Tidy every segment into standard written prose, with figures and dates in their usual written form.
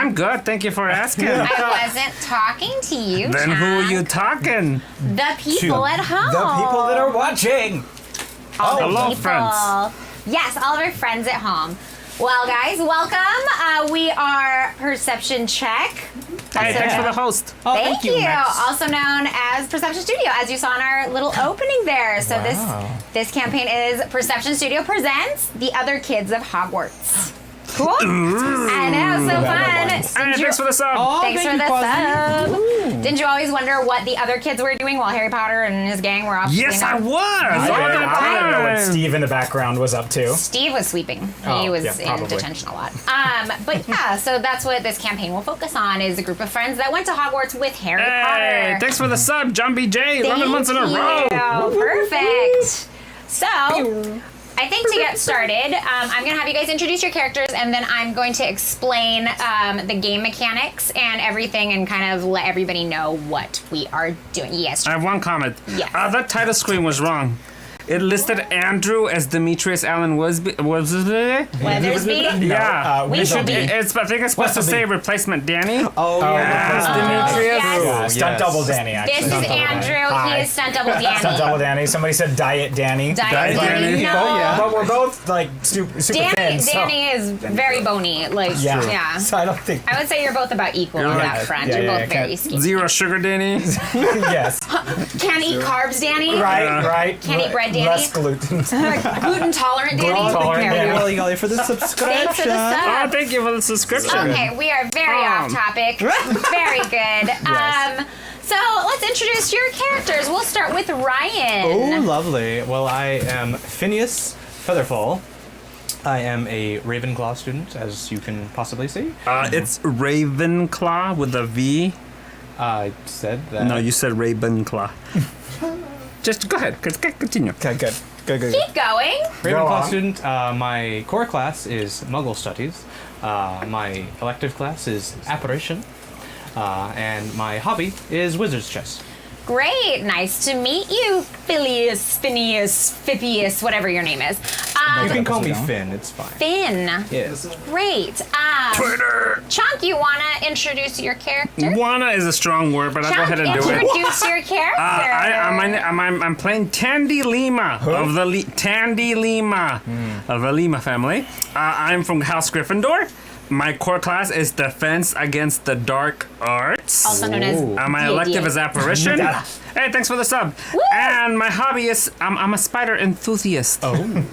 I'm good. Thank you for asking. I wasn't talking to you, Then who are you Chad. talking? The people at home. The people that are watching. All the hello, people. friends. Yes, all of our friends at home. Well, guys, welcome. We are Perception Check. Hey, thanks for the host. Oh, Thank you. Max. Also known as Perception Studio, as you saw in our little opening there. So this campaign is Perception Studio presents The Other Kids of Hogwarts. Cool? I know, so fun. Hey, thanks for the sub. Oh, Thanks thank for you, the Quasi. sub. Didn't you always wonder what the other kids were doing while Harry Potter and his gang were off? Yes, I was. I All the didn't know what time. Steve in the background was up to. Steve was sweeping. Oh, He was yeah, in probably. detention a lot. But yeah, so that's what this campaign will focus on, is a group of friends that went to Hogwarts with Harry Hey, Potter. thanks for the sub, John BJ. 11 months in a row. Perfect. So, I think to get started, I'm going to have you guys introduce your characters, and then I'm going to explain the game mechanics and everything, and kind of let everybody know what we are doing. Yes. I have one comment. Yes. That title screen was wrong. It listed Andrew as Demetrius Allen Weathersby? Yeah. We should be. I think it's supposed to say Weathersby. replacement Danny. Oh, As Demetrius. Yes. Stunt double Danny, actually. This is Stunt double Andrew. Danny. Hi. He is Stunt Double Danny. Stunt double Danny. Somebody said Diet Danny. Diet Danny. Danny. No. Oh, yeah. But we're both like super thin. so- Danny is very bony. Like, yeah. So I don't think. I would say you're both about equal You're on like- that front. yeah, You're yeah, both yeah, very skinny. Zero sugar Danny. Yes. Can't eat carbs, Danny. Right. Can't eat bread, Danny. Less gluten. Gluten tolerant, Danny. Gluten-tolerant There we Danny. go. Well, you got it for the subscription. Thanks for the Oh, sub. thank you for the subscription. Okay, we are very off topic. Very good. Yes. So let's introduce your characters. We'll start with Oh, Ryan. lovely. Well, I am Phineas Featherfall. I am a Ravenclaw student, as you can possibly see. It's Ravenclaw with a V. I said that. No, you said Ravenclaw. Just go ahead. Continue. Okay, good. Keep going. Go Ravenclaw on. student. My core class is Muggle Studies. My elective class is Apparition. And my hobby is Wizard's Chess. Great. Nice to meet you, Phineas, whatever your name is. You can call me Down. Finn, it's fine. Finn. Yes. Great. Twitter. Chunk, you want to introduce your character? Wanna is a strong word, but I'll go ahead and do it. Introduce your character. I'm playing Tandy Lima of the Tandy Lima of the Lima family. I'm from House Gryffindor. My core class is Defense Against the Dark Arts. Also known as My elective is Apparition. Hey, thanks for the sub. Woo! And my hobby is I'm a spider enthusiast. Oh.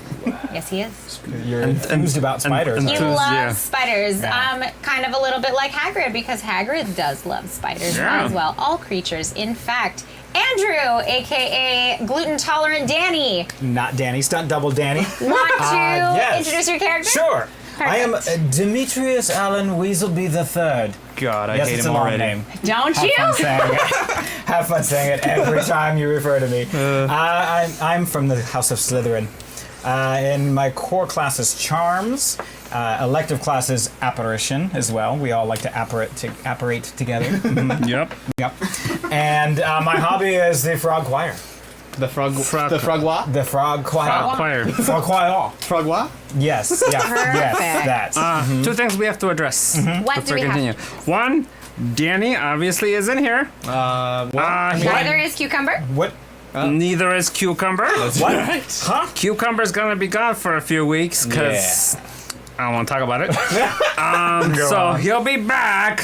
Yes, he is. You're enthused about spiders. and- He Enthused, loves yeah. spiders. Yeah. Kind of a little bit like Hagrid, because Hagrid does love spiders Yeah. as well. All creatures, in fact. Andrew, aka gluten tolerant Danny, Not Danny. Stunt double Danny. want to yes. introduce your character? Sure. I am Perfect. Demetrius Allen Weaselby III. God, I Yes, hate it's him a long already. name. Don't Have you? fun saying it. Have fun saying it every time you refer to me. I'm from the House of Slytherin. And my core class is Charms. Elective class is Apparition as well. We all like to apparate together. Yep. Yep. And my hobby is the Frog Choir. The frog. Frog- The frogwa. The Frog Choir. Choir. Frog Choir. Frogwa. Yes. Yeah. Yes. Perfect. That. Two things we have to address. What do we Continue. have? One, Danny obviously is in here. Neither is Cucumber. What? Neither is Cucumber. What? Huh? Cucumber's gonna be gone for a few weeks because I don't want to talk about it. Go So on. he'll be back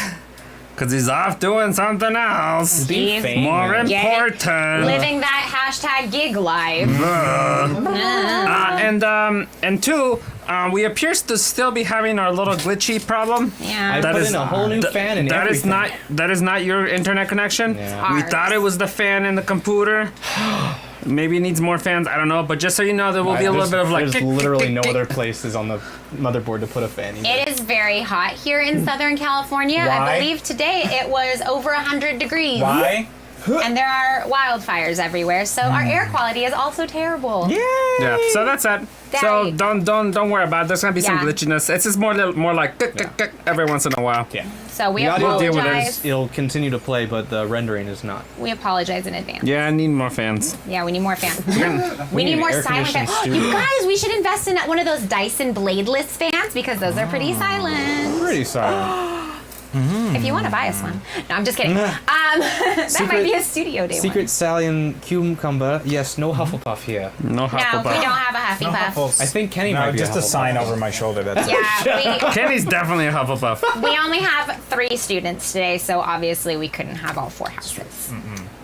because he's off doing something else He's more Get it? important. living that hashtag gig life. And two, we appear to still be having our little glitchy problem. Yeah. I That put is- in a whole new fan and That is everything. not your internet connection. Yeah. We Ours. thought it was the fan in the computer. Maybe it needs more fans. I don't know. But just so you know, there will be a little bit of like. There's literally no other places on the motherboard to put a fan. Either. It is very hot here in Southern California. I Why? believe today it was over 100 degrees. Why? And there are wildfires everywhere, so our air quality is also terrible. Yeah. So that's it. So Daddy. don't worry about it. There's gonna be some Yeah. glitchiness. It's just more like every once in a while. Yeah. So we The audio deal with it. apologize. It'll continue to play, but the rendering is not. We apologize in advance. Yeah, I need more fans. Yeah, we need more fans. we need need more an silent fans. air-conditioned You studio. guys, we should invest in one of those Dyson bladeless fans because those are pretty silent. Pretty silent. If you want to buy us one. No, I'm just kidding. That might be a studio day Secret one. Stallion Cucumber. Yes, no Hufflepuff here. No No, we Hufflepuff. don't have a Huffy Puff. I think Kenny No, might be just a a Hufflepuff. sign over my shoulder. That's it. Yeah, Kenny's definitely a Hufflepuff. we only have 3 students today, so obviously we couldn't have all 4 houses.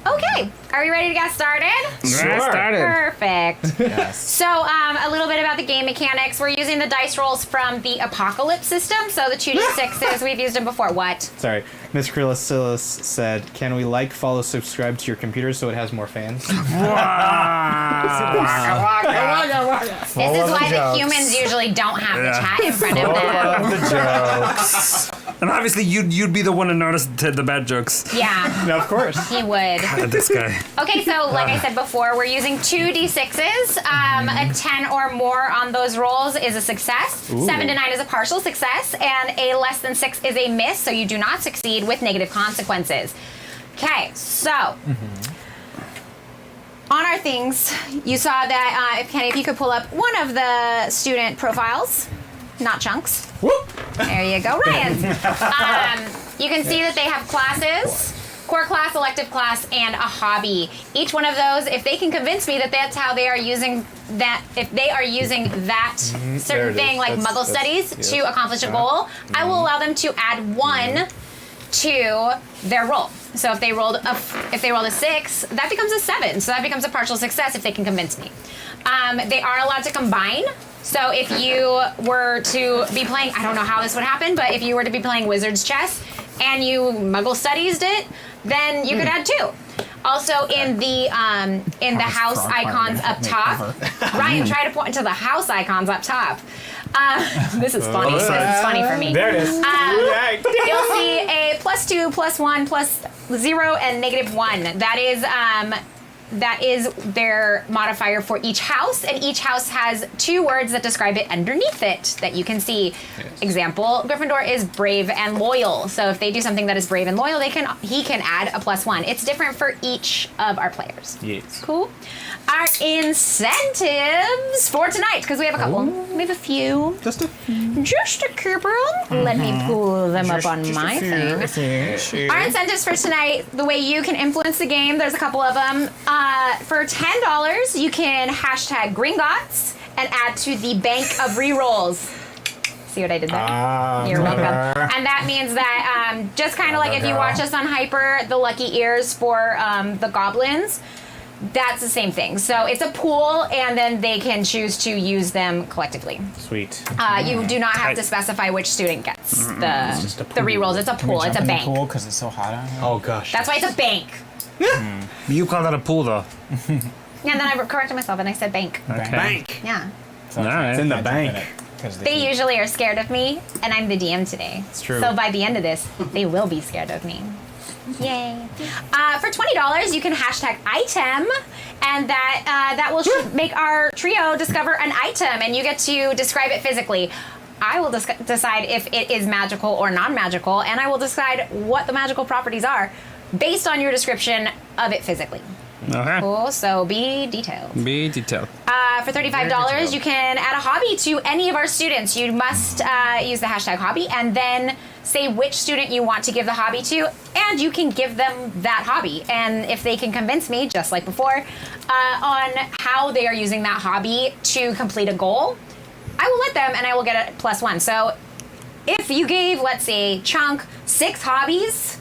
Okay, are we ready to get started? Sure. Started. Perfect. Yes. So, a little bit about the game mechanics. We're using the dice rolls from the Apocalypse system. So the 2d6s, we've used them before. What? Sorry, Miss Krillacillus said, "Can we like, follow, subscribe to your computer so it has more fans?" This is why the humans usually don't have the chat in front of them. The jokes. And obviously, you'd be the one to notice the bad jokes. Yeah, No, of course. he would. This guy. Okay, so like I said before, we're using 2d6s. A 10 or more on those rolls is a success. Ooh. 7 to 9 is a partial success, and a less than 6 is a miss. So you do not succeed with negative consequences. Okay, so on our things, you saw that if Kenny, if you could pull up one of the student profiles, not chunks. Whoop. There you go, Ryan. You can see that they have classes. Core class, elective class, and a hobby. Each one of those, if they can convince me that that's how they are using that, if they are using that there certain it thing is. like That's- Muggle studies yes. to accomplish a goal, I will allow them to add 1 to their roll. So if they rolled a 6, that becomes a 7. So that becomes a partial success if they can convince me. They are allowed to combine. So if you were to be playing, I don't know how this would happen, but if you were to be playing Wizard's Chess and you Muggle studies it, then you could add 2. Also in the house frog icons party. up top, Ryan, try to point to the house icons up top. This is funny. This is funny for me. There it is. You'll see a +2, +1, +0, and -1. That is their modifier for each house, and each house has 2 words that describe it underneath it that you can see. Yes. Example, Gryffindor is brave and loyal. So if they do something that is brave and loyal, he can add a +1. It's different for each of our players. Yes. Cool. Our incentives for tonight, because we have a couple. We have a few. Just a Just a couple. Let me pull them up on my thing. Our incentives for tonight, the way you can influence the game, there's a couple of them. For $10, you can hashtag Gringotts and add to the bank of rerolls. See what I did there? You're welcome. And that means that just kind of like if you watch us on Hyper, the lucky ears for the goblins, that's the same thing. So it's a pool, and then they can choose to use them collectively. sweet. You do not have to specify which student gets just a the pool. rerolls. It's a pool. It's a bank. Pool because it's so hot out here. Oh gosh. That's why it's a bank. You call that a pool, though. And then I corrected myself and I said bank. Okay. Yeah. So All right. It's in the I jump bank. it 'cause They usually are scared of me, and I'm the DM today. It's true. So by the end of this, they will be scared of me. Yay. For $20, you can hashtag item, and that will make our trio discover an item, and you get to describe it physically. I will decide if it is magical or non-magical, and I will decide what the magical properties are based on your description of it physically. Okay. Cool, so be detailed. Be detailed. For $35, you can add a hobby to any of our students. You must use the hashtag hobby and then say which student you want to give the hobby to, and you can give them that hobby. And if they can convince me, just like before, on how they are using that hobby to complete a goal, I will let them and I will get a +1. So if you gave, let's say, Chunk 6 hobbies,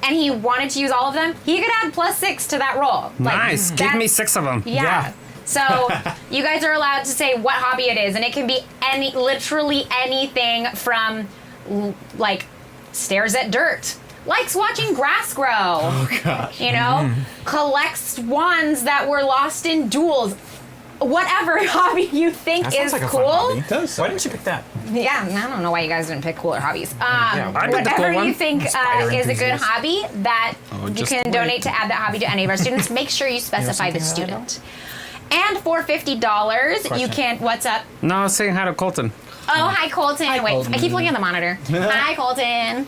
and he wanted to use all of them, he could add +6 to that roll. Nice. Give me 6 of them. Yeah. So you guys are allowed to say what hobby it is, and it can be literally anything from like stares at dirt, likes watching grass grow. Oh gosh. You know, collects wands that were lost in duels. Whatever hobby you think That is sounds like a cool. fun hobby. does. Why didn't you pick that? Yeah, I don't know why you guys didn't pick cooler hobbies. I picked the Whatever cool one. you think Spider is a good enthusiast. hobby that you just can wait. donate to add that hobby to any of our students, make sure you specify the something I student. And for $50, you Question. can. What's up? No, I was saying hi to Colton. Oh, hi, Colton. Wait, Colton. I keep looking at the monitor. Hi, Colton.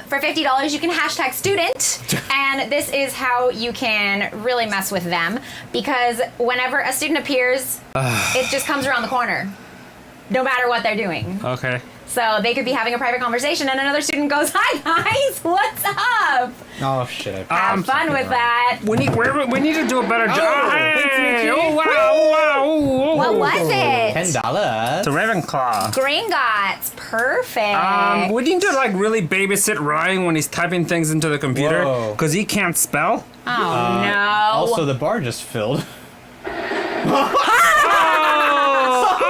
For $50, you can hashtag student, and this is how you can really mess with them, because whenever a student appears, it just comes around the corner, no matter what they're doing. Okay. So they could be having a private conversation and another student goes, "Hi guys, what's up?" Oh shit! Have fun with that. We need to do a better job. Hey! Oh wow! What was it? $10. The Ravenclaw. Gringotts. Perfect. We need to like really babysit Ryan when he's typing things into the computer Whoa. because he can't spell. Oh no. Also, the bar just filled.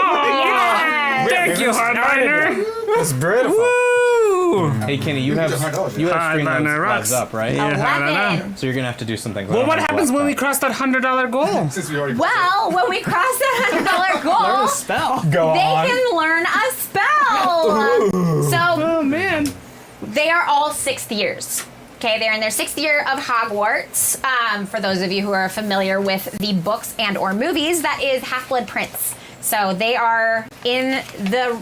Yes. Thank you, Hardliner. It's beautiful. Woo! Hey, Kenny, you have screen Hardliner notes rocks. up, right? Yeah. 11. So you're gonna have to do something. Well, what happens when we cross that $100 goal? Since we already Well, when we cross that $100 goal, spell? Go they on. can learn a spell. So Oh man. they are all 6th years. Okay, they're in their 6th year of Hogwarts. For those of you who are familiar with the books and or movies, that is Half-Blood Prince. So they are in the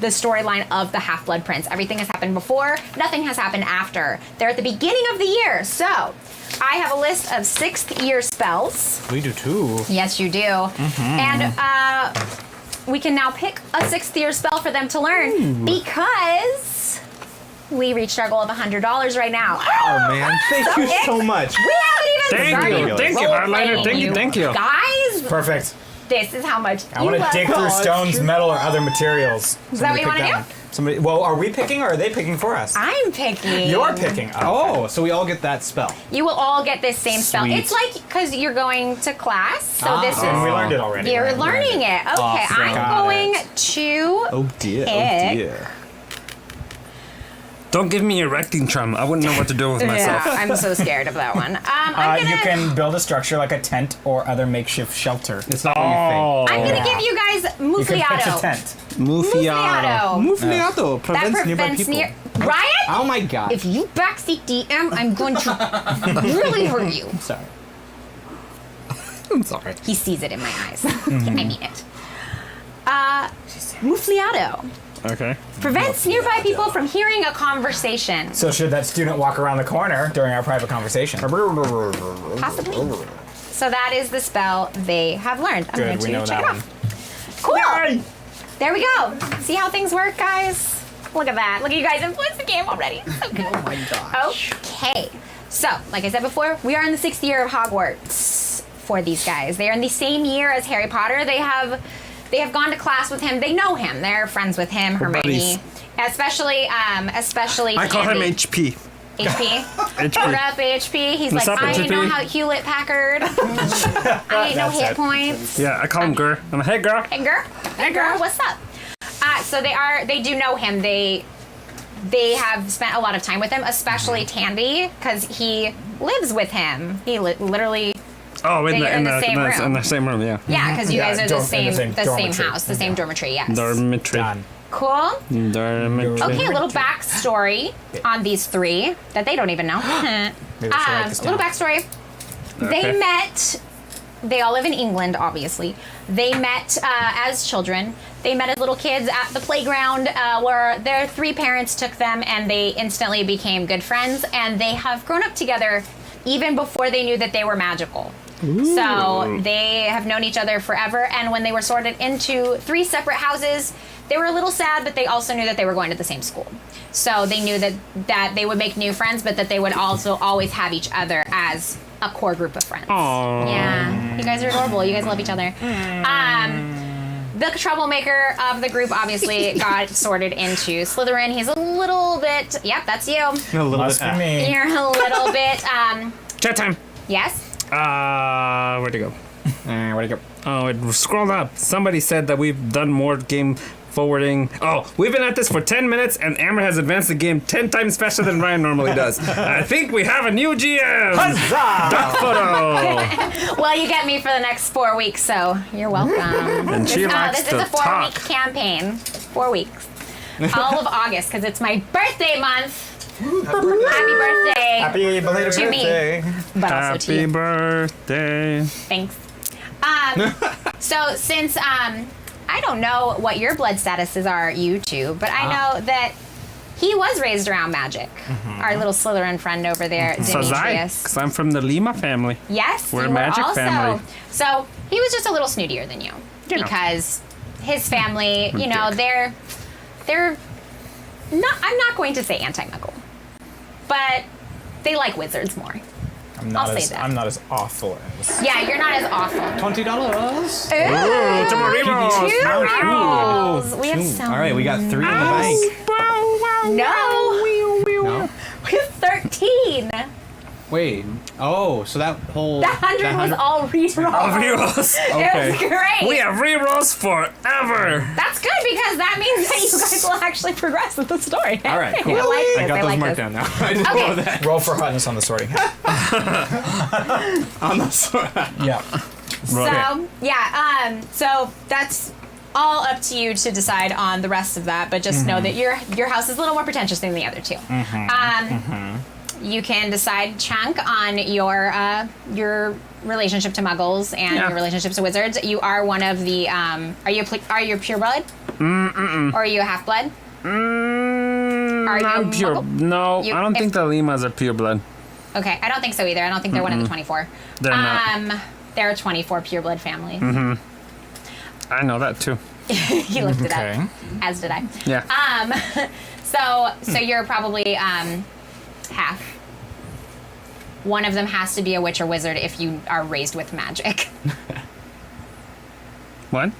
storyline of the Half-Blood Prince. Everything has happened before, nothing has happened after. They're at the beginning of the year. So I have a list of 6th year spells. We do too. Yes, you do. And we can now pick a 6th year spell for them to learn because we reached our goal of $100 right now. Oh man, thank you so much. We haven't even started Thank you, Hardliner. role-playing Thank you. Guys, Perfect. this is how much I want to dig through stones, metal, or other materials. Is that what you want to do? Somebody. Well, are we picking or are they picking for us? I'm picking. You're picking. Oh, so we all get that spell. You will all get this same spell. Sweet. It's like because you're going to class, so this is. And we learned it already. You're right? learning it. Okay, Awesome. I'm Got going it. to. Oh dear. Pick. Don't give me erecting trauma. I wouldn't know what to do with Yeah, myself. I'm so scared of that one. I'm You gonna. can build a structure like a tent or other makeshift shelter. It's not what you I'm gonna Yeah. give you guys You can pitch a Muffliato. tent. Muffliato. think. Mufliato That prevents nearby prevents people. Ryan. Oh my god. If you backseat DM, I'm going to really hurt you. Sorry. I'm sorry. He sees it in my eyes. I mean it. Muffliato Okay. prevents nearby people from hearing a conversation. So should that student walk around the corner during our private conversation? Possibly. So that is the spell they have learned. I'm going Good, we to know check that it one. out. Cool. There we go. See how things work, guys? Look at that. Look at you guys influence the game already. So good. Oh my gosh. Okay. So, like I said before, we are in the 6th year of Hogwarts for these guys. They are in the same year as Harry Potter. They have gone to class with him. They know him. They're friends with him, Hermione. buddies. Especially I call him Tandy. HP. HP. HP. What up, HP? He's What's like, up, I ain't HP? know how Hewlett Packard. I ain't no That's hit it. points. Yeah, I call him Gur. I'm like, hey, girl. Hey girl. Hey girl, what's up? So they do know him. They have spent a lot of time with him, especially Tandy, because he lives with him. He literally, Oh, They're in the same room. In the same room, yeah. yeah, because you Yeah, guys are in the the same same dormitory. house, the same dormitory. Yes. Dormitory. Done. Cool. Dormitory. Okay, a little backstory on these three that they don't even know. Maybe we should write this A little down. backstory. Okay. They met. They all live in England, obviously. They met as children. They met as little kids at the playground where their 3 parents took them, and they instantly became good friends. And they have grown up together even before they knew that they were magical. So they have known each other forever. And when they were sorted into 3 separate houses, they were a little sad, but they also knew that they were going to the same school. So they knew that they would make new friends, but that they would also always have each other as a core group of friends. Aww. Yeah, you guys are adorable. You guys love each other. The troublemaker of the group obviously got sorted into Slytherin. He's a little bit. Yep, that's you. A little Must bit. be me. You're a little bit. Chat time. Yes. Where'd it go? Where'd it go? Oh, it scrolled up. Somebody said that we've done more game forwarding. Oh, we've been at this for 10 minutes, and Amber has advanced the game 10 times faster than Ryan normally does. I think we have a new GM. Huzzah! Duck photo. Well, you get me for the next 4 weeks, so you're welcome. And she likes this to is a 4-week talk. campaign. 4 weeks. All of August, because it's my birthday month. Happy birthday. Happy belated To me. birthday. But also to Happy you. birthday. Thanks. So since I don't know what your blood statuses are, you two, but I know that he was raised around magic. Our little Slytherin friend over there, So I, Demetrius. because I'm from the Lima family. Yes, We're a you were magic also. family. So he was just a little snootier than you Yeah. because his family, you know, Dick. they're not. I'm not going to say anti-Muggle, but they like wizards more. I'll say that. I'm not as awful as. Yeah, you're not as awful. $20. Ooh, two more rerolls. Two rerolls. We have so All right, we got 3 in the bank. No. No. We have 13. Wait. Oh, so that whole. That 100 was all rerolls. Rerolls. It was great. We have rerolls forever. That's good because that means that you guys will actually progress with the story. All right, cool. I like this. I got those like marked this. down now. I just Okay. know that. Roll for hotness on the sorting hat. On the sword. Yeah. So yeah, so that's all up to you to decide on the rest of that. But just know that your house is a little more pretentious than the other two. You can decide, Chunk, on your relationship to Muggles and your relationship to wizards. You are one of the. Are you a pureblood? Or are you a half blood? Are you I'm a pure. Muggle? No, You- I don't think the Limas are pure blood. Okay, I don't think so either. I don't think they're one of the 24. They're not. There are 24 pureblood families. I know that too. He looked it Okay. up, as did I. Yeah. So you're probably half. One of them has to be a witch or wizard if you are raised with magic. What?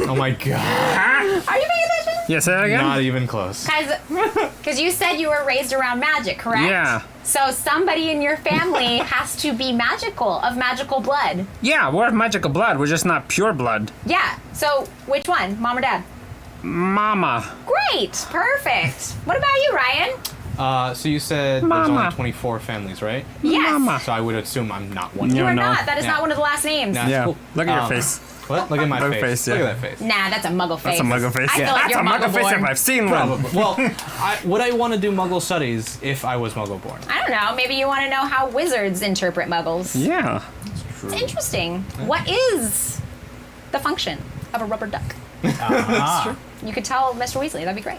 Oh my god. Are you paying attention? Yeah, say that again. Not even close. Because you said you were raised around magic, correct? Yeah. So somebody in your family has to be magical, of magical blood. Yeah, we're magical blood. We're just not pure blood. Yeah. So which one, mom or dad? Mama. Great. Perfect. What about you, Ryan? So you said there's Mama. only 24 families, right? Yes. Mama. So I would assume I'm not one. You Yeah, are no. not. That is Yeah. not one of the last names. Nah. Yeah. Cool. Look at your face. What? Look at my Muggle face. face, Look yeah. at that face. Nah, that's a muggle face. That's a muggle face. I Yeah, feel like that's you're a muggle face muggle-born. if I've seen one. Probably. Well, would I want to do Muggle studies if I was Muggle born? I don't know. Maybe you want to know how wizards interpret muggles. Yeah. It's interesting. What is the function of a rubber duck? You could tell Mr. Weasley. That'd be great.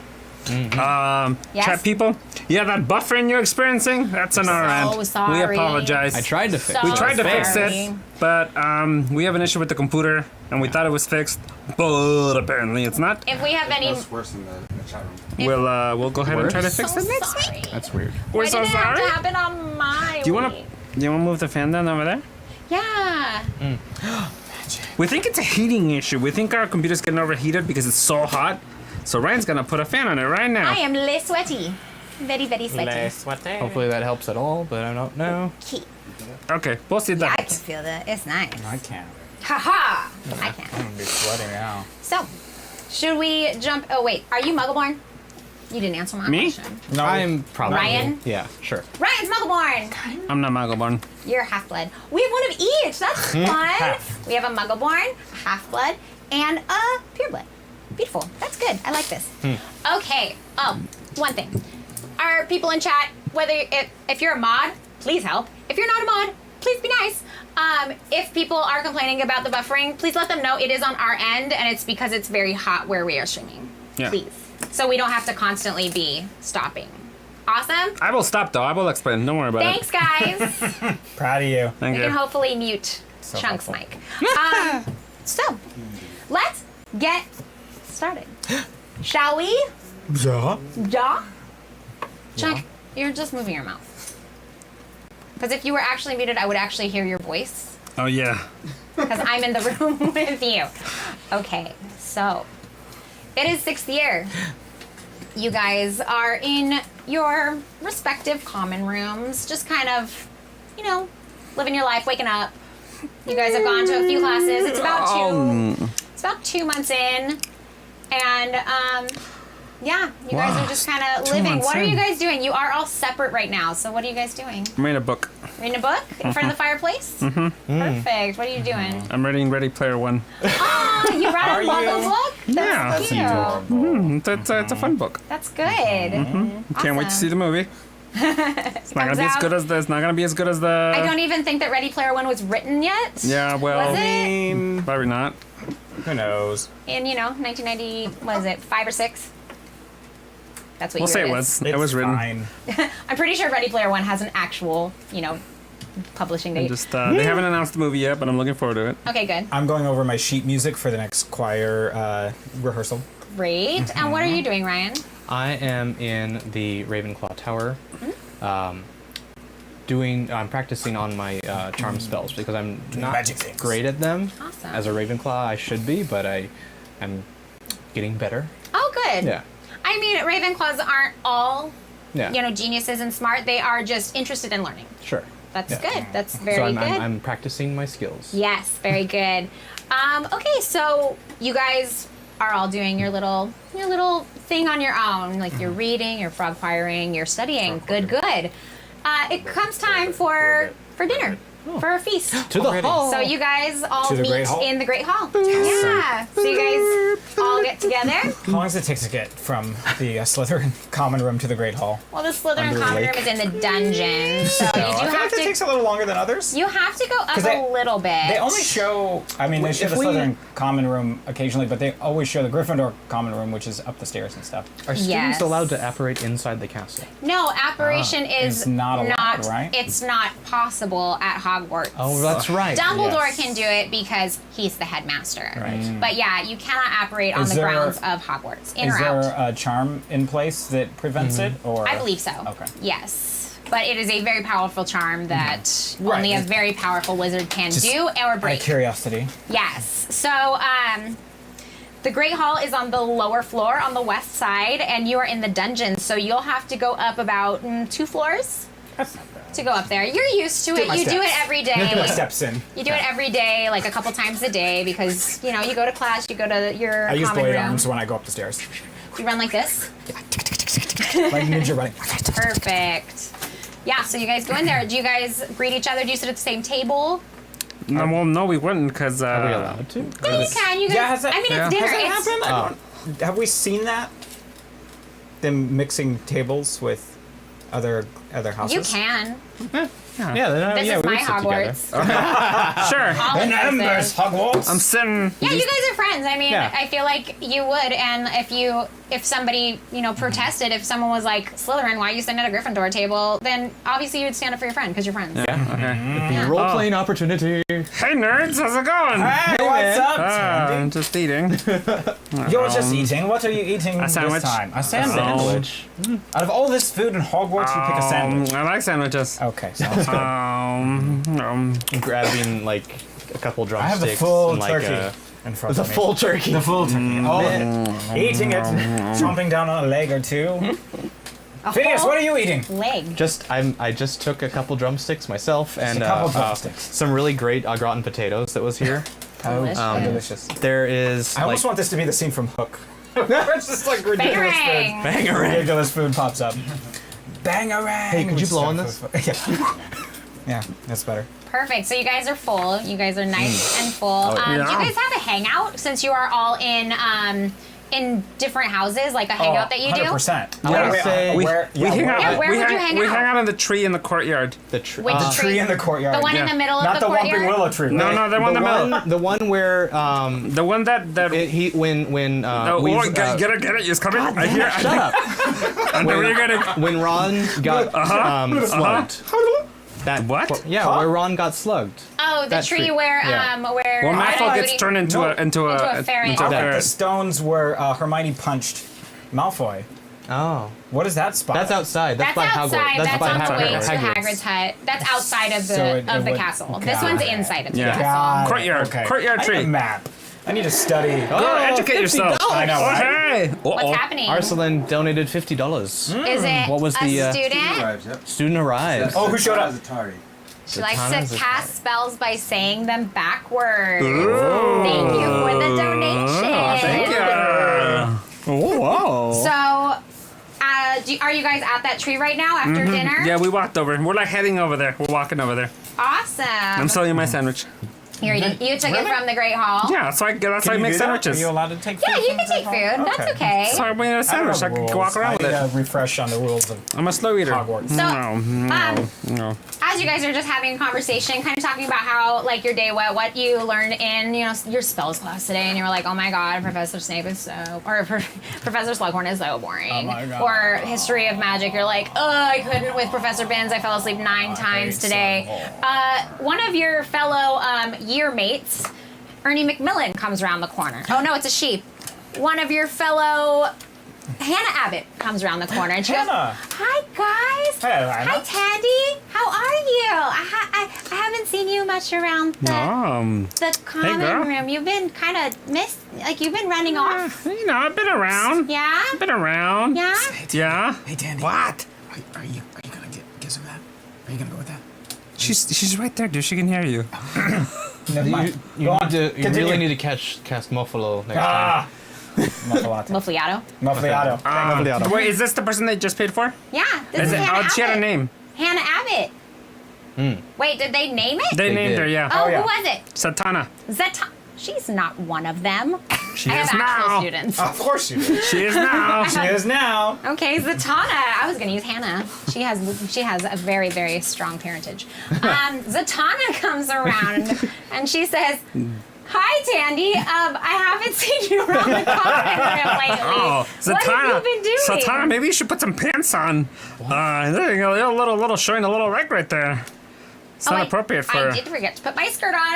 Yes? Chat people. Yeah, that buffering you're experiencing, that's on our end. So sorry. We apologize. I tried to fix So it. We tried to fix sorry. it, but we have an issue with the computer, and we thought it was fixed, but apparently it's not. If we have any, That's worse in the chat room. We'll go ahead and try to Worse? fix so it next week. sorry. That's weird. We're Why so did it have sorry. to happen on my Do you want week? to move the fan down over there? Yeah. We think it's a heating issue. We think our computer's getting overheated because it's so hot. So Ryan's gonna put a fan on it right now. I am less sweaty. Very, very sweaty. Hopefully that helps at all, but I don't know. Key. Okay, we'll see I that. can feel that. It's nice. I can't. Ha ha. I can. I'm gonna be sweating now. So, should we jump? Oh wait, are you Muggleborn? You didn't answer my Me? question. No, I'm probably. Ryan? Yeah, sure. Ryan's Muggleborn. I'm not Muggleborn. You're half-blood. We have one of each. That's fun. Half. We have a Muggleborn, a half-blood, and a pureblood. Beautiful. That's good. I like this. Okay. Oh, one thing. Our people in chat, whether if you're a mod, please help. If you're not a mod, please be nice. If people are complaining about the buffering, please let them know it is on our end, and it's because it's very hot where we are streaming. Yeah. Please. So we don't have to constantly be stopping. Awesome. I will stop though. I will explain. Don't worry about Thanks, guys. proud of you. it. Thank We you. can hopefully mute So Chunk's helpful. mic. So, let's get started. Shall we? Yeah. Ja? Chunk, you're just moving your mouth. Because if you were actually muted, I would actually hear your voice. Oh yeah. Because I'm in the room with you. Okay, so it is 6th year. You guys are in your respective common rooms, just kind of, living your life, waking up. You guys have gone to a few classes. It's about 2 months in. And yeah, you guys are just kind of 2 living. months What are you in. guys doing? You are all separate right now. So what are you guys doing? I'm reading a book. Reading a book in front of the fireplace? Mm-hmm. Perfect. What are you doing? I'm reading Ready Player One. Oh, you brought Are a Muggle you? book? Yeah. That's cute. It's a fun book. That's good. Awesome. Can't wait to see the movie. It's not gonna be as out. good as the. It's not gonna be as good as the. I don't even think that Ready Player One was written yet. Yeah, well, Was it? probably not. Who knows? In 1990, what is it, 5 or 6? That's what We'll year say it it is. was. It It's was written. fine. I'm pretty sure Ready Player One has an actual, publishing date. Just they haven't announced the movie yet, but I'm looking forward to it. Okay, good. I'm going over my sheet music for the next choir rehearsal. Great. And what are you doing, Ryan? I am in the Ravenclaw Tower. I'm practicing on my charm spells because I'm not magic things. great at them. Awesome. As a Ravenclaw, I should be, but I'm getting better. Oh, good. Yeah. I mean, Ravenclaws aren't all, Yeah. geniuses and smart. They are just interested in learning. Sure. That's Yeah. good. That's So very good. I'm practicing my skills. Yes, very good. Okay, so you guys are all doing your little thing on your own. Like you're reading, you're frog firing, you're studying. Good. It comes time for dinner, for a feast. To the hall. So you guys all To the meet Great Hall? in the Great Hall. Yeah. So you guys all get together. How long does it take to get from the Slytherin common room to the Great Hall? Well, the Slytherin Under a common lake. room is in the dungeon, so you do I feel have like that to. takes a little longer than others. You have to go up 'Cause a little bit. They only show, they show If the we- Slytherin common room occasionally, but they always show the Gryffindor common room, which is up the stairs and stuff. Are students Yes. allowed to apparate inside the castle? No, apparition is It's not allowed, right? It's not possible at Hogwarts. Oh, that's right. Dumbledore Yes. can do it because he's the headmaster. Right. But yeah, you cannot apparate on Is the there- grounds of Hogwarts. In Is or there out. a charm in place that prevents it? Or I believe so. Okay. Yes. But it is a very powerful charm that Right. only a very powerful wizard can Just do or Out of break. curiosity. Yes. So, the Great Hall is on the lower floor on the west side, and you are in the dungeon, so you'll have to go up about 2 floors That's not bad. to go up there. You're used to it. my You do it steps. every Get my day. steps in. You do it every day, like a couple times a day, because, you go to class, you go to your I use common blade room. arms when I go up the stairs. You run like this. Like ninja running. Perfect. Yeah, so you guys go in there. Do you guys greet each other? Do you sit at the same table? No, well, no, we wouldn't, because Are we allowed to? Yeah, you can. You guys. Yeah, has that- I mean, yeah. it's dinner. Has that It's, happened? I don't- Have we seen that? Them mixing tables with other houses? you can. Yeah, then, This yeah, is we my would sit together. Hogwarts. Sure. All In of embers, this. Hogwarts. I'm sitting. Yeah, you guys are friends. I mean, Yeah. I feel like you would, and if somebody, protested, if someone was like, Slytherin, why are you sitting at a Gryffindor table, then obviously you would stand up for your friend because you're friends. Okay. Role playing opportunity. Hey, nerds, how's it going? Hey, what's man. up, I'm Sandy? just eating. You're just eating. What are you eating A sandwich. this time? A A sandwich. Out of all this food in Hogwarts, you pick a sandwich. I like sandwiches. Okay, sounds good. Grabbing like a couple I drumsticks. have the full and, like, turkey in front the of me. full turkey. The full turkey. All of it. Eating it. Chomping down on a leg or two. A Phineas, whole what are you eating? leg? I just took a couple drumsticks myself and a couple drumsticks. some really great au gratin potatoes that was here. Delicious. Delicious. There is I like almost want this to be the scene from Hook. It's just like ridiculous Bangarang. food. bangarang. Ridiculous food pops up. Bangarang. Hey, could you blow on this? Yeah. Yeah, that's better. Perfect. So you guys are full. You guys are nice and full. Oh, Do you yeah. guys have a hangout since you are all in different houses, like a hangout that you do? 100%. I wanna say- We where, hang out. Yeah, where we would you hang, hang we out? hang out in the tree in the courtyard. The tree. With the tree in the courtyard. The one in Yeah. the middle Not of the the courtyard? Whomping Willow tree. No, right? no, the one in the middle. the one where The one that he when oh, we've, get it, it's coming. I hear. shut up. I know where you're getting. When Ron got slugged. That What? Yeah, Huh? where Ron got slugged. Oh, the That tree tree. where Yeah. where Well, Malfoy gets everybody- turned into No. a Into a fairy. into I a thought fairy. the stones were Hermione punched Malfoy. Oh, What is that spot? that's outside. That's, That's by outside. Hogwarts. That's by on the Hogwarts. way to Hagrid's. Hagrid's hut. That's outside of the So it of the would- castle. got This one's it. inside of the Yeah. castle. Got it. Courtyard. Okay. Courtyard I need tree. a map. I need to study. Go educate yourself. I know, Oh, right? hey. What's happening? Arsalan donated $50. Is it What was a the, student? Arrives, yep. Student arrives. Oh, who showed up? Atari. She likes Katana's to a- cast spells by saying them backwards. Thank you for the donation. Thank you. Oh, wow. So, are you guys at that tree right now after dinner? Yeah, we walked over. We're like heading over there. We're walking over there. Awesome. I'm selling you my sandwich. You're eating. You took it from the Great Hall. Yeah, that's why I Can make you do that? sandwiches. Are you allowed to take Yeah, food you from can the take hall? food. That's okay. So I made a sandwich. I can walk around with I it. need to refresh on the rules of I'm a slow eater. Hogwarts. So, No. as you guys are just having a conversation, kind of talking about how, like, your day went, what you learned in, your spells class today, and you were like, oh my god, Professor Snape is Professor Slughorn is so boring. Oh my God. Or History of Magic, you're like, oh, I couldn't with Professor Binns, I fell asleep 9 times hate today. One of your fellow year mates, Ernie McMillan, comes around the corner. Oh no, it's a sheep. one of your fellow Hannah Abbott comes around the corner and she goes, Hannah. "Hi guys, Hey, Lana. hi Tandy, how are you? I haven't seen you much around the common girl. room. You've been kind of you've been running off. You know, I've been around. Yeah, Been around. yeah. Yeah. Hey, Tandy. What? Are you gonna get some of that? Are you gonna go with that? She's right there, dude. She can hear you. Never mind. You Go on. really Continue. need to cast Muffalo next time. Ah. Muffalato. Muffliato. Muffliato. Wait, is this the person they just paid for? Yeah, this is it? Hannah Oh, she had a Abbott. name. Hannah Abbott. Wait, did they name it? They They named did. her, yeah. Oh, yeah. who was it? Satana. Zeta. She's not one of them. She I is have actual now. students. Of course you do. She is now. She is now. Okay, Zatanna. I was gonna use Hannah. She has a very, very strong parentage. Zatanna comes around and she says, "Hi, Tandy. I haven't seen you around the common room lately. Oh, What have you been doing?" Satana, maybe you should put some pants on. There you go. A little showing a little leg right there. It's not wait, appropriate for. I did forget to put my skirt on.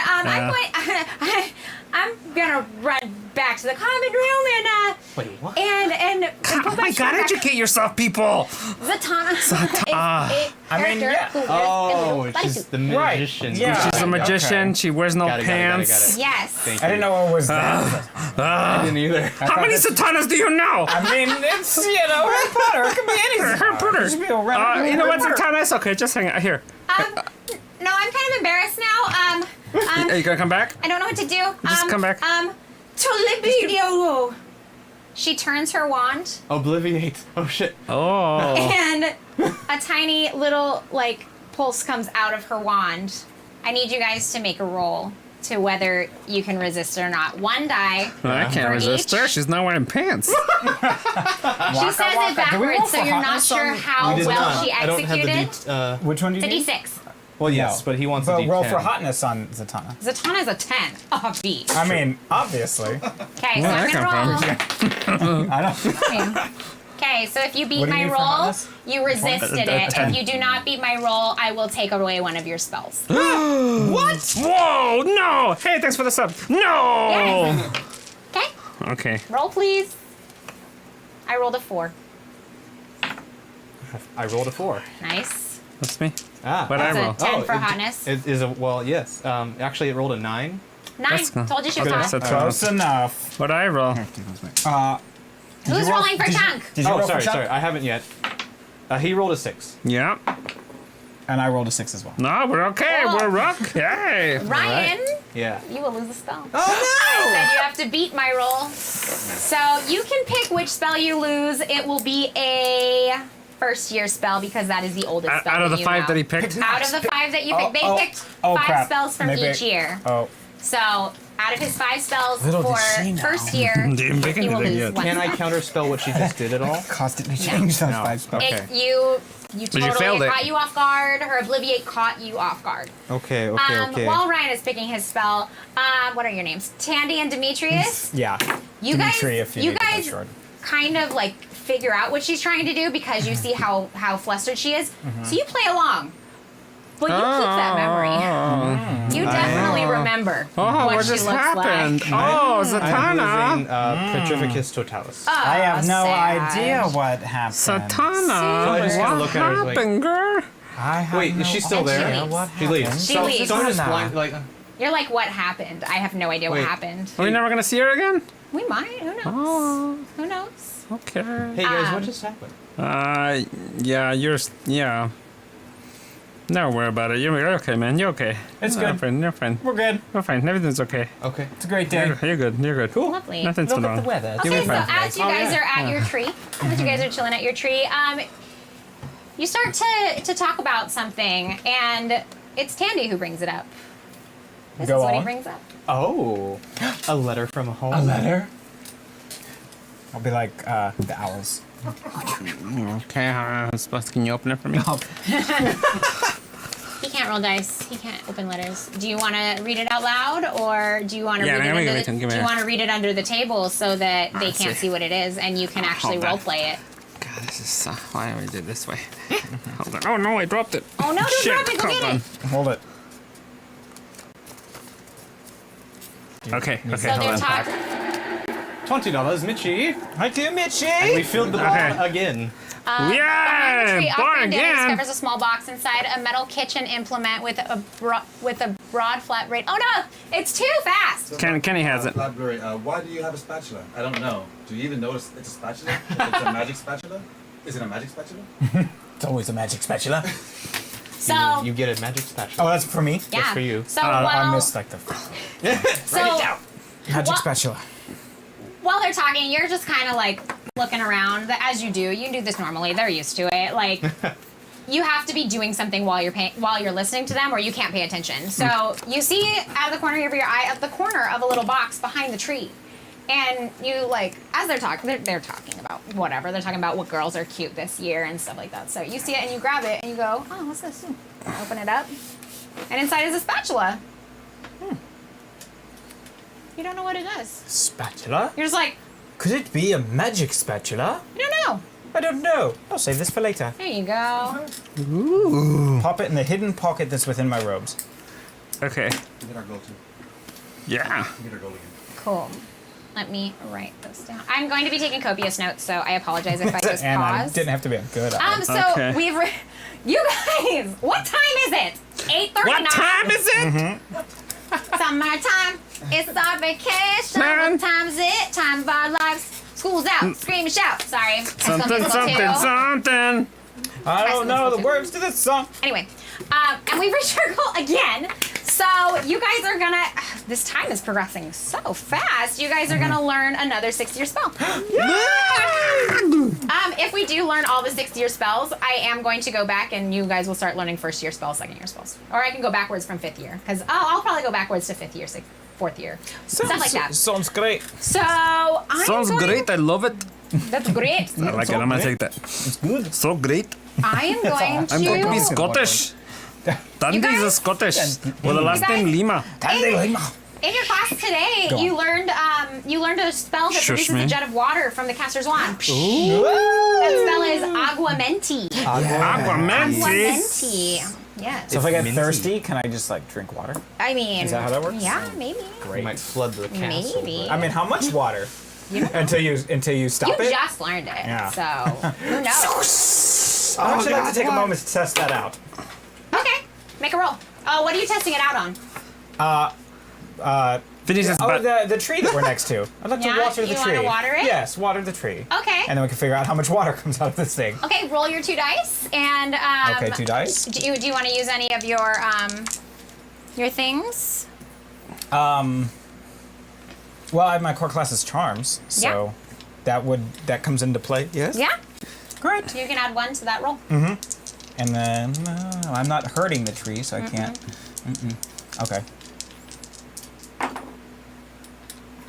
I'm gonna run back to the common room and Wait, what? and Oh put my skirt God! back. Educate yourself, people. Zatanna is a I mean, character yeah. who wears a Oh, little she's bodysuit. the Right, magician. yeah. She's a magician. Okay. She wears no Got it, pants. Yes. Thank I didn't you. know it was that. I didn't either. How many Satanas do you know? I mean, it's, Harry Potter. It could be anything. Harry Potter. Just be a random You know what, Harry Potter. Satana? It's okay. Just hang out here. No, I'm kind of embarrassed now. Are you gonna come back? I don't know what to do. Just come back. Tolibidio. She turns her wand, Obliviate. Oh shit. Oh. and a tiny little pulse comes out of her wand. I need you guys to make a roll to whether you can resist it or not. One die. I can't For resist each? her. She's not wearing pants. She says it waka. Do we roll backwards, so for you're not hotness sure on- how We did well not. she I don't have executed. the Which one do you It's a need? D6. Well, yes, No. but he wants But a D10. roll for hotness on Zatanna. Zatanna's a 10. Oh, B. I mean, obviously. Okay, so Where'd I'm that gonna roll. I don't. Okay, so if you beat What do you my need for roll, hotness? you resisted A it. 10. If you do not beat my roll, I will take away one of your spells. What? Whoa! No! Hey, thanks for the sub. No! Yes. Okay, Okay. roll please. I rolled a 4. I rolled a 4. Nice. That's me. Ah. What I That's a roll? 10 for it- hotness. It is a well, yes. Actually, it rolled a 9. 9. That's good. Told you she was Okay, hot. so Close enough. what I roll? Who's rolling for chunk? Did you Oh, roll sorry, for Chuck? sorry. I haven't yet. He rolled a 6. Yeah. And I rolled a 6 as well. No, we're okay. Oh. We're okay. Ryan, Yeah. you will lose a spell. Oh Then you have to beat my roll. So you can pick which spell you lose. It will be a first year spell because that is the oldest spell. Out of that the you 5 know. that he picked. Out of the 5 that you picked, they picked oh, 5 crap. spells from Maybe- each year. Oh. So out of his 5 spells Little for does she know. first year, Didn't pick he will anything lose yet. 1 Can I spell. counterspell what she just did at all? Cost it to change those No. 5 spells. Okay. You you totally failed it. caught you off guard. Her Obliviate caught you off guard. Okay, okay. While Ryan is picking his spell, what are your names? Tandy and Demetrius. Yeah. You Dimitri, guys, if you you need to be guys short. kind of figure out what she's trying to do because you see how flustered she is. So you play along, but you keep that memory. You definitely remember Oh, what what she just looks happened? like. Oh, I'm Zatanna. losing Petrificus Totalis. I have no sad. idea what happened. Satana. I just kinda What look at her like- happened, girl? I have Wait, no is she still And she there? leaves. What She leaves. happened? She so, leaves. so I'm just Zatanna. blind, like, You're like, what happened? I have no idea what Wait. happened. Are we never gonna see her again? We might. Who knows? Oh, Who knows? okay. hey guys, what Um, just happened? Yeah, yeah. Never worry about it. You're okay, man. You're okay. It's You're good. fine. You're fine. We're good. We're fine. Everything's okay. Okay. It's a great day. You're good. You're good. Cool. Lovely. Nothing's Look wrong. at the weather. You'll Okay, be so fine. as you guys are at your tree, as you guys are chilling at your tree, you start to talk about something, and it's Tandy who brings it up. This Go is what he on. brings up. Oh, a letter from home. A letter? I'll be like the owls. Okay, can you open it for me? He can't roll dice. He can't open letters. Do you want to read it out loud, or do you want to Yeah, read it give me under it, the, give me do you it. want to read it under the table so that they Let's can't see. see what it is and you can actually Hold on. role play it? God, this is why do we do it this way? Hold on. Oh no, I dropped it. Oh no! Don't Shit, drop it. Go hold get on. it. Hold it. Okay, okay, So hold they're on. talking. $20, Mitchie. Thank you, Mitchie. And we filled the bar Okay. again. Behind the Yay! tree, Bar Aquaman again! discovers a small box inside a metal kitchen implement with a broad flat blade. Oh no! It's too fast! Kenny has it. Library, why do you have a spatula? I don't know. Do you even notice it's a spatula? It's a magic spatula? Is it a magic spatula? It's always a magic spatula. So, You get a magic spatula. Oh, that's for me. yeah. for you. So, I while, missed like the magic What? spatula. while they're talking, you're just kind of like looking around, as you do. You do this normally. They're used to it. Like, you have to be doing something while you're listening to them, or you can't pay attention. So you see out of the corner of your eye, at the corner of a little box behind the tree, and you like, as they're talking, they're talking about whatever. They're talking about what girls are cute this year and stuff like that. So you see it and you grab it and you go, oh, what's this? Open it up, and inside is a spatula. You don't know what it does. Spatula? You're just like, Could it be a magic spatula? you don't know. I don't know. I'll save this for later. There you go. Pop it in the hidden pocket that's within my robes. Okay. We get our go-to. Yeah. We get our go again. Cool. Let me write this down. I'm going to be taking copious notes, so I apologize if I just And I pause. didn't have to be a good So Okay. you guys, what time is it? 8:39. What time is it? Summertime. It's our vacation. Man. What time is it? Time of our lives. School's out. Scream and shout. Sorry. I spelled Something, musical something, too. something. I don't know the words to this song. Anyway, and we've reached our goal again. So you guys are gonna. This time is progressing so fast. You guys are gonna learn another 6-year spell. If we do learn all the 6-year spells, I am going to go back and you guys will start learning 1st-year spells, 2nd-year spells, or I can go backwards from 5th year because I'll probably go backwards to 5th year, 4th year, stuff like that. Sounds great. So I'm Sounds going, great. I love it. That's great. I like it. I'm gonna take that. It's good. So great. I am going to. I'm going to be Scottish. Dandy is guys- a Scottish with the last You guys- name Lima. In your class today, Go on. you learned a spell that Shush produces me. a jet of water from the caster's wand. That spell is Aguamenti. Aquamancy. Aguamenti. Yes. So if I get minty. thirsty, can I just like drink water? I mean, Is that how that works? Yeah, maybe. You might flood the castle. Maybe. I mean, how much water? You don't know. Until you stop You it. just learned it, Yeah. so who knows? I'd actually like to take a moment to test that out. Okay, make a roll. Oh, what are you testing it out on? Finish this, Oh, but the tree that we're next to. I'd like Yeah? to water the You tree. wanna water it? Yes, water the tree. Okay. And then we can figure out how much water comes out of this thing. Okay, roll your 2 dice, and Okay, 2 dice. Do you want to use any of your things? Well, I have my core class is charms, so that comes into play. Yes. Yeah. Great. You can add 1 to that roll. And then I'm not hurting the tree, so I can't. Okay.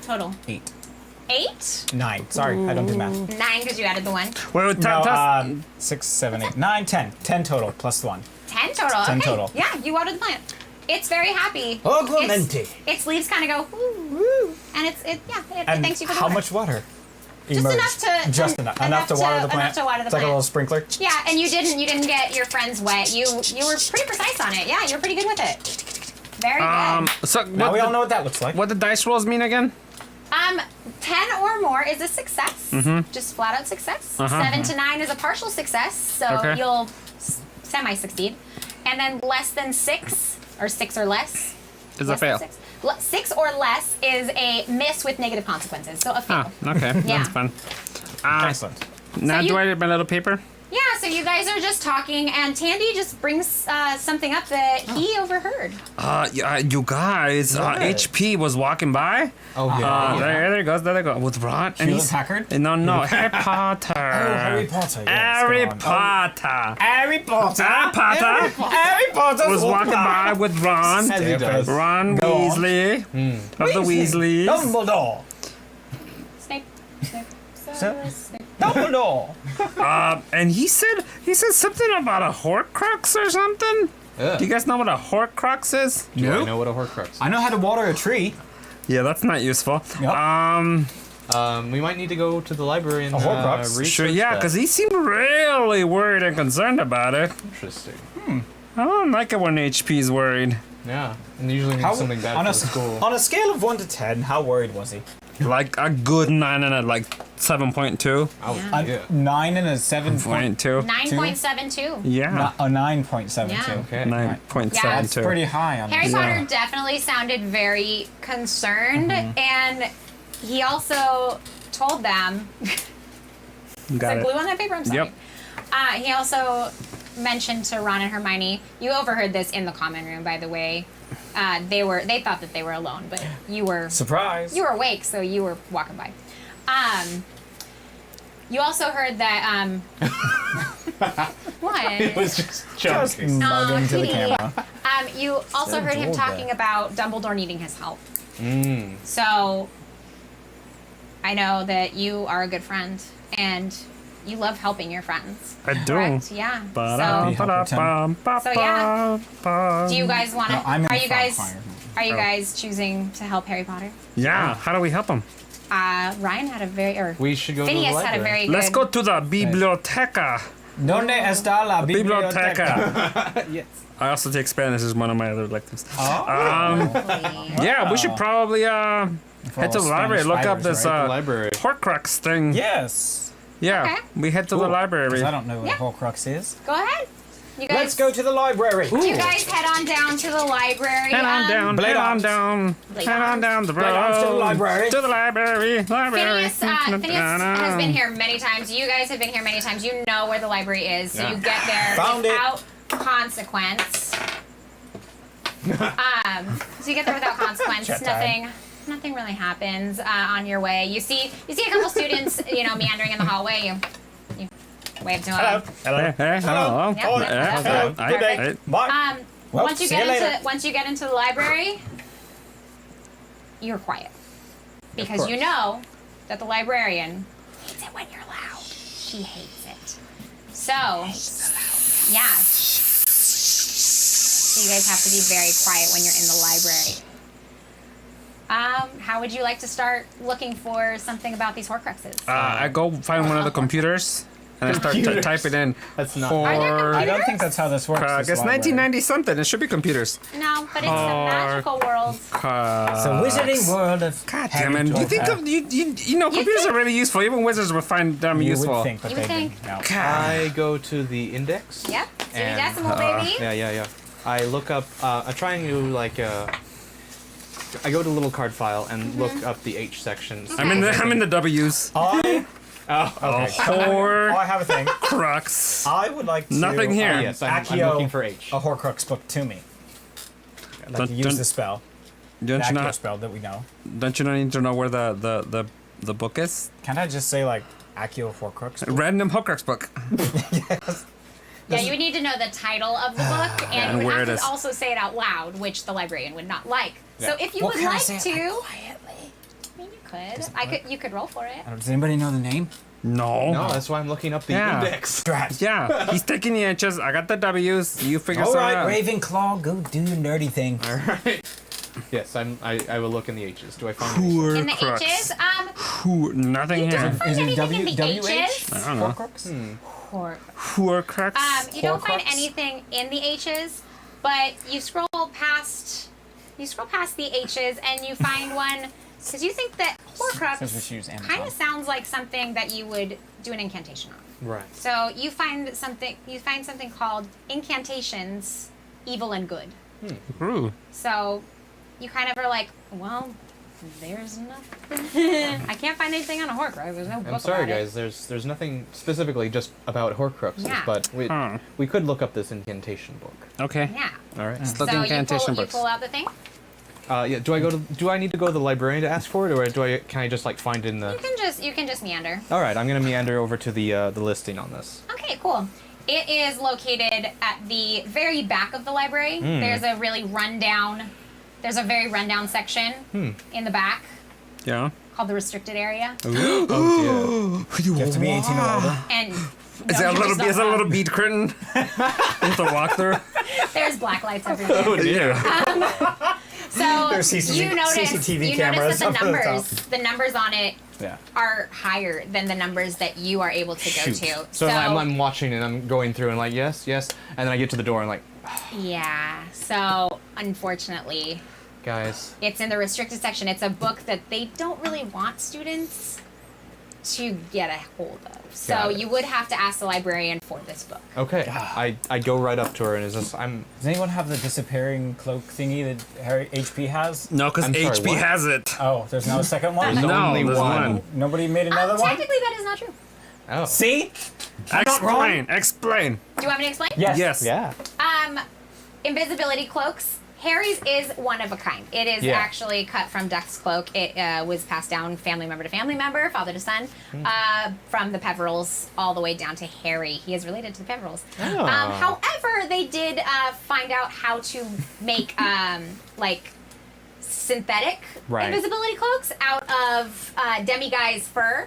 Total. 8. 8? 9. Sorry, I don't do math. 9 because you added the 1. wait, No, 6, 7, 8, 9, 10. 10 total plus 1. 10 total. 10 okay. total. Yeah, you watered the plant. It's very happy. Augmenti. Its leaves kind of go woo, woo, and it And thanks you for the how water. much water? Just emerged? enough to Just enough. Enough to water the plant. Enough to water the It's like a plant. little sprinkler. Yeah, and you didn't get your friends wet. You were pretty precise on it. Yeah, you were pretty good with it. Very good. So Now what we all the, know what that looks like. what the dice rolls mean again? 10 or more is a success. Just flat out success. 7 to 9 is a partial success, so Okay. you'll semi-succeed. And then less than 6, or 6 or less. Is a less than fail. 6. 6 or less is a miss with negative consequences, so a fail. Ah, okay. Yeah. That's fun. Excellent. Now So do you- I get my little paper? Yeah, so you guys are just talking, and Tandy just brings something up that he overheard. Yeah, you guys, What? HP was walking by. Oh, yeah. There it goes, there it goes. With Ron. And Hewlett Packard? No, Harry Potter. Oh, Harry Potter. Yes, Harry go on. Potter. Harry Potter. Harry Potter Harry Potter was walking by with Ron. As he does. Ron Go on. Weasley of the Weasleys. Dumbledore. Snape. So- Snape. Dumbledore. And he said something about a Horcrux or something. Yeah. Do you guys know what a Horcrux is? Do I know what a Horcrux is? I know how to water a tree. Yeah, that's not useful. Yep. We might need to go to the library and A Horcrux? research Sure, yeah, that. because he seemed really worried and concerned about it. Interesting. I don't like it when HP's worried. Yeah, and usually means something bad on for a, the school. on a scale of 1 to 10, how worried was he? Like a good 9 and a like 7.2. Yeah. 9 and a 7.2. 9.72. Yeah. A 9.72. Yeah. Okay. 9.72. Yeah. That's pretty high on Harry this. Potter definitely sounded very concerned, and he also told them. Got I it. glue on that paper. I'm sorry. Yep. He also mentioned to Ron and Hermione. You overheard this in the common room, by the way. They thought that they were alone, but you were Surprise. awake, so you were walking by. You also heard that. What? It was just Just joking. mugging to the kitty. camera. You also heard him adorable. talking about Dumbledore needing his help. So I know that you are a good friend and you love helping your friends. I do. Correct? Yeah. Do you guys want to? No, I'm in are you guys? fire. Are you guys choosing to help Harry Potter? Yeah. How do we help him? Ryan had a very We should go to the Phineas library. had a very good. Let's go to the biblioteca. ¿Dónde está la biblioteca? Biblioteca. Yes. I also take Spanish as one of my other electives. Lovely. Yeah, we should probably head to the library. Look up this The library. Horcrux thing. Yes. Yeah, Okay. we head to the library. Because I don't know what Yeah. a Horcrux is. Go ahead. You guys. Let's go to the library. You guys head on down to the library. Head on down, Blade head on arms. down, Blade head on arms. down the road. Blade arms to the library. To the library, library. Phineas has been here many times. You guys have been here many times. You know where the library is, so you get there Found it. without consequence. So you get there without consequence. Chat time. Nothing really happens on your way. You see a couple students, meandering in the hallway. You wave to them. Hey, hey, hello. Yep, Oh, yep, yeah, that's yeah. it. I- Perfect. Bye. Well, Once you see you later. get into the library, you're quiet because you know that the librarian hates it when you're loud. She hates it. So, yeah. So you guys have to be very quiet when you're in the library. How would you like to start looking for something about these Horcruxes? I go find one of the computers and I start to Computers. type it in. That's not. Are there I don't think that's how this works. It's this library. 1990 something. It should be computers. No, but it's a magical world. It's a wizarding world of. God damn it! You think of you computers think- are really useful. Even wizards would find them You useful. would think, but You they would think. didn't. No. I go to the index. Yep. Dewey And, Decimal, baby. Yeah. I look up. I try and do like. I go to little card file and look up the H sections. Okay. I'm in the W's. I have a thing. Horcrux. I would like to. Nothing here. Yes, I'm Accio looking for H. a Horcrux book to me. I'd like to use Don't- the spell. The Don't you Accio not? spell that we know. Don't you not need to know where the book is? Can't I just say like Accio Horcrux? Random Horcrux book. Yeah, you would need to know the title of the book, and And you would where have it to is. also say it out loud, which the librarian would not like. So Yeah. if you What would can I like say? to, Quietly. I mean, you could roll for it. Does anybody know the name? No. No, that's why I'm looking up the Yeah. index. Drat. Yeah, he's taking the inches. I got the W's. You figure All something right, out. Ravenclaw, go do your nerdy thing. All right. Yes, I will look in the H's. Do I find any? In the Horcrux. H's, Nothing you here. don't find Is it anything in the WH? H's. I don't know. Horcrux? Horcrux. You don't find Horcrux? anything in the H's, but you scroll past the H's and you find one because you think that Since we Horcrux should use Amazon. kind of sounds like something that you would do an incantation on. Right. So you find something called incantations, evil and good. Ooh. So you kind of are like, well, there's nothing. I can't find anything on a Horcrux. There's no book I'm sorry, about it. guys. There's nothing specifically just about Horcruxes, Yeah. but Huh. we could look up this incantation book. Okay. Yeah. All right. Let's look So incantation you books. pull out the thing. Yeah. Do I need to go to the librarian to ask for it, or can I just like find it in the? You can just meander. All right. I'm gonna meander over to the listing on this. Okay, cool. It is located at the very back of the library. There's a very rundown section in the back Yeah. called the restricted area. Oh You have to be 18 or older. And Is that a little bead curtain? With a walkthrough? there's black lights everywhere. Oh dear. So There's you notice CCTV cameras that up at the top. the numbers on it Yeah. are higher than the numbers that you are able to go Shoot. to. So I'm watching and I'm going through and like yes, and then I get to the door and like yeah. So unfortunately, guys. It's in the restricted section. It's a book that they don't really want students to get a hold of. So Got it. you would have to ask the librarian for this book. Okay. I go right up to her and is this I'm Does anyone have the disappearing cloak thingy that Harry HP has? No, because I'm sorry, HP what? has it. Oh, there's no second one? There's No, only there's one. one. Nobody made another one? Technically, that is not true. Oh. See? I'm not wrong. Explain. Do you want me to explain? Yes. Yes. Yeah. Invisibility cloaks. Harry's is one of a kind. It is Yeah. actually cut from Duck's cloak. It was passed down family member to family member, father to son, from the Peverils all the way down to Harry. He is related to the Peverils. Oh. However, they did find out how to make like synthetic Right. invisibility cloaks out of demiguy's fur.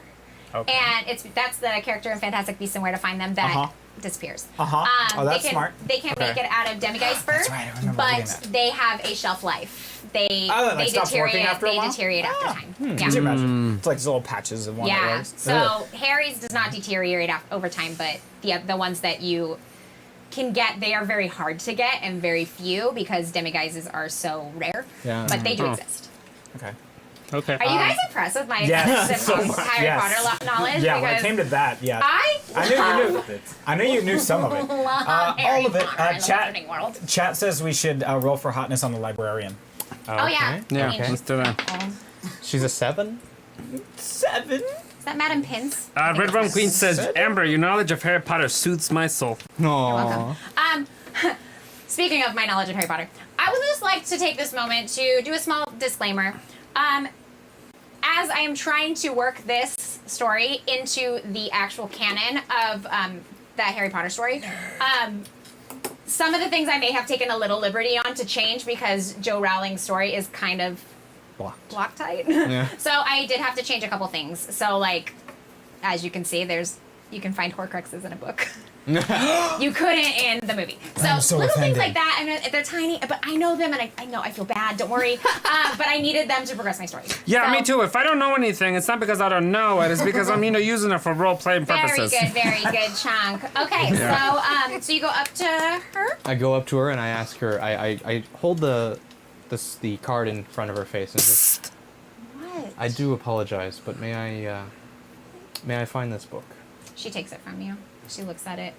Okay. And that's the character in Fantastic Beasts and Where to Find Them that Uh-huh. disappears. Uh-huh. Oh, that's they can, smart. They can make Okay. it out of demiguy's fur, That's right, I remember reading but that. they have a shelf life. They Like stops working deteriorate. after a They while? deteriorate after time. Could you imagine? It's like little patches of one that Yeah. works. So Harry's does not deteriorate over time, but the ones that you can get, they are very hard to get and very few because demiguises are so rare. Yeah. But they do Oh. exist. Okay. Okay. Are you guys impressed with my yes, extensive so much, Harry yes. Potter knowledge? Yeah, when it Because came to that, yeah. I knew you knew. I knew you knew some of it. love all Harry of it. Potter and the Chat- Wizarding World. Chat says we should roll for hotness on the librarian. Oh yeah. Yeah, I mean, let's do that. She's a 7? 7? Is that Madam Pins? Red Rum Queen says, Amber, your knowledge of Harry Potter suits my soul. No. Welcome. Speaking of my knowledge of Harry Potter, I would just like to take this moment to do a small disclaimer. As I am trying to work this story into the actual canon of the Harry Potter story, some of the things I may have taken a little liberty on to change because Joe Rowling's story is kind of block tight. Yeah. So I did have to change a couple things. So like, as you can see, you can find Horcruxes in a book. You couldn't in the movie. I'm so little things offended. like that, and they're tiny, but I know them, and I know I feel bad. Don't worry. But I needed them to progress my story. Yeah, So, me too. If I don't know anything, it's not because I don't know it. It's because I'm, using it for role-playing purposes. Very good chunk. Okay, so you go up to her. I go up to her and I ask her. I hold the card in front of her face and just. What? I do apologize, but may I find this book? She takes it from you. She looks at it.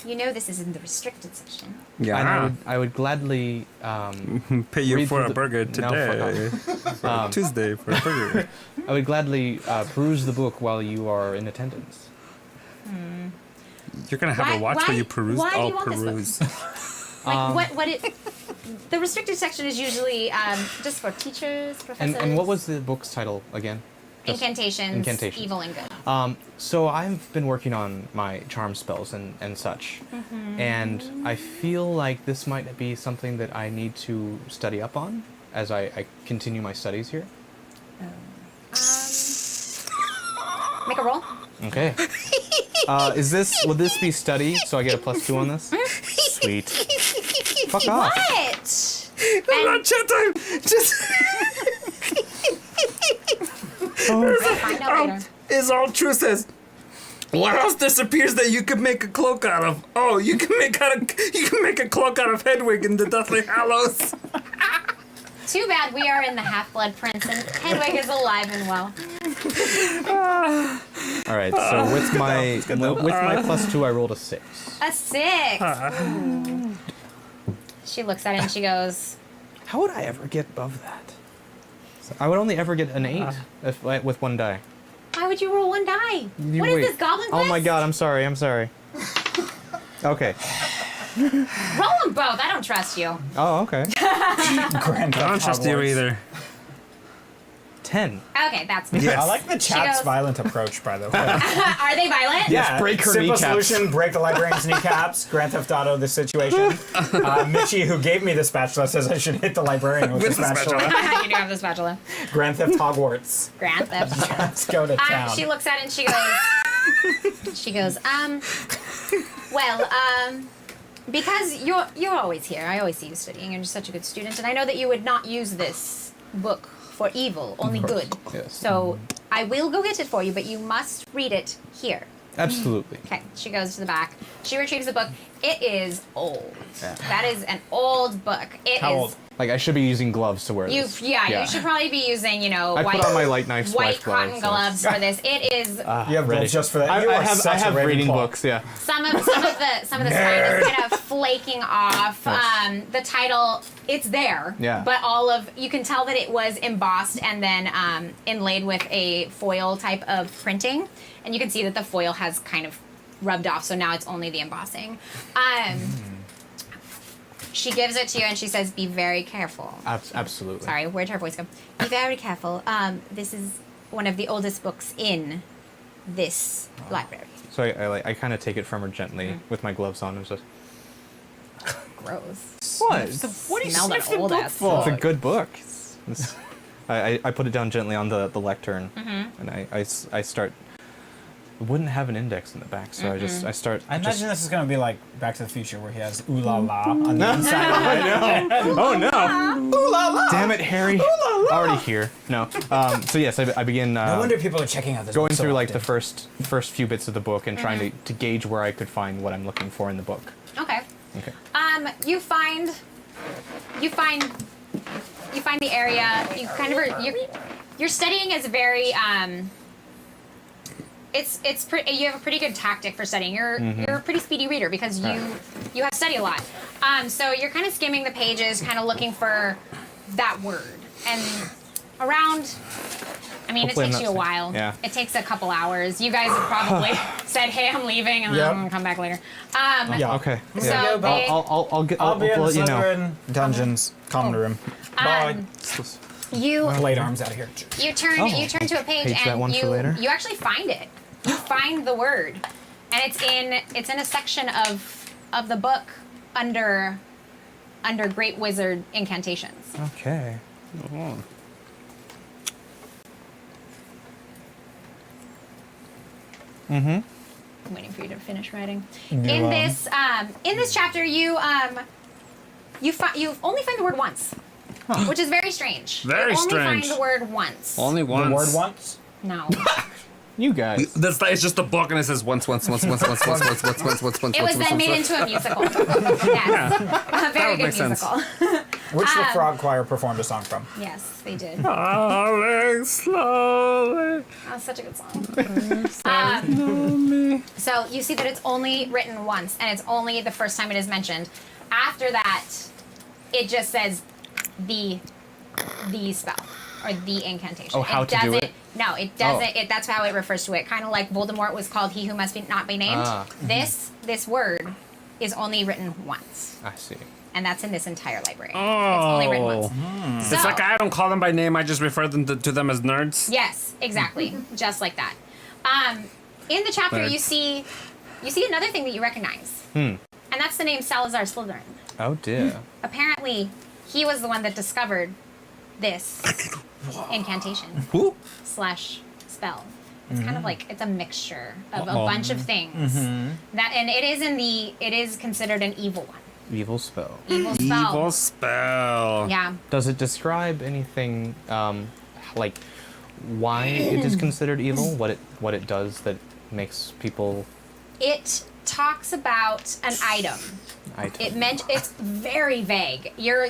You know this is in the restricted section. Yeah. And I would gladly Pay you read for through a the- burger No, today. fuck Tuesday for a burger. I would gladly peruse the book while you are in attendance. You're gonna have Why- a watch why- where you peruse. why do I'll you want this book? peruse. Like what it? The restricted section is usually just for teachers, professors. And what was the book's title again? Just- Incantations, Incantations. evil and good. So I've been working on my charm spells and such, and I feel like this might be something that I need to study up on as I continue my studies here. Make a roll. Okay. Would this be study? So I get a +2 on this? Sweet. Fuck off. What? Not chat time. Just We'll find out later. is all true says. What else disappears that you could make a cloak out of? Oh, you can make a cloak out of Hedwig in the Deathly Hallows. Too bad we are in the Half-Blood Prince and Hedwig is alive and well. All right. So with my +2, I rolled a 6. A 6. Ooh. She looks at it and she goes, How would I ever get above that? I would only ever get an 8 with one die. why would you roll one die? What is this, Goblin Oh my Quest? god, I'm sorry. Okay. Roll them both. I don't trust you. Oh, okay. Grand I don't trust you either. 10. Okay, that's Yes. I like the chat's goes- violent approach, by the way. Are they violent? Yeah, break her simple kneecaps. solution: break the librarian's kneecaps. Grand Theft Auto the situation. Mitchie, who gave me the spatula, says I should hit the librarian with the With the spatula. You do have the spatula. Grand Theft Hogwarts. Grand Theft. Let's go to town. She looks at it and she goes, because you're always here. I always see you studying. You're just such a good student, and I know that you would not use this book for evil, only good. Yes. So I will go get it for you, but you must read it here. Absolutely. Okay, she goes to the back. She retrieves the book. It is old. Yeah. That is an old book. It How is. old? Like I should be using gloves to wear You, this. yeah, you should probably be using, I white, put on my light knife white swipe cotton gloves, gloves for this. It is You have ready. gloves just for that. I, You I are have such a reading Ravenclaw. books. Yeah. some of the spine is kind of flaking off. Nice. The title, it's there, Yeah. but you can tell that it was embossed and then inlaid with a foil type of printing, and you can see that the foil has kind of rubbed off, so now it's only the embossing. She gives it to you and she says, "Be very careful." Absolutely. Sorry, where'd her voice go? Be very careful. This is one of the oldest books in this library. So I kind of take it from her gently with my gloves on and just. Gross. What? What do you smell that old ass It's a good book. I put it down gently on the lectern, and I start. It wouldn't have an index in the back, so I start. I imagine this is going to be like Back to the Future where he has ooh la la on the inside of it. Oh no! Ooh la la! Damn it, Harry! Already here. No. So yes, I begin. No wonder people are checking out this going book so through like the often. first few bits of the book and trying to gauge where I could find what I'm looking for in the book. Okay. Okay. You find the area. You kind of your studying is very you have a pretty good tactic for studying. You're a pretty speedy reader because you have studied a lot. So you're kind of skimming the pages, kind of looking for that word. And around, I mean, Hopefully it takes I'm you a not- while. yeah. It takes a couple hours. You guys have probably said, "Hey, I'm leaving," and then Yep. I'm gonna come back later. Yeah. Okay. So Yeah. they- I'll be in let you know. Slytherin Dungeons common room. Bye. you Blade arms out of here. You turn Oh, to a page page that and one for later. you actually find it. You find the word, and it's in a section of the book under Great Wizard incantations. Okay. I'm waiting for you to finish writing. In this chapter, you only find the word once, which is very strange. Very you strange. Only find the word once. Only once. The word once? No. You guys. It's just a book and it says once. It It was then made into a musical. Yes. A very would good make sense. musical. Which the Frog Choir performed a song from. Yes, they did. Falling slowly. That was such a good song. So you see that it's only written once, and it's only the first time it is mentioned. After that, it just says the spell or the incantation. Oh, how it to do doesn't- it? No, it doesn't. That's how it refers to it. Kind of like Voldemort was called "He Who Must Not Be Named." Ah. This word is only written once, I see. and that's in this entire library. It's only written once. So, It's like I don't call them by name. I just refer them to them as nerds. yes, exactly, just like that. In the chapter, Nerds. you see another thing that you recognize, and that's the name Salazar Slytherin. Oh dear. Apparently, he was the one that discovered this incantation Who? / spell. It's kind of like it's a mixture of a bunch of things that, and it is considered an evil one. Evil spell. Evil spell. Evil spell. Yeah. Does it describe anything like why it is considered evil? What it does that makes people? It talks about an item. It's very vague. You're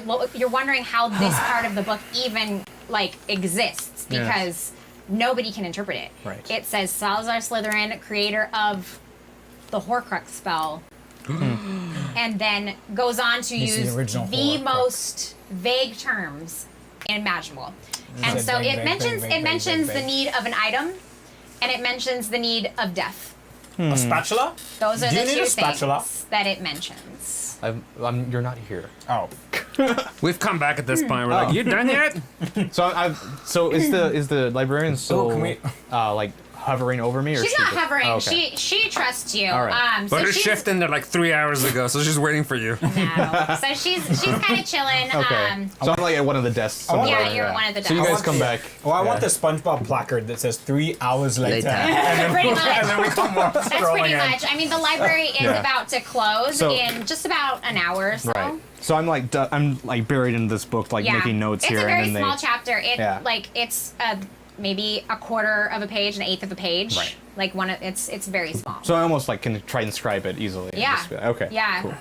wondering how this part of the book even exists because nobody can interpret it. Right. It says Salazar Slytherin, creator of the Horcrux spell, and then goes on to He's the use original the Horcrux. most vague terms imaginable. And Said so vague, it vague, mentions vague, it vague, mentions vague, the vague. need of an item, and it mentions the need of death. A spatula? Those are Do the you need two a spatula? things that it mentions. You're not here. Oh. We've come back at this point. We're like, you done yet? So is the librarian still can we- like hovering over me, or She's she not just- hovering. Oh, okay. She trusts you. All right. So But her she's, shift in there like 3 hours ago, so she's waiting for you. No. So she's kind of chilling. Okay. So I'm like at one of the desks. want- somewhere. Yeah, you're at one of the So you desks. guys come back. Oh, I want Yeah. the SpongeBob placard that says 3 hours later. Pretty much. And then we come on That's scrolling pretty in. much. I mean, the library is Yeah. about to close So- in just about an hour or so. Right. So I'm like buried in this book, like Yeah. making notes it's here, a very and then small chapter. It Yeah. it's maybe a quarter of a page, an eighth of a page. Right. Like it's very small. So I almost like can try and describe it easily. and Yeah. just be like, okay. Yeah. Cool.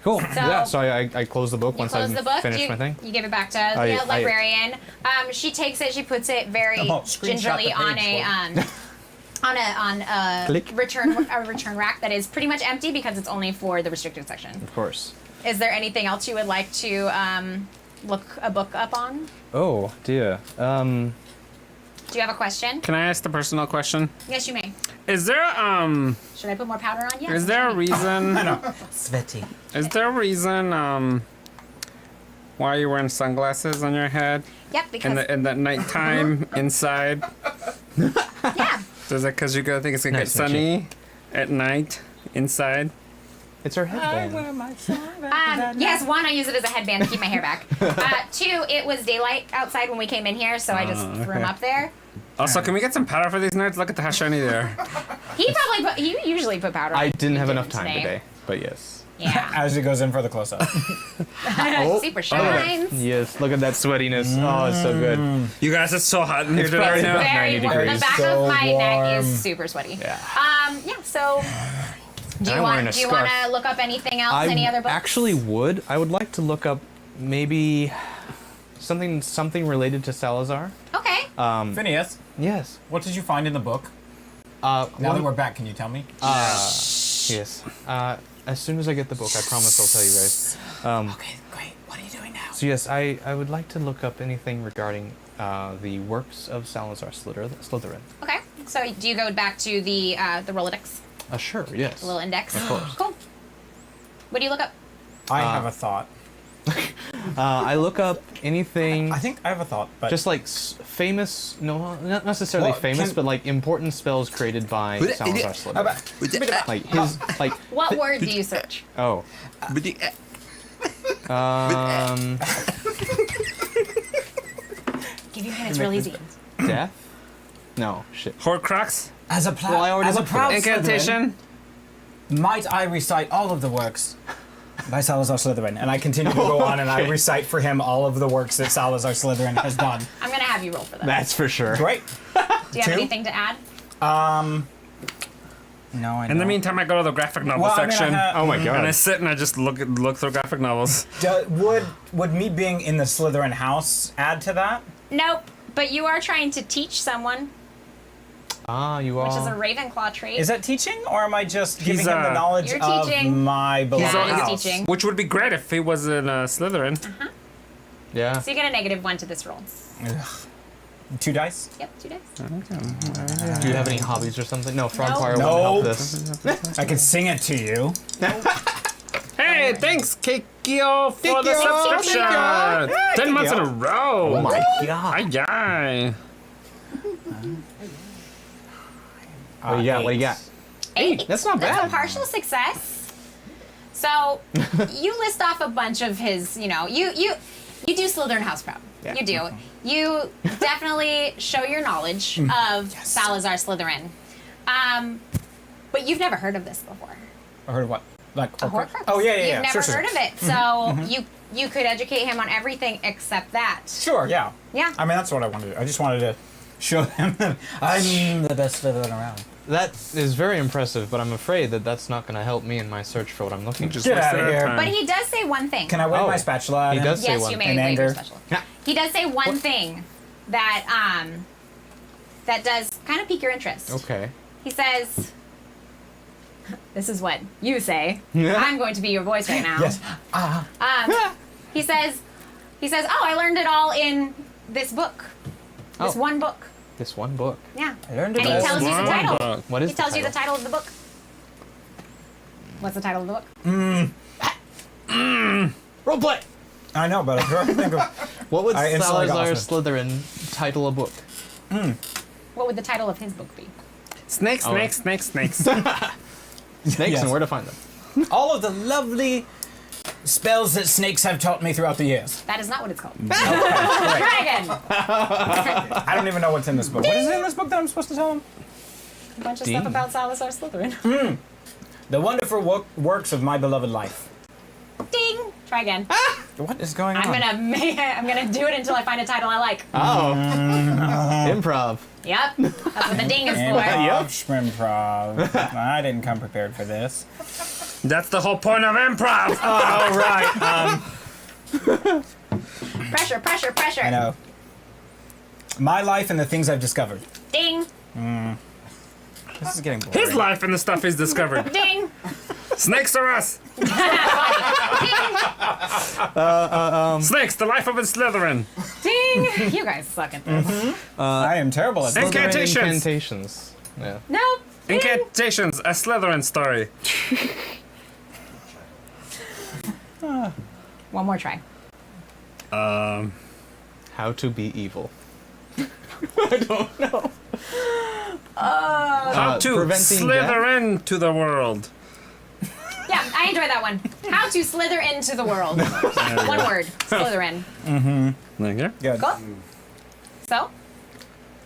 Cool. yeah. So I close the book You once close the book. I've finished my thing. You give it back to the I- librarian. She takes it. She puts it very Oh, screenshot gingerly the on page a Click. return rack that is pretty much empty because it's only for the restricted section. Of course. Is there anything else you would like to look a book up on? Oh dear. Do you have a question? Can I ask the personal question? Yes, you may. Is there Should I put more powder on? Yes. is there a reason Sweaty. is there a reason why you're wearing sunglasses on your head Yep, because in the nighttime inside? yeah. Is it because you go think it's gonna Nice get to meet sunny at night inside? It's her headband. Yes, one, I use it as a headband to keep my hair back. Two, it was daylight outside when we came in here, so I just threw them okay. up there. Also, can we get some powder for these nerds? Look at how shiny they are. He usually put powder on. I didn't have He enough time today, but yes. Yeah. As he goes in for the close-up. Super shines. Yes, look at that sweatiness. Oh, it's so good. You guys, it's so hot in here It's today right probably now. about Very 90 warm. The degrees. back So of my neck warm. is super sweaty. Yeah. Yeah, so do you I'm wearing a want to scarf. look up anything else? I Any other books? actually would. I would like to look up maybe something related to Salazar. Okay. Phineas, Yes. what did you find in the book? Now Now that we're back, can you tell me? yes. As soon as I get the book, I promise I'll tell you guys. Okay, great. What are you doing now? So yes, I would like to look up anything regarding the works of Salazar Slytherin. Okay. So do you go back to the Rolodex, Sure. Yes. the little index? Of course. Cool. What do you look up? I have a thought. I look up anything. I think I have a thought, but Just like famous, no, not necessarily Well, famous, can- but like important spells created by Salazar Slytherin. Like his, like What word do you search? oh, Give you a hint. It's real easy. death. No shit. Horcrux? as a Well, I already as a looked for proud it. Incantation? Slytherin, might I recite all of the works by Salazar Slytherin? And I continue to go on and I recite for him all of the works that Salazar Slytherin has done. I'm gonna have you roll for that. That's for sure. Great. Do you have two? anything to add? No, I In the meantime, I go to the graphic novel Well, I mean, I section. have- Oh my And I god. sit and I just look through graphic novels. Would me being in the Slytherin house add to that? Nope. But you are trying to teach someone, Ah, you are. which is a Ravenclaw trait. Is that teaching, or am I just He's, giving him the knowledge You're of teaching. my beloved Yeah, he's house? teaching. Which would be great if he was in Slytherin. Yeah. So you get a -1 to this roll. Ugh. 2 dice? Yep, 2 dice. Do you have any hobbies or something? No, Frog Nope. Choir Nope. wouldn't help this. I could sing it to you. Hey, thanks, Keikyo, for the Keikyo, subscription. Keikyo. 10 months in a row. Oh my god. Ay, What do you got? What do you got? 8. That's not That's a bad. partial success. So you list off a bunch of his, you do Slytherin house proud. Yeah. You do. You definitely show your knowledge of Salazar Slytherin. But you've never heard of this before. I heard of what? Like A Horcrux? Horcrux. Oh, yeah, yeah, You've yeah. never Sure, heard sure. of it. So you could educate him on everything except that. Sure, yeah. Yeah. I mean, that's what I wanted to do. I just wanted to show him that I'm the best Slytherin around. That is very impressive, but I'm afraid that that's not going to help me in my search for what I'm looking for. just Get wasted outta our here. time. But he does say one thing. Can I wave Oh. my spatula at He him? does say Yes, one you thing. may In waive your anger. special. Yeah. He does say one thing that that does kind of pique your interest. Okay. He says, "This is what you say. I'm going to be your voice right now." Yes. He says, "Oh, I learned it all in this book. This Oh. one book." This one book. Yeah. I learned And it he all. tells you the One title. book. What is He tells you the title of the book. What's the title of the book? Roleplay! I know, but I'm trying to think of. What would I instantly got Salazar lost Slytherin title a book? What would the title of his book be? Snakes, Oh. snakes, snakes, snakes. Snakes Yes. and where to find them. All of the lovely spells that snakes have taught me throughout the years. That is not what it's called. Right. Try again. I don't even know what's in this book. What is in this book that I'm supposed to tell him? A bunch of Ding. stuff about Salazar Slytherin. The wonderful works of my beloved life. Ding. Try again. What is going on? I'm gonna do it until I find a title I like. Oh. Improv. Yep, that's what the ding is for. Improv. I didn't come prepared for this. That's the whole point of improv. All right. Pressure, pressure, pressure. I know. My life and the things I've discovered. Ding, This is getting boring. His life and the stuff he's discovered. ding, Snakes are us. ding. Snakes, the life of a Slytherin. Ding! You guys suck at this. I am terrible at this. Incantations. Incantations. Yeah. Nope. Incantations, a Slytherin story. One more try. How to be evil. How to preventing slither into the world. Yeah, I enjoyed that one. How to slither into the world. One word. Slytherin. Thank you. Good. Cool. So,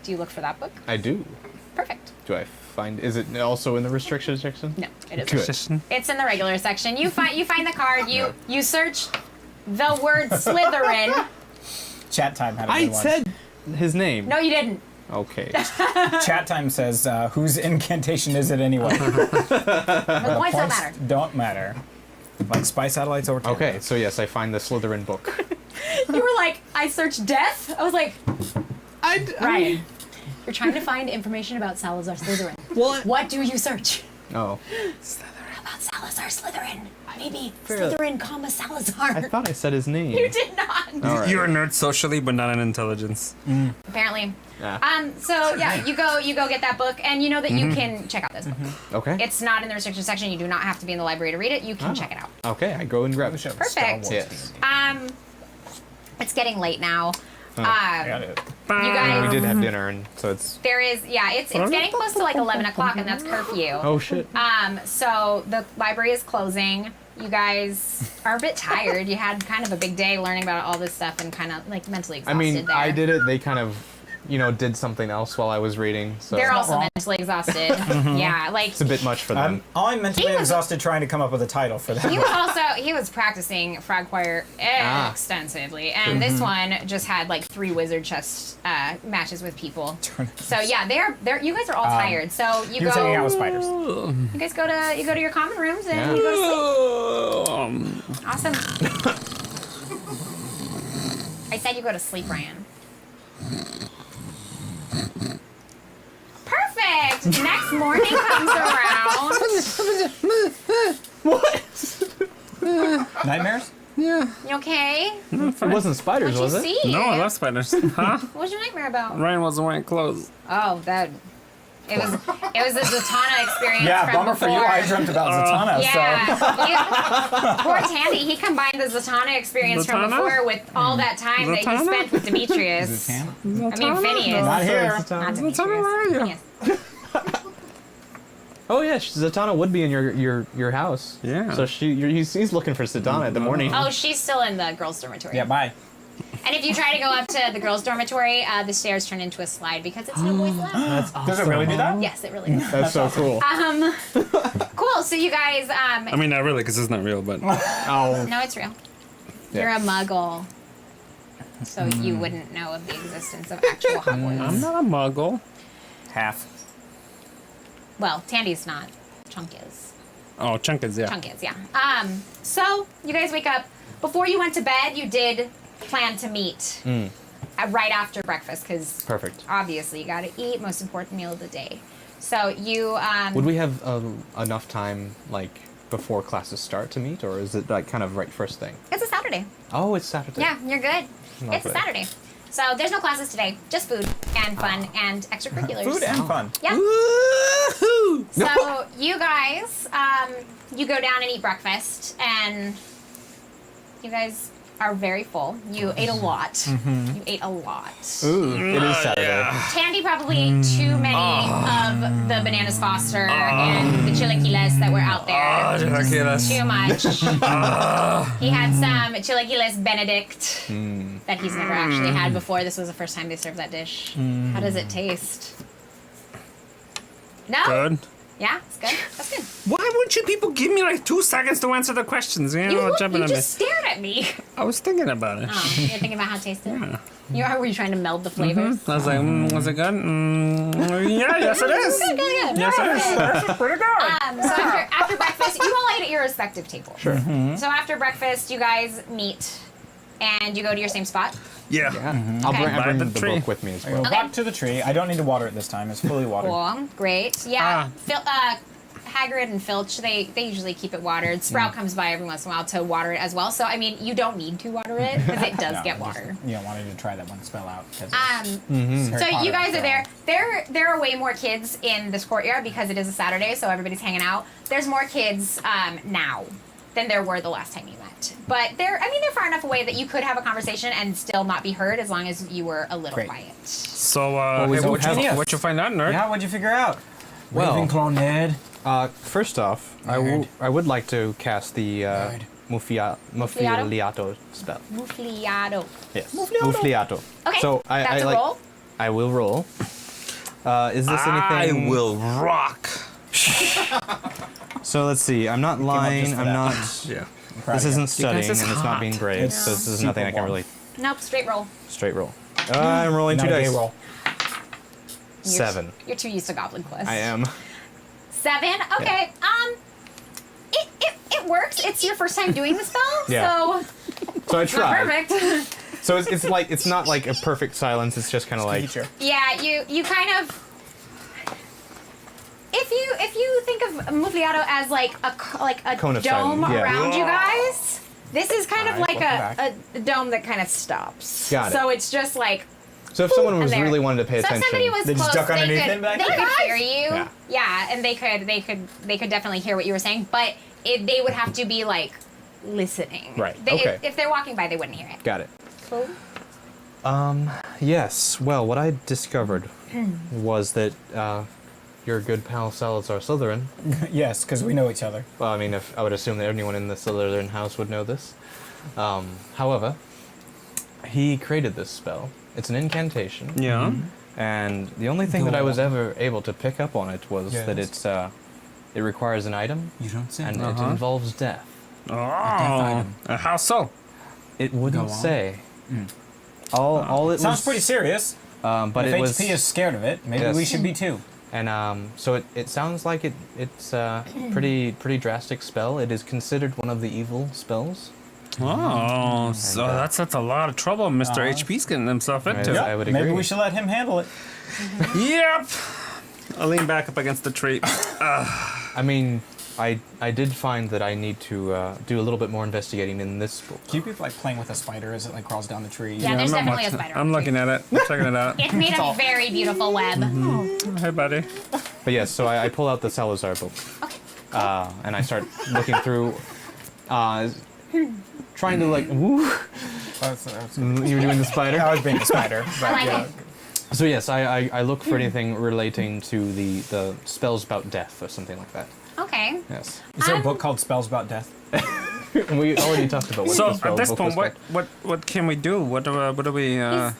do you look for that book? I do. Perfect. Do I find? Is it also in the restricted section? No, it Good. isn't. It's in the regular section. You find the card. You search the word Slytherin. Chat time had a I good one. said his name. No, you didn't. Okay. Chat time says, whose incantation is it anyway? The points don't matter. Don't matter. Like spy satellites over time. Okay. So yes, I find the Slytherin book. You were like, I searched death. I was like, Ryan, you're trying to find information about Salazar Slytherin. What? What do you search? Oh. About Salazar Slytherin. Maybe Fair. Slytherin, Salazar. I thought I said his name. You did not. All right. You're a nerd socially, but not in intelligence. Apparently. Yeah. So yeah, you go get that book, and you know that you can check out this book. Okay. It's not in the restricted section. You do not have to be in the library to read it. You can check it out. Okay. I go and grab it. Perfect. Yes. It's getting late now. I got it. You guys, We did have dinner, and so it's. there is it's getting close to like 11 o'clock, and that's curfew. Oh shit. So the library is closing. You guys are a bit tired. You had kind of a big day learning about all this stuff and kind of like mentally I exhausted mean, there. I did it. They kind of, did something else while I was reading. So They're also wrong. mentally exhausted. Yeah, like it's a bit much for them. I'm mentally He was- exhausted trying to come up with a title for that. he was practicing Frog Choir extensively, and this one just had like 3 wizard chess matches with people. So yeah, they're you guys are all tired. So you You're hanging out with go. spiders. You guys go to your common rooms and you go to sleep. Awesome. I said you go to sleep, Ryan. Perfect. Next morning comes around. Nightmares? You okay? It wasn't spiders, What'd was you it? see? No, I love spiders. Huh? What was your nightmare about? Ryan wasn't wearing clothes. Oh, that. It was a Zatanna experience Yeah, from bummer before. for you. I dreamt about Zatanna, Yeah, poor Tandy. He combined the Zatanna experience from Zatanna? before with all that time that he Zatanna? spent with Demetrius. I mean, Phineas. Not here. Not Demetrius. Zatanna, where are you? Phineas. Oh yeah, Zatanna would be in your house. Yeah. So he's looking for Zatanna in the morning. Oh, she's still in the girls' dormitory. Yeah, bye. And if you try to go up to the girls' dormitory, the stairs turn into a slide because it's no boys left. Does it really do that? Yes, it really does. That's so cool. Cool. So you guys, I mean, not really, because it's not real, but Oh. no, it's real. Yeah. You're a muggle. So you wouldn't know of the existence of actual Hogwarts. I'm not a muggle. Half. Well, Tandy's not. Chunk is. Oh, Chunk is, yeah. Chunk is, yeah. So you guys wake up. Before you went to bed, you did plan to meet right after breakfast because Perfect. obviously you got to eat. Most important meal of the day. So you. Would we have enough time, like, before classes start to meet, or is it like kind of right first thing? It's a Saturday. Oh, it's Saturday. Yeah, you're good. It's a Lovely. Saturday. So there's no classes today. Just food and fun and extracurriculars. Food and fun. Yeah. Woohoo! So you guys, you go down and eat breakfast, and you guys are very full. You ate a lot. You ate a lot. Ooh, it is Saturday. Tandy probably ate too many of the bananas Foster and the chilaquiles that were out there. chilaquiles. Too much. He had some chilaquiles Benedict that he's never actually had before. This was the first time they served that dish. How does it taste? No? Good. Yeah, it's good. That's good. Why wouldn't you people give me like 2 seconds to answer the questions? You know, jumping You on just me. stared at me. I was thinking about it. Oh, you're thinking about how it tasted? Were you trying to meld the flavors? I was like, was it good? Yeah, yes it is. Good, good. Yes it is. Alright. Pretty good. So after breakfast, you all ate at your respective table. Sure. So after breakfast, you guys meet, and you go to your same spot. Yeah. I'll Okay. bring, By I bring the the tree. book with me as I well. go Okay. back to the tree. I don't need to water it this time. It's fully watered. Cool, great. Yeah, Hagrid and Filch, they usually keep it watered. Sprout comes by every once in a while to water it as well. So, I mean, you don't need to water it because it does No, get I just, water. wanted to try that one spell out. 'cause it's So Harry Potter you guys are after there. all. There are way more kids in this courtyard because it is a Saturday, so everybody's hanging out. There's more kids now than there were the last time you met. But they're far enough away that you could have a conversation and still not be heard as long as you were a little Great. quiet. So, we hey, don't what, have- you find out, nerd? Yeah, what'd you figure out? Well- Ravenclaw Ned. First off, Nerd. I would like to cast the Nerd. Muffliato spell. Muffliato. Yes. Muffliato. Okay, So that's I a like. roll. I will roll. Is this I anything? will rock. So let's see. I'm not just lying. for I'm that. not. Yeah. This isn't studying, Because and it's it's not hot. being brave. It's So this is nothing I super can warm. really Nope, straight roll. straight roll. I'm rolling Not 2 a gay dice. roll. You're- 7. You're too used to Goblin Quest. I am. 7. Okay. It works. It's your first time doing the spell, Yeah. so So I not tried. perfect. So it's like it's not like a perfect silence. It's just kind of like. Teacher. Yeah, you kind of. If you think of Muffliato as like a Cone of dome silence, yeah. around you guys, this is kind of Alright, like welcome a dome that kind of stops. Got it. So it's just like. So if someone was and there. really wanted to pay So if attention. somebody was They just close, duck underneath they him back could there? hear you. Yeah. Yeah, and they could definitely hear what you were saying, but they would have to be like listening. Right, They, okay. If they're walking by, they wouldn't hear it. Got it. Cool. Yes. Well, what I discovered was that your good pal Salazar Slytherin. Yes, because we know each other. Well, I mean, if I would assume that anyone in the Slytherin house would know this. However, he created this spell. It's an incantation. Yeah. And the only thing that I was ever able to pick up on it was that Yes. it requires an item You don't say. and it Uh-huh. involves death. Oh. item. How so? It wouldn't Go on. say. All it Sounds was, pretty serious. but if it was, HP is scared of it, maybe Yes. we should be too. and so it sounds like it's a pretty drastic spell. It is considered one of the evil spells. Oh, so that's a lot of trouble Mr. HP's getting himself into. I would Maybe agree. we should let him handle it. Yep. I lean back up against the tree. I mean, I did find that I need to do a little bit more investigating in this book. Keep it like playing with a spider as it like crawls down the tree. Yeah, there's I'm not definitely a watching- spider. I'm looking at it. I'm checking it out. It's made a very beautiful web. Hey, buddy. But yes, so I pull out the Salazar book. And I start looking through, trying to like, woo. You were doing the spider? I was being a spider. But like yeah. it. So yes, I look for anything relating to the spells about death or something like that. Okay. Yes. Is there a book called Spells About Death? And we already talked about what So the spell at this book point, was what can we do? What do we?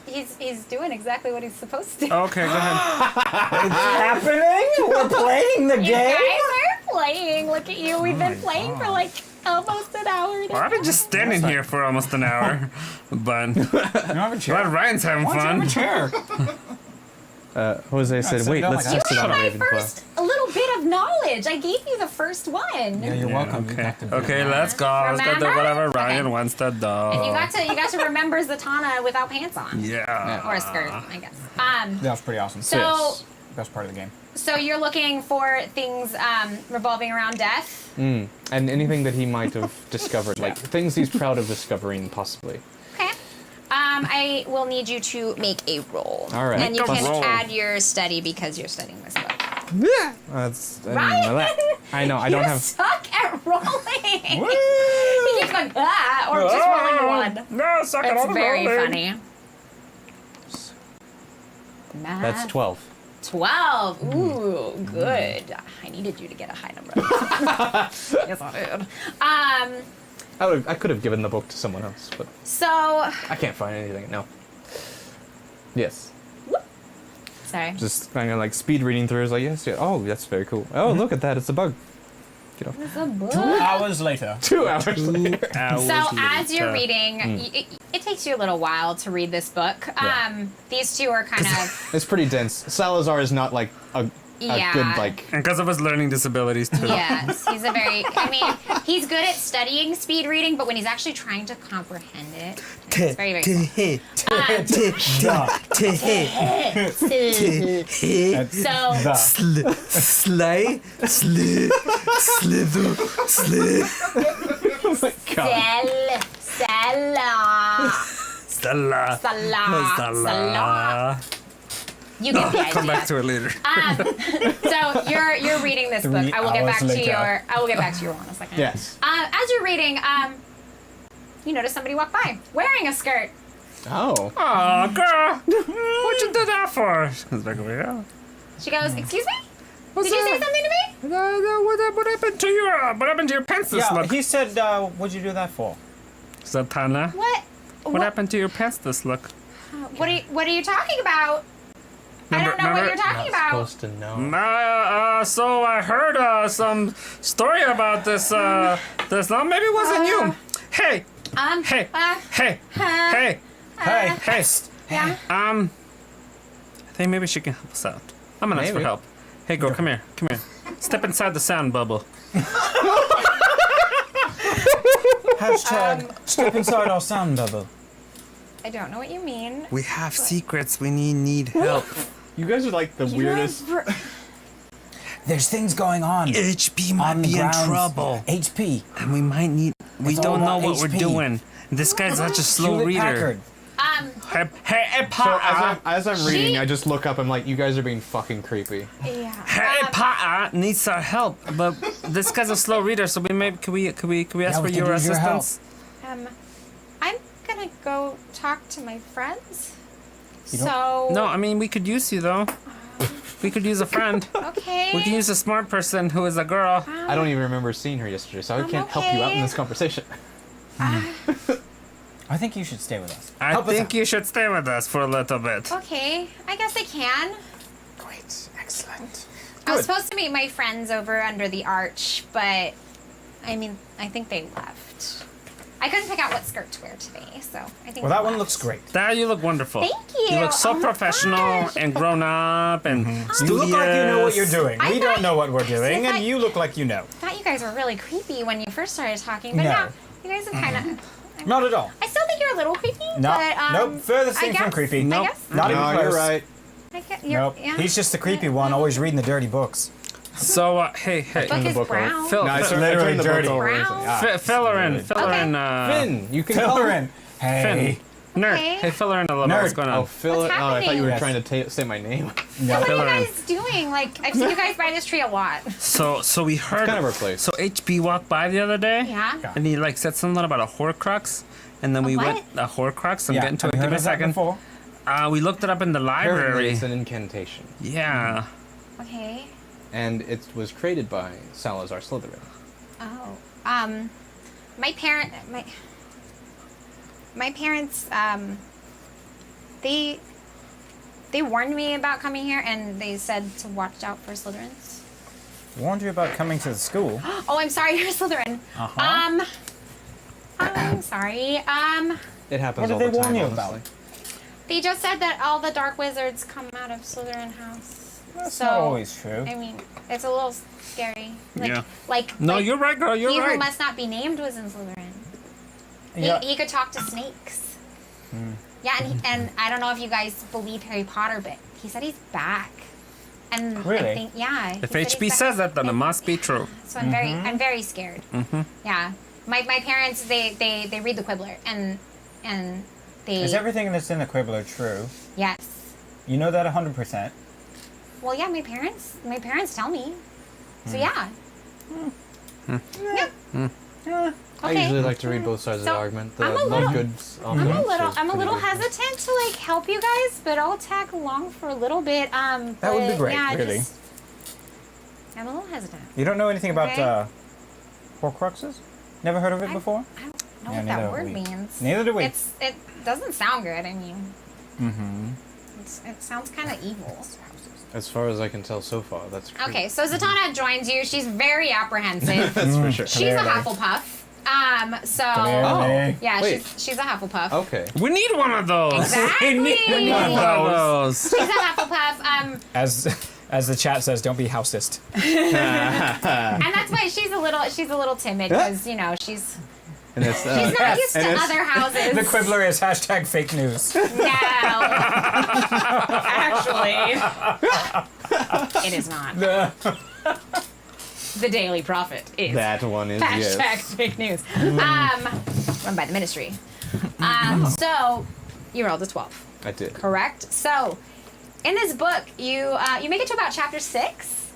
He's doing exactly what he's supposed to. Okay, go ahead. It's happening? We're playing the You game? guys are playing. Look at you. We've been playing for like almost an hour now. Well, I've been just standing here for almost an hour, but You don't have a chair? glad Ryan's having Why don't you fun. have a chair? Jose said, sit "Wait, down let's like that. test it You on a had my Ravenclaw." first a little bit of knowledge. I gave you the first one. Yeah, you're welcome. You Okay, have to be okay, around. let's go. Let's go do Remember? whatever Ryan Okay. wants to do. And you got to remember Zatanna without pants on. Yeah. Or a skirt, I guess. That was pretty awesome. So Yes. Best part of the game. so you're looking for things revolving around death. And anything that he might have discovered, like things he's proud of discovering, possibly. Okay. I will need you to make a roll. All right. And you Make a can roll. add your study because you're studying this book. That's I Right? didn't know that. I know. I don't you have. suck at rolling. He keeps going, or just rolling one. No, suck it That's all very rolling. funny. That's 12. 12. Ooh, good. I needed you to get a high number. Yes, I did. I could have given the book to someone else, but So I can't find anything. No. Yes. Sorry. Just kind of like speed reading through. It's like, yes, yeah. Oh, that's very cool. Oh, look at that. It's a bug. Get off. It's a book. 2 hours later. 2 hours later. So as you're reading, it takes you a little while to read this book. Yeah. These two are kind of It's pretty dense. Salazar is not like a Yeah. good like. And because of his learning disabilities too. yes. He's a very. I mean, he's good at studying speed reading, but when he's actually trying to comprehend it, it's very very. So Slay, slither, slid. Oh my god. Stella. You get the idea. Come back to it later. So you're reading this book. 3 I will get back hours to later. I will get back to your one in a second. Yes. As you're reading, you notice somebody walk by wearing a skirt. Oh. Aw, girl. What you did that for? Comes back over here. She goes, "Excuse me? What's Did you say up? something to me?" What happened to your pants this Yeah, look? he said, what'd you do that for? Satana. What? What happened to your pants this look? What are you talking about? I don't know what you're talking about. Supposed to know. So I heard some story about this. This maybe it wasn't you. Hey, hey, hey, hey, Hey, hey. Yeah. I think maybe she can help us out. I'm gonna ask for Maybe. help. Hey, girl, come here, come here. Step inside the sound bubble. Hashtag step inside our sound bubble. I don't know what you mean. We have secrets. We need help. You guys are like the weirdest. There's things going on. HP might on the be in grounds. trouble, HP. and we might need. We It's all don't know about what we're HP. doing. This guy's such a slow Hewlett reader. Packard. Hey, So as I'm reading, She- I just look up. I'm like, you guys are being fucking creepy. Yeah. Hey, Pa'a needs our help, but this guy's a slow reader, so we may could we ask we for could your use your help. assistance? I'm gonna go talk to my friends. You don't- So No, I mean we could use you though. We could use a friend. okay. We can use a smart person who is a girl. I don't even remember seeing her yesterday, so I I'm can't help you out in okay. this conversation. I think you should stay with us. I Help us think out. you should stay with us for a little bit. Okay, I guess I can. Great. Excellent. I was Good. supposed to meet my friends over under the arch, but I mean, I think they left. I couldn't pick out what skirt to wear today, so I think. Well, that they one left. looks great. There, you look wonderful. Thank you. You look so Oh my professional gosh. and grown up and You look like you know what you're doing. I We thought- don't know what we're doing, I and you look like you know. I thought you guys were really creepy when you first started talking, but No. now you guys have kind of. Not at all. I still think you're a little creepy. No, but, nope. Furthest I thing from guess- creepy. I Nope. guess. Not even No, close. you're right. I guess you're, Nope. yeah. He's just the creepy one, always reading the dirty books. So hey, Book the is book over. brown. Phil, No, I Phil, turned literally the dirty. book over. Brown. It's like, ah, fill her in, fill her Okay. in. Finn, you can Fill call her her in. Hey. Finn. Nerd. Okay. Hey, fill her in a little bit. Nerd. What's going on? Oh, Phil. What's Oh, I thought you were happening? trying to say my name. No. What are Fill you her in. guys doing? Like, I've seen you guys buy this tree a lot. So we heard. kind of our place. So HB walked by the other day. Yeah. And he like said something about a Horcrux, and then we what? went a Horcrux. I'm Yeah. getting to Have it. you Give me heard a of that second. before? We looked it up in the Apparently, library. it's an incantation, Yeah. Okay. and it was created by Salazar Slytherin. Oh. My parents, they warned me about coming here, and they said to watch out for Slytherins. Warned you about coming to the school. Oh, I'm sorry, you're a Slytherin. Uh-huh. I'm sorry. It happens What did all they the time. warn you honestly. about? They just said that all the dark wizards come out of Slytherin house. That's so, not always true. I mean, it's a little scary. Like, Yeah. Like, No, like you're right, girl. You're he who right. must not be named was in Slytherin. Yeah. He could talk to snakes. Yeah, and I don't know if you guys believe Harry Potter, but he said he's back. And Really? I think, yeah. If he said HB he's says back. that, then it must be true. So I'm very scared. Yeah, my parents they read the Quibbler and they Is everything that's in the Quibbler true? yes. You know that 100%. Well, yeah, my parents tell me. So yeah. Yeah. I Okay. usually like to read both sides of the So, argument. The I'm a love little- goods. I'm a little hesitant to like help you guys, but I'll tag along for a little bit. That would but, be great, yeah, really. I'm a little hesitant. You don't know anything about Okay. Horcruxes? Never heard of it before? I don't know Yeah, what neither that have word we. means. Neither do we. It doesn't sound good. I mean. It sounds kind of evil. As far as I can tell so far, that's great. Okay, so Zatanna joins you. She's very apprehensive. That's for sure. She's a Hufflepuff. So Clearly. yeah, Wait. she's a Hufflepuff. Okay. We need one of those. Exactly. One of those. She's a Hufflepuff. As the chat says, don't be housist. And that's why she's a little timid because she's And it's, she's not used to other houses. The Quibbler is hashtag fake news. No, actually, it is not. The Daily Prophet is that one is hashtag yes. fake news. Run by the Ministry. So you rolled a 12. I did. Correct. So, in this book, you make it to about chapter 6,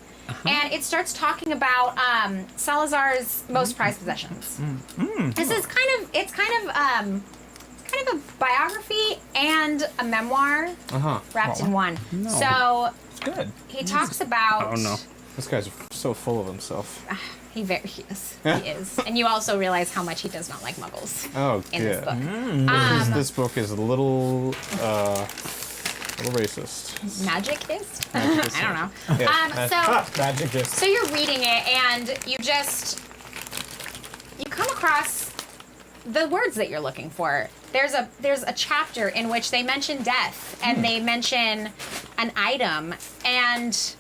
and it starts talking about Salazar's most prized possessions. This is kind of a biography and a memoir wrapped in one. No. So Good. he talks about. Oh no. This guy's so full of himself. He is. He is. And you also realize how much he does not like Muggles Oh, in this book. This book is a little racist. Magicist? I don't know. Yeah. Magic is. So you're reading it, and you come across the words that you're looking for. There's a chapter in which they mention death, and they mention an item, and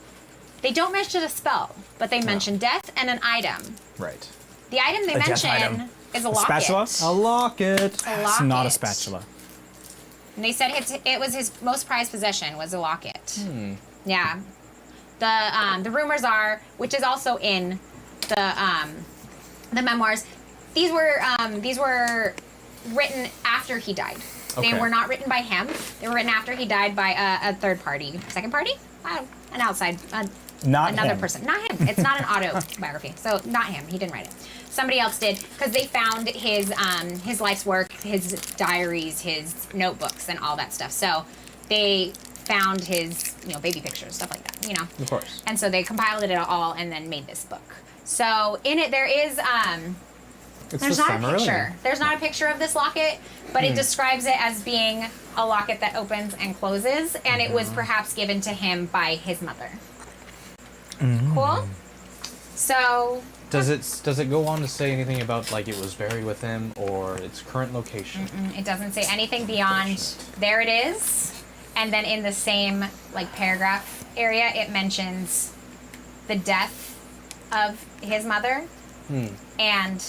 they don't mention a spell, but they mention death and an item. Right. The item they A death item. mention is a A locket. spatula? A locket. A It's locket. not a spatula. And they said it was his most prized possession was a locket. Yeah. The rumors are, which is also in the memoirs, these were written after he died. They Okay. were not written by him. They were written after he died by a third party, second party, an outside, Not another him. person. Not him. It's not an autobiography, so not him. He didn't write it. Somebody else did, because they found his life's work, his diaries, his notebooks, and all that stuff. So they found his baby pictures, stuff like that. Of course. And so they compiled it all and then made this book. So in it there is It's there's this not time a earlier. picture. There's not a picture of this locket, but it describes it as being a locket that opens and closes, and it was perhaps given to him by his mother. Cool. So Does it go on to say anything about like it was buried with him or its current location? it doesn't say anything beyond there it is, and then in the same paragraph area it mentions the death of his mother and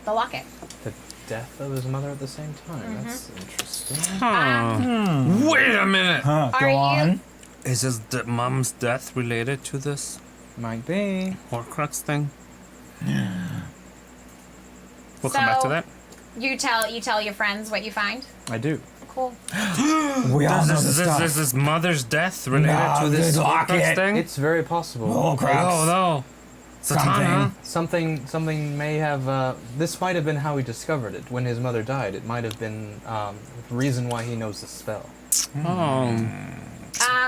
the locket. The death of his mother at the same time. That's interesting. Wait a minute. Huh, Are go you- on. Is his mom's death related to this Might be. Horcrux thing? We'll come back to So- that. You tell your friends what you find. I do. Cool. We all know Is the stuff. his mother's death related No, to this the Horcrux locket. thing? It's very possible. Oh, crap. Oh no. Zatanna. Something may have. This might have been how he discovered it when his mother died. It might have been the reason why he knows the spell. Oh.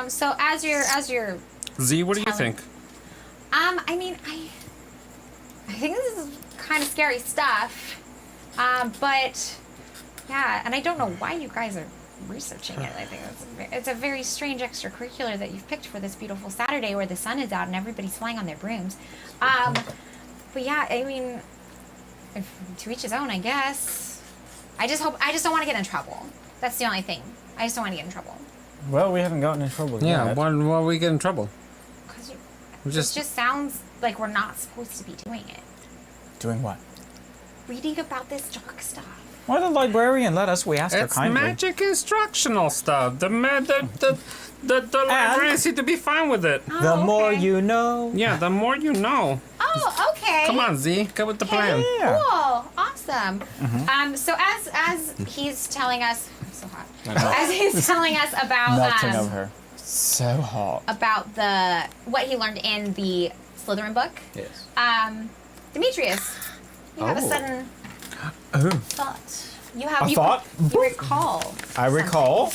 So as you're Z, what do you Telling- think? I mean, I think this is kind of scary stuff. But yeah, and I don't know why you guys are researching it. I think it's a very strange extracurricular that you've picked for this beautiful Saturday where the sun is out and everybody's flying on their brooms. But yeah, I mean, to each his own, I guess. I just don't want to get in trouble. That's the only thing. I just don't want to get in trouble. Well, we haven't gotten in trouble Yeah, yet. why we get in trouble? Because We it just just sounds like we're not supposed to be doing it. Doing what? Reading about this dark stuff. Why the librarian let us? We asked her it's kindly. magic instructional stuff. The librarians seem to be fine with it. The Oh, more okay. you know. Yeah, the more you know. Oh, okay. Come on, Z, come with the plan. Yeah. Cool. Awesome. So as he's telling us, I'm so hot. I know. As he's telling us about Melting of her. So hot. about what he learned in the Slytherin book, Yes. Demetrius, you have a Oh. sudden Oh. thought. You have A you, thought? you recall. I recall.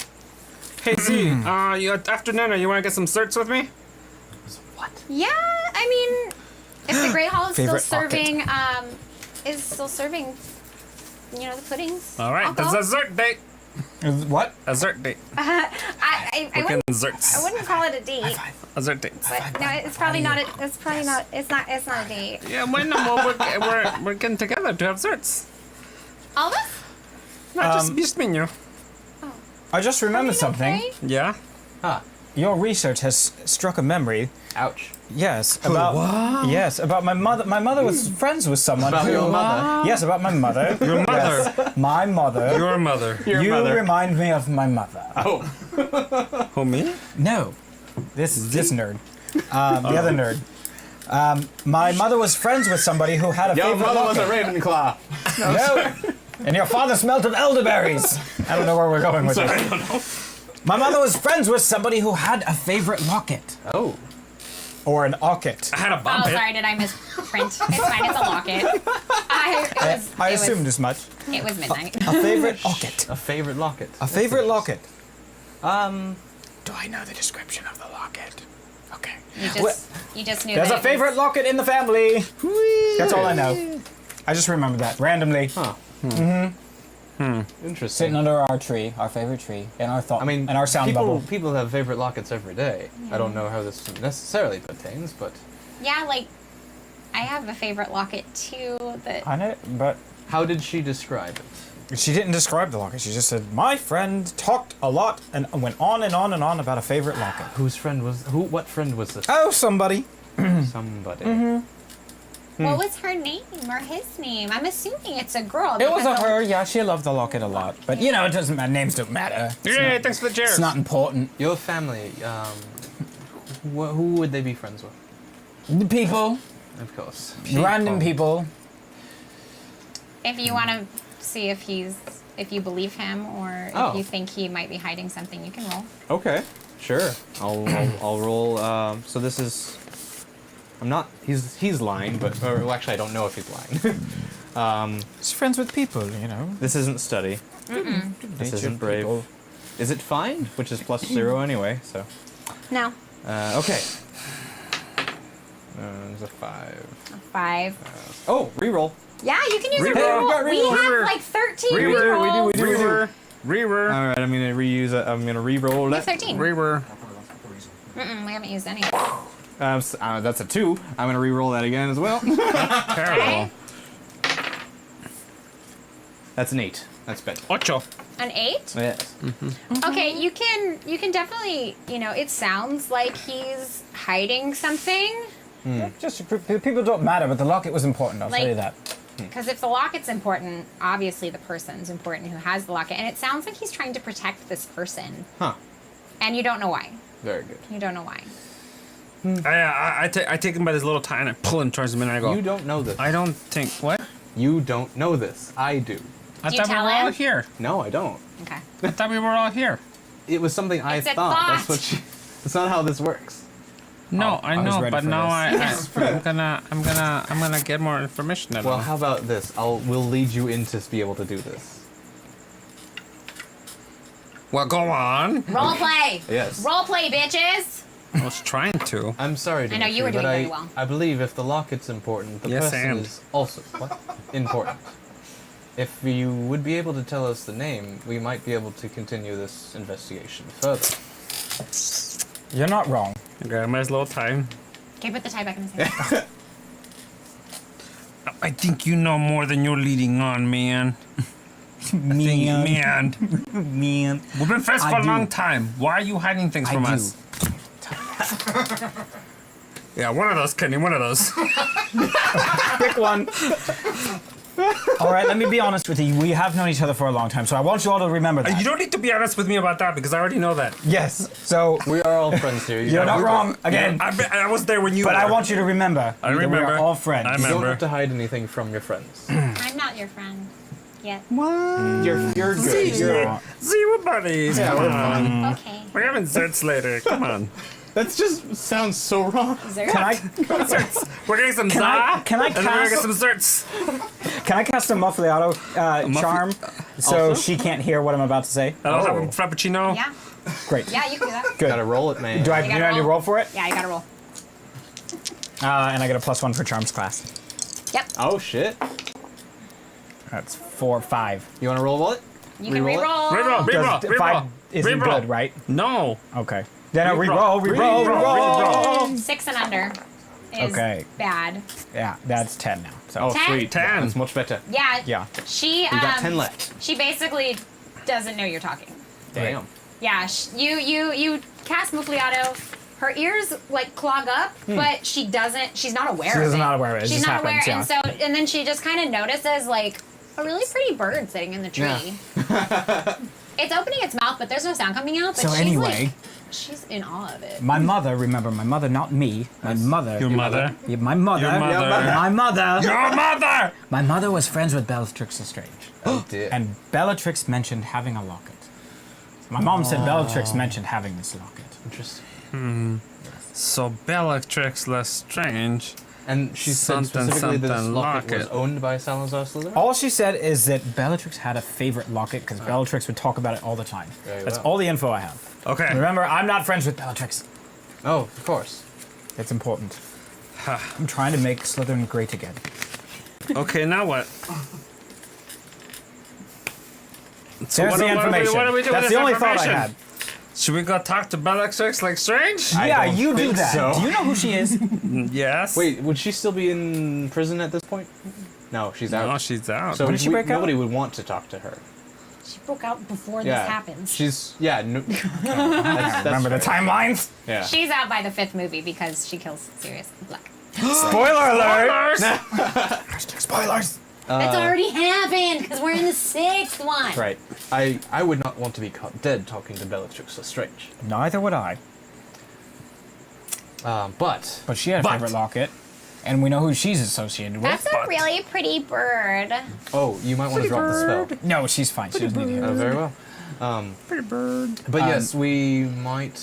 Hey Z, you after dinner, you want to get some certs with me? Yeah, I mean, if the Great Hall is Favorite still serving, the puddings. All right, alcohol. that's a cert date. What? A zert date. I We're wouldn't, getting zerts. I wouldn't call it a date. A zert date. But no, it's probably not. It's probably not. It's not a date. Yeah, why not? Well, we're getting together to have zerts. All of us? Not just me and you. I just remembered something. Okay. Yeah. Ah, Your research has struck a memory. ouch. Yes, about about my mother. My mother was friends with someone. About who, your mother? Yes, about my mother. Your mother. Yes, my mother. Your mother. Your you mother. remind me of my mother. Oh. Who, me? No, this nerd. The other nerd. My mother was friends with somebody who had a Your favorite mother was a locket. Ravenclaw. No. And your father smelt of elderberries. I don't know where we're going with this. My mother was friends with somebody who had a favorite locket. Oh. Or an ocket. I had a Oh, bump it. sorry. Did I misprint? It's fine. It's a locket. I assumed as much. It was midnight. A favorite locket. A favorite locket. A favorite locket. Um, Do I know the description of the locket? Okay. You just knew. There's that a it was- favorite locket in the family. That's all I know. I just remembered that randomly. huh. Interesting. Sitting under our tree, our favorite tree, in our thought, I mean, in our sound bubble. people have favorite lockets every day. I don't know how this necessarily pertains, but Yeah, like I have a favorite locket too. That I know, but how did she describe it? she didn't describe the locket. She just said, "My friend talked a lot and went on and on and on about a favorite locket." Whose friend was who? What friend was this? Oh, somebody. Somebody. what was her name or his name? I'm assuming it's a girl. It was because a her. Yeah, she loved the locket a lot. But you know, it doesn't matter. Names don't matter. Yay, thanks for the chairs. It's not important. Your family. Who would they be friends with? The people, Of course. random people. If you want to see if you believe him or Oh. if you think he might be hiding something, you can roll. Okay. Sure. I'll roll. So this is. I'm not. He's lying, but well, actually, I don't know if he's lying. It's friends with people, you know. This isn't study. This isn't brave. People. Is it find? Which is +0 anyway. So. No. Okay. There's a 5. 5. Oh, reroll. Yeah, you can use a Reroll. reroll. We Reroll. have like 13 Reroll. rerolls. Rewer. Rewer. All right, I'm gonna reuse it. I'm gonna reroll We have that. 13. Rewer. We haven't used any. That's a 2. I'm gonna reroll that again as well. Terrible. That's an 8. That's better. Ocho. An 8? Yes. Okay, you can definitely, it sounds like he's hiding something. Just people don't matter, but the locket was important. I'll tell you Like- that. Because if the locket's important, obviously the person's important who has the locket. And it sounds like he's trying to protect this person. Huh. And you don't know why. Very good. You don't know why. I take him by this little tie and I pull him towards him and I go. You don't know this. I don't think what? You don't know this. I do. I Do you thought we tell were all him? here. No, I don't. Okay. I thought we were all here. It was something I It's a thought. thought. That's what she. That's not how this works. No, I I was know, ready but for now this. I'm gonna get more information. Well, how about this? We'll lead you in to be able to do this. Well, go on. Role play. Yes. Role play, bitches. I was trying to. I'm sorry, I know, you were Dimitri, doing but very well. I believe if the locket's important, the Yes, person and. is also important. If you would be able to tell us the name, we might be able to continue this investigation further. You're not wrong. Okay, my little tie. Okay, put the tie back in his hand. I think you know more than you're leading on, man. Man. Man. We've been friends I for a do. long time. Why are you hiding things from do. us? Yeah, one of those, Kenny. One of those. Pick one. All right, let me be honest with you. We have known each other for a long time, so I want you all to remember that. You don't need to be honest with me about that because I already know that. Yes. So We are all friends here. you're not wrong again. I was there when you. But were. I want you to remember. I that remember. We are all friends. I You don't remember. have to hide anything from your friends. I'm not your friend yet. You're good. See, not. see, we're buddies. Yeah, Come we're on. Okay. We're having zerts later. Come on. That just sounds so wrong. Zerk. Can I Zerts. We're getting some Can I- za. can I and then we're gonna get cast- some zerts. can I cast a Muffliato charm so Also? she can't hear what I'm about to say? I'll have a frappuccino. Yeah. Great. Yeah, you can do that. Good. Gotta roll it, man. Do I You do gotta I need to roll. roll for it? Yeah, you gotta roll. And I get a +1 for charms class. Yep. Oh shit! That's 4, 5. You want to roll what? You can reroll. Reroll. Does 5 isn't Reroll. good, right? No. Okay. Then I Reroll. reroll. 6 and under is Okay. bad. Yeah, that's 10 now. So Oh, 10? sweet. 10. That's much better. Yeah. Yeah. She We got 10 left. She basically doesn't know you're talking. Damn. Yeah. You cast Muffliato. Her ears like clog up, but she doesn't. She's not aware of it. She's not aware of it. It She's just not aware, happens, yeah. and then she just kind of notices like a really pretty bird sitting in the tree. It's opening its mouth, but there's no sound coming out. But So she's anyway- like, she's in awe of it. My mother, remember, my mother, not me. My mother. Your mother. Yeah, my mother. Your mother. My mother. Your mother. My mother was friends with Bellatrix Lestrange. Oh, dear. And Bellatrix mentioned having a locket. My mom said Bellatrix mentioned having this locket. Interesting. So Bellatrix Lestrange. And she said Something, specifically that this something locket was locket. owned by Salazar Slytherin? All she said is that Bellatrix had a favorite locket because Bellatrix would talk about it all the time. Very That's well. all the info I have. Okay. Remember, I'm not friends with Bellatrix. Oh, of course. It's important. I'm trying to make Slytherin great again. Okay, now what? So There's the information. What do we do That's with the this only thought I information? had. Should we go talk to Bellatrix like strange? Yeah, don't you do think that. so. Do you know who she is? Yes. Wait, would she still be in prison at this point? No, she's out. No, she's out. So When did she break out? nobody would want to talk to her. She broke out before Yeah. this happens. She's no, Remember the timelines? Yeah. She's out by the 5th movie because she kills Sirius Black. Spoiler alert! Spoilers! Spoilers! That's already happened because we're in the 6th one. Right. I would not want to be caught dead talking to Bellatrix Lestrange. Neither would I. But But she had a But- favorite locket, and we know who she's associated with. That's a really pretty bird. oh, you might want to drop the spell. No, she's fine. She doesn't need to hear Oh, very well. Pretty bird. But yes, we might.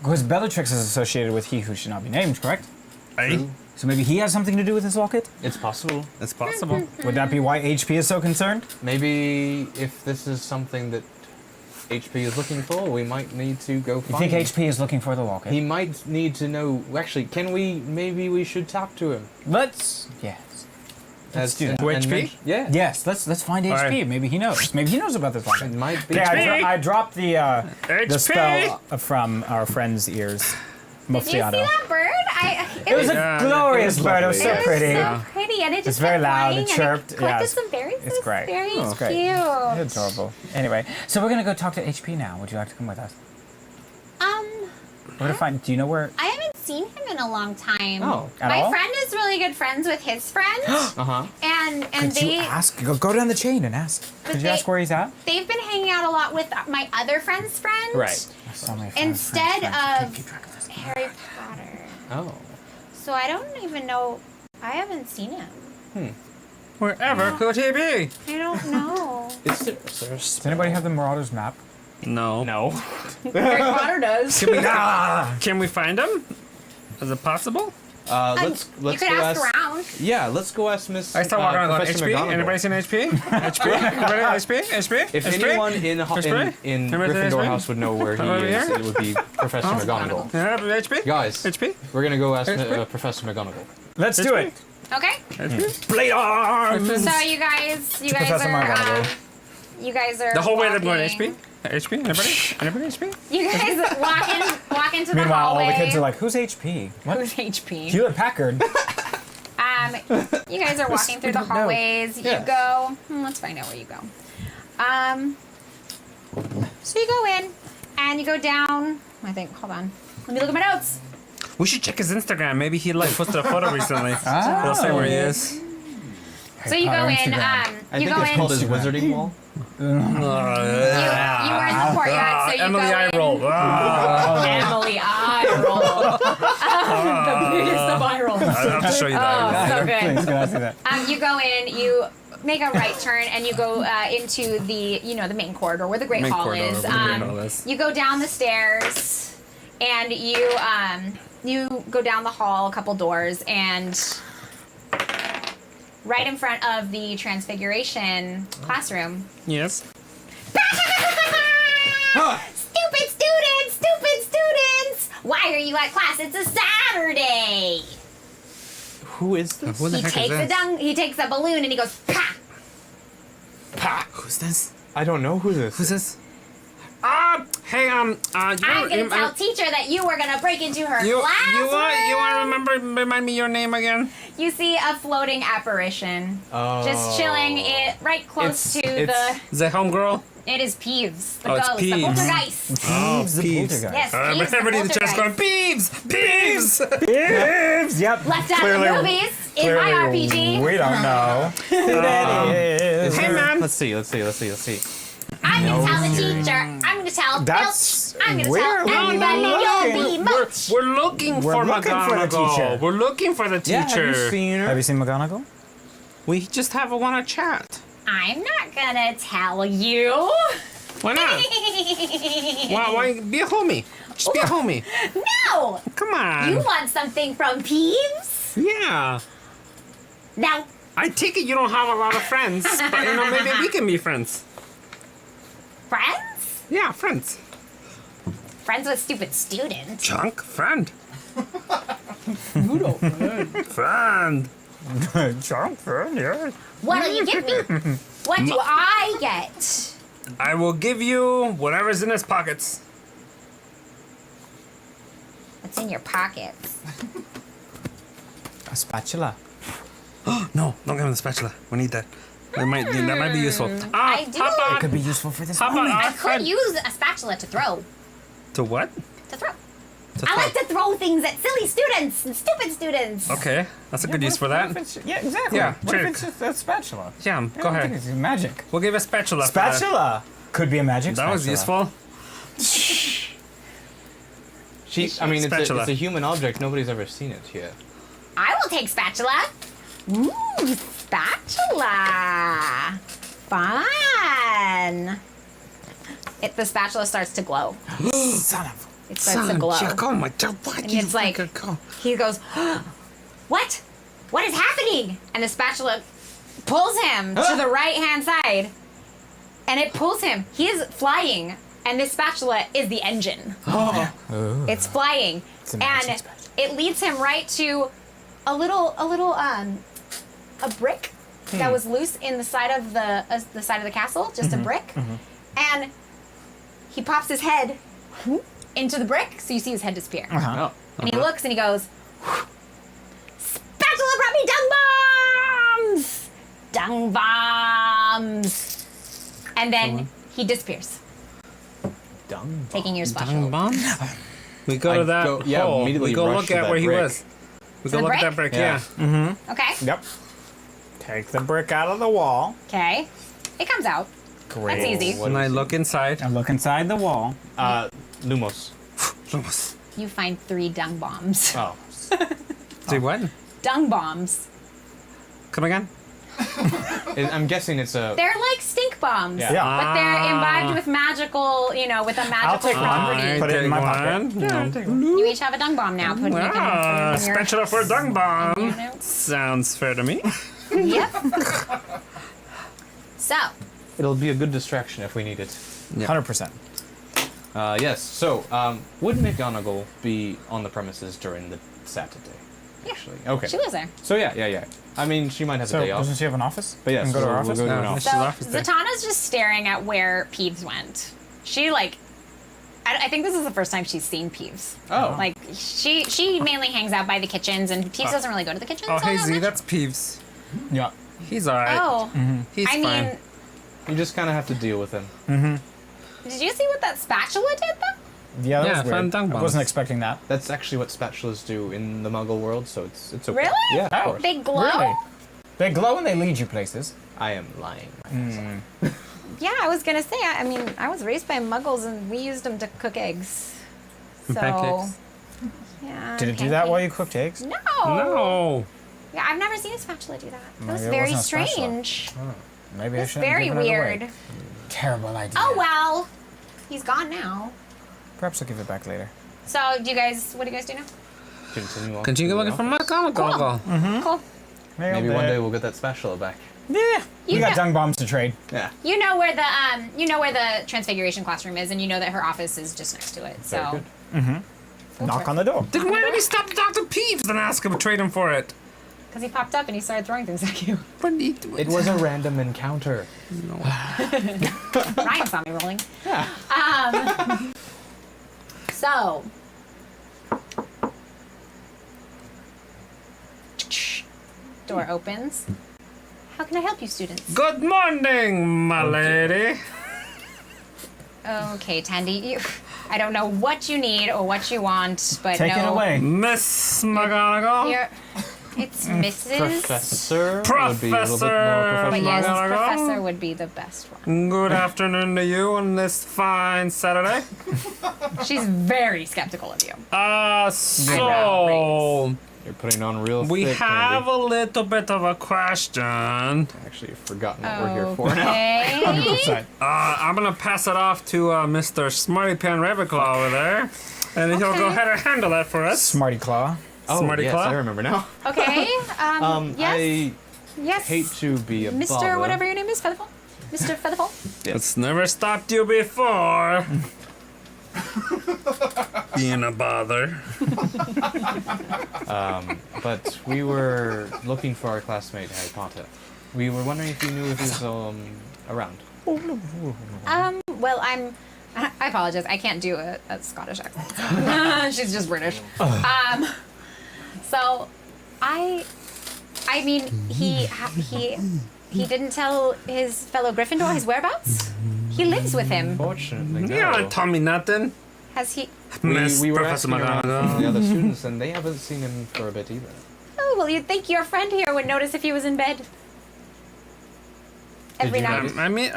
Because Bellatrix is associated with he who should not be named, correct? Hey, So maybe he has something to do with this locket? It's possible. it's possible. Would that be why HP is so concerned? Maybe if this is something that HP is looking for, we might need to go You find think HP is looking for the locket? He might need to know. Actually, can we? Maybe we should talk to him. Let's... Yes. Let's do that. To HP? Yeah. Yes, let's find HP. Alright. Maybe he knows. Maybe he knows about this It locket. might be. Okay, I dropped the HP. spell from our friend's ears. Did you see Muftiado. that bird? It was Yeah, a glorious it was bird. It was so lovely. pretty. It was so pretty, and it just It's very kept loud, flying it and chirped, collected yeah, some berries. it's It was great. Very It's great. cute. It's adorable. Anyway, so we're gonna go talk to HP now. Would you like to come with us? We're gonna find. Do you know where? I haven't seen him in a long time. Oh, at my all? friend is really good friends with his friend, Uh-huh. and Could they you ask? Go down the chain and ask. Could you they- ask where he's at? they've been hanging out a lot with my other friend's friend. Right. So many friends, Instead friends. of Keep track of this. Harry Potter. Oh. So I don't even know. I haven't seen him. Wherever could he be? I don't know. Is there a Does anybody have the Marauders map? No. No. Harry Potter does. Can we find him? Is it possible? Let's you could go ask around. Yeah, let's go ask Miss. I start walking around going, Professor HP? McGonagall. Anybody seen HP? HP? Anybody HP? HP? If HP? anyone in HP? in Anybody seen Gryffindor HP? house would know where he Over is, here? it would be Professor McGonagall. Yeah, HP? Guys, HP? we're gonna go ask HP? Professor McGonagall. Let's do it. Okay. HP? Blade arms. So you guys Professor are. McGonagall. You guys are. The whole way they're going walking- HP? HP? Anybody? Anybody HP? You guys walk into the Meanwhile, hallway. all the kids are like, "Who's HP? What? Who's HP? Hewlett Packard." You guys are walking through the don't know. hallways. Yeah. You go. Let's find out where you go. So you go in, and you go down. I think. Hold on. Let me look at my notes. We should check his Instagram. Maybe he like posted a photo recently. We'll see where he is. So you go Potter in. Instagram. I You think go it's in. called his wizarding wall. You were in the courtyard, so you Emily go eye in. roll. Emily eye roll. The biggest of eye rolls. I have to show you that. So good. Please, can I see that? You go in, you make a right turn, and you go into the the main corridor where the Great Main Hall corridor, is. where the Great Hall is. You go down the stairs, and you go down the hall a couple doors, and right in front of the Transfiguration classroom. Yes. Stupid students! Stupid students! Why are you at class? It's a Saturday. Who is this? Who the He heck takes is this? he takes a balloon and he goes, "Pah!" Who's this? I don't know who this. Who's this? Hey, I'm gonna tell teacher that you were gonna break into her you classroom. want to remind me your name again? You see a floating apparition, just chilling it right close to the. Is that homegirl? It is Peeves, the Oh, it's ghost, the Peeves. poltergeist. Oh, the Peeves. poltergeist. Yes, Peeves, the Everybody in the chat's going, poltergeist. Peeves! Peeves! Peeves, yep. Left out of Clearly- the movies in my clearly RPG. We don't know who that is. Hey, man. Let's see. I'm gonna tell the teacher. I'm gonna tell That's- Filch. I'm gonna where tell are we everybody you'll looking? be much. We're looking We're for looking for the McGonagall. teacher. We're looking for the Yeah, teacher. have you seen her? Have you seen McGonagall? We just have a wanna chat. I'm not gonna tell you. Why not? Why? Be a homie. Just be a homie. No! Come on. You want something from Peeves? Yeah. Now, I take it you don't have a lot of friends, but maybe we can be friends. friends? Yeah, friends. Friends with stupid students. Chunk, friend. Friend. Chunk, yeah. What'll you give me? What do I get? I will give you whatever's in his pockets. What's in your pockets? A spatula. No, don't give him the spatula. We need that. That might be useful. I do. How about, Could be useful for this how about moment. I our could friend- use a spatula to throw. To what? To throw. To I like throw. to throw things at silly students and stupid students. Okay, that's a good use for that. Yeah, exactly. Yeah, What if trick. it's just a spatula? Yeah, I go don't think ahead. it's magic. We'll give a spatula. for that. Spatula could be a magic That was spatula. useful. I mean, Spatula. it's a human object. Nobody's ever seen it here. I will take spatula. Ooh, spatula. Fun. The spatula starts to glow. Son of. It starts to glow. Oh my God! Why And it's like, he goes, what? What is happening? And the spatula pulls him to the right-hand side. And it pulls him. He is flying. And this spatula is the engine. It's flying. It's a magic And spatula. it leads him right to a brick that was loose in the side of the side of the castle, just a brick. And he pops his head into the brick, so you see his head disappear. Uh-huh. And he looks and he goes, spatula brought me dung bombs! Dung bombs! And then he disappears, Dumb. taking your spatula. bombs? We go to that hole. immediately We go rush look to at that where he brick. was. We To go the look at brick? that brick. Yeah. Okay. Yep. Take the brick out of the wall. Okay. It comes out. Great. That's easy. What And I is look inside. And look inside the wall. Lumos. You find 3 dung bombs. Oh. See what? Dung bombs. Come again? I'm guessing it's a. They're like stink bombs. Yeah. Yeah. But they're imbibed with magical, with a magical take one. property. Put it in my pocket. You each have a dung bomb now. Put it in your Spatula for a dung bomb. you know. Sounds fair to me. Yep. So, It'll be a good distraction if we need it. 100%. Yes. So, would McGonagall be on the premises during the Saturday? Yeah. Actually. Okay. she lives there. So yeah. I mean, she might have So, a day off. doesn't she have an office? But yes, And go to her we'll office? go to an No, office. She's So, off there. Zatanna's just staring at where Peeves went. She, I think this is the first time she's seen Peeves. Oh. Like, she mainly hangs out by the kitchens, and Peeves doesn't really go to the kitchens Oh, all hey that Z, much. that's Peeves. Yeah. He's alright. Oh. He's I fine. mean, You just kind of have to deal with him. did you see what that spatula did, though? Yeah, that Yeah, was fun weird. dung I bombs. wasn't expecting that. That's actually what spatulas do in the Muggle world, so it's okay. Really? Yeah, of course. They glow? Really? They glow and they lead you places. I am lying. Yeah, I was gonna say. I mean, I was raised by Muggles, and we used them to cook eggs. So, Pancakes. yeah. Did it do that while you cooked eggs? No. No. Yeah, I've never seen a spatula do that. It was Maybe it very wasn't a spatula. strange. Maybe I It's shouldn't very have given it away. weird. Terrible idea. Oh well, he's gone now. Perhaps I'll give it back later. So, what do you guys do now? Continue on. Continue to the looking for office. McGonagall. Cool. Maybe one day we'll get that spatula back. Yeah. You We got know- dung bombs to trade. Yeah. You know where the Transfiguration classroom is, and you know that her office is just next to it. Very So, good. Knock on the door. Then why did he stop to talk to Peeves and ask him to trade him for it? Because he popped up and he started throwing things at you. It was a random encounter. Ryan saw me rolling. Yeah. So. Door opens. How can I help you, students? Good morning, my lady. Okay, Tandy, I don't know what you need or what you want, but Take no. it away. Miss McGonagall. It's Mrs. Professor. Would be a little bit Professor. more But yes, McGonagall. Professor would be the best one. Good afternoon to you on this fine Saturday. She's very skeptical of you. So You're putting on real we thick, have Andy. a little bit of a question. Actually, I've forgotten what we're here for now. Okay. I'm gonna pass it off to Mr. Smarty Pan Ravenclaw over there, and he'll go ahead and handle that for us. Smarty Claw. Oh, Smarty yes, Claw? I remember now. Okay. Yes. I hate to be a Mr. bother. Whatever your name is, Featherfall. Mr. Featherfall. It's never stopped you before. Being a bother. But we were looking for our classmate, Harry Potter. We were wondering if you knew if he was around. Well, I apologize. I can't do a Scottish accent. She's just British. So, I mean, he didn't tell his fellow Gryffindor his whereabouts. He lives with him. Fortunately, no. You don't tell me nothing. Has he? Miss We were Professor asking around McGonagall. the other students, and they haven't seen him for a bit either. Oh, well, you'd think your friend here would notice if he was in bed every you night. not- I mean,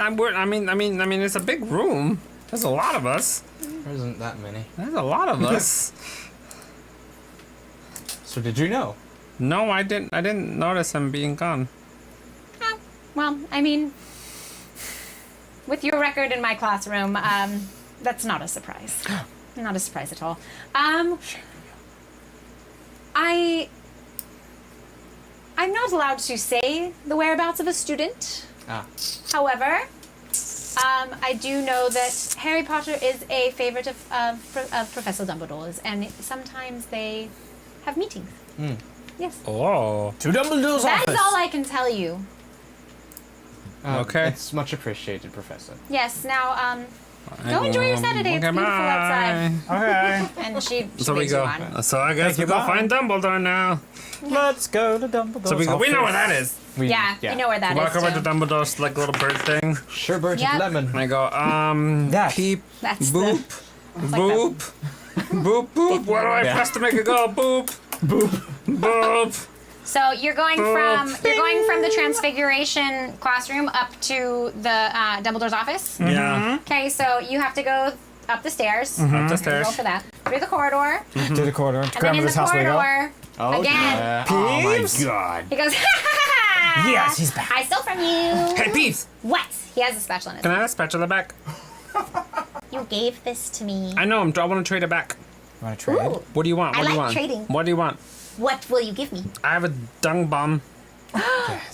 it's a big room. There's a lot of us. There isn't that many. There's a lot of us. So did you know? No, I didn't notice him being gone. Oh, well, I mean, with your record in my classroom, that's not a surprise. Not a surprise at all. I'm not allowed to say the whereabouts of a student. Ah. However, I do know that Harry Potter is a favorite of Professor Dumbledore's, and sometimes they have meetings. Yes. Oh. To Dumbledore's That office. is all I can tell you. Okay. It's much appreciated, Professor. Yes, now, go enjoy your Saturday. It's Okay, beautiful outside. Okay. And she So we leads go. you on. So I guess we you, go bye. find Dumbledore now. Let's go to Dumbledore's So we go. We know where that is. Yeah, you know where that is. Walk over too. to Dumbledore's like little bird thing. Sherbet Yep. lemon. And I go, That. peep, That's boop, boop, boop, boop. What do I Yeah. press to make it go? Boop, boop, boop. So you're going from the Transfiguration classroom up to the Dumbledore's office. Yeah. Okay, so you have to go up the stairs. Up the Roll stairs. for that. Through the corridor. To the corridor. To And then in grandmother's the house we go. corridor, Oh, again, yeah. Oh my Peeves? god. he goes, ha ha ha! Yes, he's back. I stole from you. Hey, Peeps. What? He has a spatula in his Can I have a spatula back? You gave this to me. I know. I want to trade it back. You want to trade? Ooh. What do you want? I What do you like want? trading. What do you want? What will you give me? I have a dung bomb.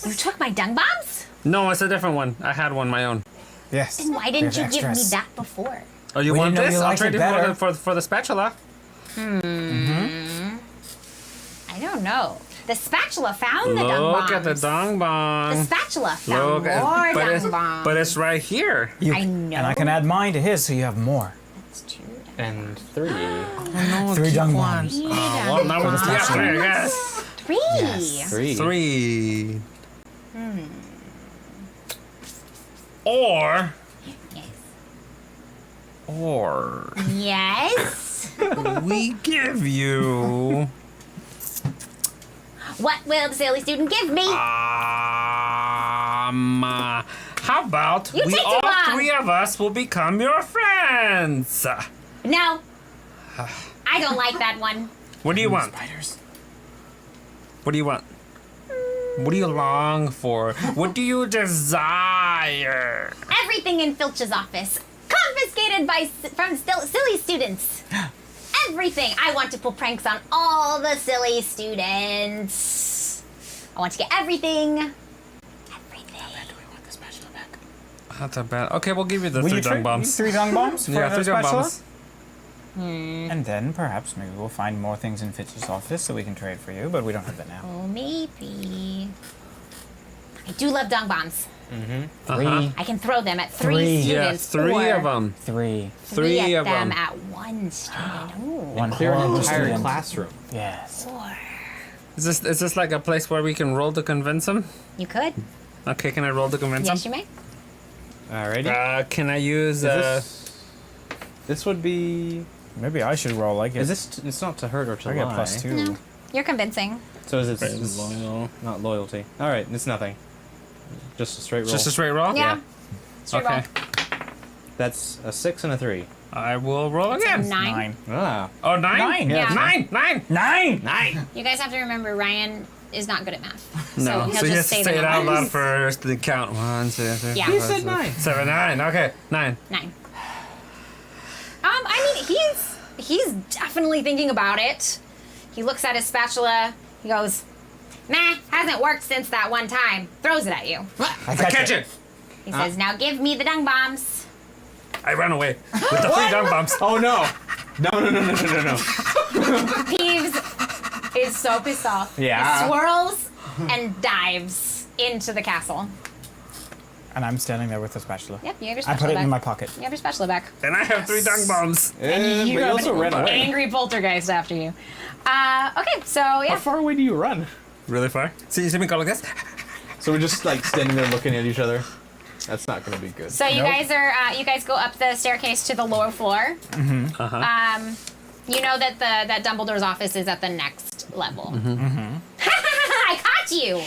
You took my dung bombs? No, it's a different one. I had one, my own. Yes. Then why We didn't you have give me extras. that before? Oh, you We want didn't know this? you I'll liked trade it it better. for the spatula. I don't know. The spatula found the dung bombs. Look at the dung The bomb. spatula found Look at, more but it's dung bombs. but it's right here. I know. And I can add mine to his so you have more. That's true. And 3. No, 3 dung bombs. Well, now we just got three, I guess. 3. 3. 3. Or Yes. we give you What will the silly student give me? how about You we take too all long. 3 of us will become your friends? No. I don't like that one. What do you want? Spiders. What do you want? What do you long for? What do you desire? Everything in Filch's office confiscated from silly students. Everything. I want to pull pranks on all the silly students. I want to get everything. Everything. Not that bad. Okay, we'll give you the Will 3 you dung bombs. 3 dung bombs? For Yeah, the 3 dung spatula? bombs. And then perhaps maybe we'll find more things in Fitz's office so we can trade for you, but we don't have that now. Oh, maybe. I do love dung bombs. Three. I can throw them at Three. three Yeah, students. 3 or of them. Three. Three of of them them. at one student. Ooh. One Clear an horrible entire student. classroom. Yes. Four. Is this like a place where we can roll to convince him? You could. Okay, can I roll to convince Yes, him? you may. Alrighty. Can I use This would be. Maybe I should roll like it. Is this? It's not to hurt or to I lie. got +2. No. You're convincing. So is it Friends. loyal? Not loyalty. All right, it's nothing. Just a straight roll. just a straight roll? Yeah. Straight Okay. roll. That's a 6 and a 3. I will roll again. Nine. Ah. Oh, 9? Nine. Yeah. 9. 9! You guys have to remember Ryan is not good at math. No, So he'll so you have just to say say the it out loud numbers. first, then count 1, 2, 3, Yeah. 4, You 5, said 6, 9. 7, 9. Okay, 9. 9. I mean, he's definitely thinking about it. He looks at his spatula. He goes, "Nah, hasn't worked since that one time." Throws it at you. I catch it. He says, "Now give me the dung bombs." I run away with the 3 dung bombs. Oh no! No! Peeves is so pissed off. Yeah. He swirls and dives into the castle. And I'm standing there with the spatula. Yep, you have your I spatula put it back. in my pocket. You have your spatula back. And I have 3 dung bombs. And you but you have also an ran away. angry poltergeist after you. Okay, so How yeah. far away do you run? Really far? So you see me go like this? So we're just like standing there looking at each other. That's not gonna be good. So you Nope. guys are you guys go up the staircase to the lower floor. You know that that Dumbledore's office is at the next level. I caught you!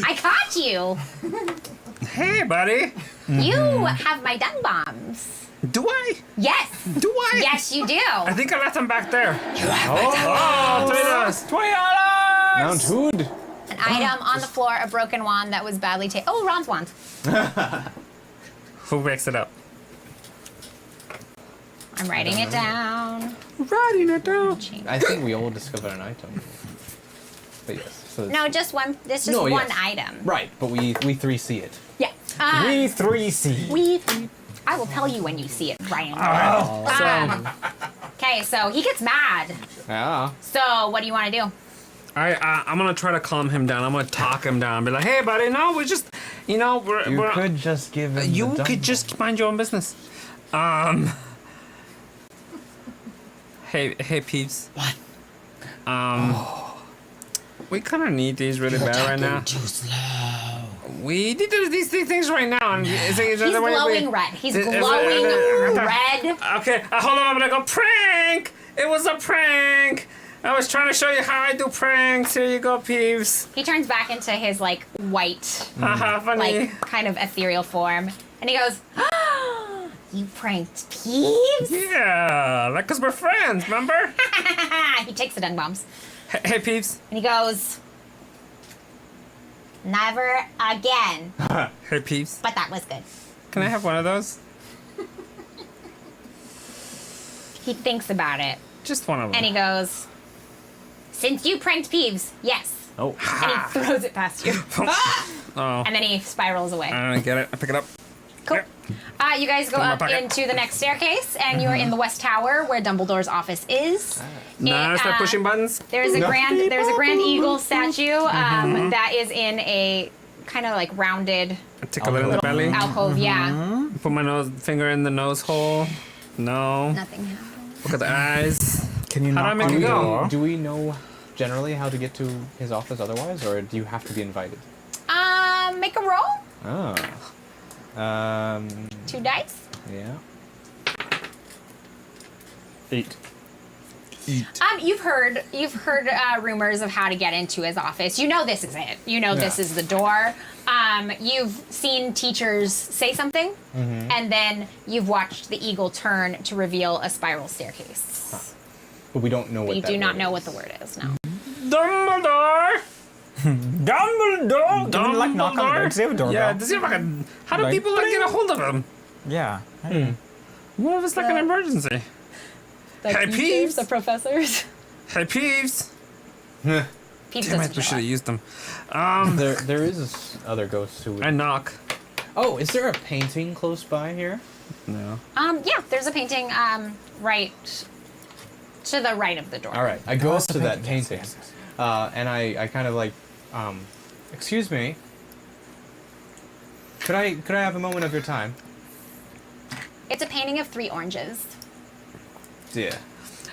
I caught you! Hey, buddy. You have my dung bombs. Do I? Yes. Do I? Yes, you do. I think I left them back there. Oh, $3. Mount Hood. An item on the floor, a broken wand that was badly taken. Oh, Ron's wand. Who breaks it up? I'm writing it down. Writing it down. I think we all discovered an item. But yes. So it's- No, just one. This is No, one yes. item. Right, but we 3 see it. Yeah. We 3C. I will tell you when you see it, Ryan. So Okay, so he gets mad. Yeah. So what do you want to do? I'm gonna try to calm him down. I'm gonna talk him down. Be like, hey, buddy, no, we're just, we're. You we're could just give him. you the could dumb- just mind your own business. Hey, Peeps. What? We kind of need these really bad right now. Too slow. We need these things right now. And is He's that the way glowing red. He's is it- glowing red. Okay, hold on. I'm gonna go prank. It was a prank. I was trying to show you how I do pranks. Here you go, Peeves. He turns back into his like white, Haha, funny. like kind of ethereal form, and he goes, oh, "You pranked Peeves." Yeah, like, cause we're friends, remember? He takes the dung bombs, Hey, Peeps. and he goes, "Never again." Hey, Peeps. But that was good. Can I have one of those? He thinks about it, Just one of them. and he goes, "Since you pranked Peeves, yes." Oh. And he throws it past you, Oh, and then he spirals away. I don't get it. I pick it up. Cool. You guys go Put it in my up pocket. into the next staircase, and you're in the West Tower where Dumbledore's office is. Now I start pushing buttons. There's a grand eagle statue that is in a kind of like rounded I tickle it in the belly. alcove. Yeah, Put my finger in the nose hole. No. nothing happened. Look at the eyes. Can you How do I knock make on it the go? door? Do we know generally how to get to his office otherwise, or do you have to be invited? Make a roll. Oh. 2 dice. Yeah. 8. You've heard rumors of how to get into his office. You know this is it. You know this Yeah. is the door. You've seen teachers say something, and then you've watched the eagle turn to reveal a spiral staircase. But we don't know what You that do not word know is. what the word is. No. Dumbledore. Dumbledore! Can you like knock on the door? Does he have a doorbell? Yeah. Does he have like a? How do Like, people like get a hold of him? Yeah. What if it's like an emergency? Hey, Peeves. The professors. Hey, Peeves. Peeves Damn doesn't it, we show should have up. used them. There is other ghosts who would. I knock. Oh, is there a painting close by here? No. Yeah, there's a painting right To the right of the door. All right, I go Oh, up it's to a that painting, painting, yes, and I kind of like, excuse me. Could I have a moment of your time? It's a painting of 3 oranges. Yeah.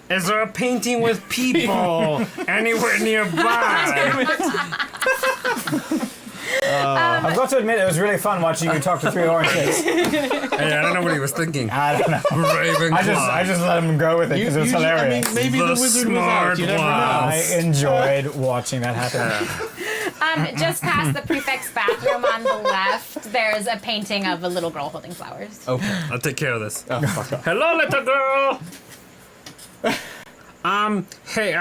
Is there a painting with people anywhere nearby? I've got to admit, it was really fun watching you talk to 3 oranges. Hey, I don't know what he was thinking. I don't know. Ravenclaw. I just let him go with it because it was hilarious. I mean, maybe the The wizard was out. You never know. smart I enjoyed watching that happen. Just past the prefect's bathroom on the left, there's a painting of a little girl holding flowers. Okay. I'll take care of this. Oh, fuck off. Hello, little girl. Hey,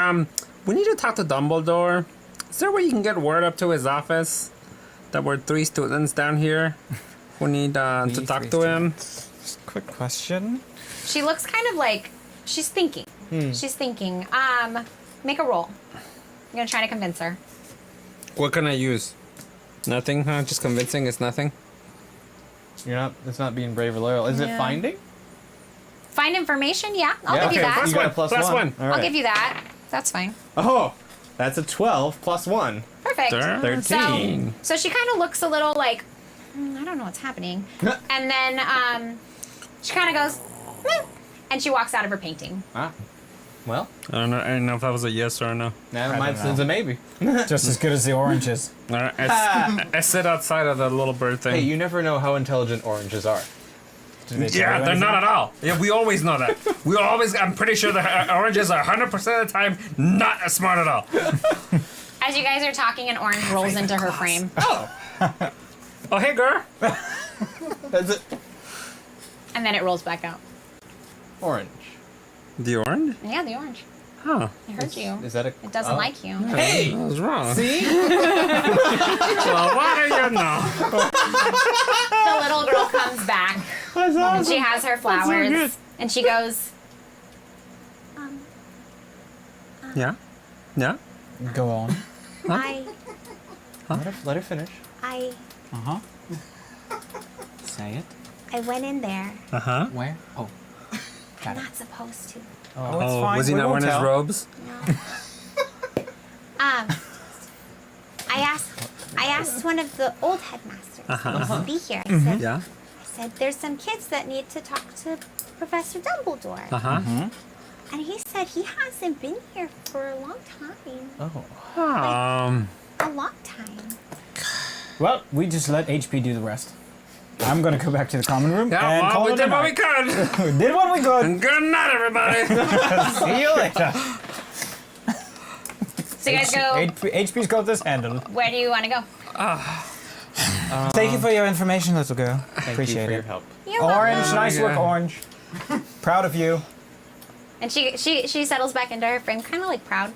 we need to talk to Dumbledore. Is there a way you can get word up to his office that we're 3 students down here who need to talk to him? Quick question. She looks kind of like she's thinking. She's thinking. Make a roll. I'm gonna try to convince her. What can I use? Nothing, huh? Just convincing is nothing? It's not being brave or loyal. Is it Yeah. finding? Find information? Yeah, I'll Yeah, give you okay, that. plus You got a Plus plus one. All I'll right. give you that. That's fine. Oh, that's a 12 plus 1. Perfect. 13. So she kind of looks a little like, I don't know what's happening. And then she kind of goes, "Meh," and she walks out of her painting. Ah. Well, I don't know if that was a yes or a no. now I mine don't says know. a maybe. Just as good as the oranges. All right, I sit outside of the little bird thing. Hey, you never know how intelligent oranges are. Did they tell Yeah, you they're not anything? at all. Yeah, we always know that. I'm pretty sure the oranges are 100% of the time not as smart at all. As you guys are talking, an orange rolls into her frame. Oh, hey, girl. That's it. And then it rolls back out. Orange. The orange? Yeah, the orange. Huh. I heard you. Is that a? It doesn't like you. Hey! I was wrong. See? Well, what do you know? The little girl comes back. That's And she has her flowers. And she goes, Yeah? Yeah? Go on. Let her finish. Uh-huh. Say it. I went in there. Uh-huh. Where? Oh. Got it. Not supposed to. Oh, it's fine. Was he we not won't wearing his tell. robes? No. I asked one of the old headmasters to be here. I said, Yeah? there's some kids that need to talk to Professor Dumbledore. Uh-huh. And he said he hasn't been here for a long time. Oh. A long time. Well, we just let HP do the rest. I'm gonna go back to the common room Yeah, and well, call we it a did what we night. could. We did what we could. Good night, everybody. See you later. so you guys go, HP's got this handled. where do you want to go? Thank you for your information, little girl. Thank Appreciate you for it. your help. You're Orange, welcome. nice work, Yeah. Orange. Proud of you. And she settles back into her frame, kind of like proud.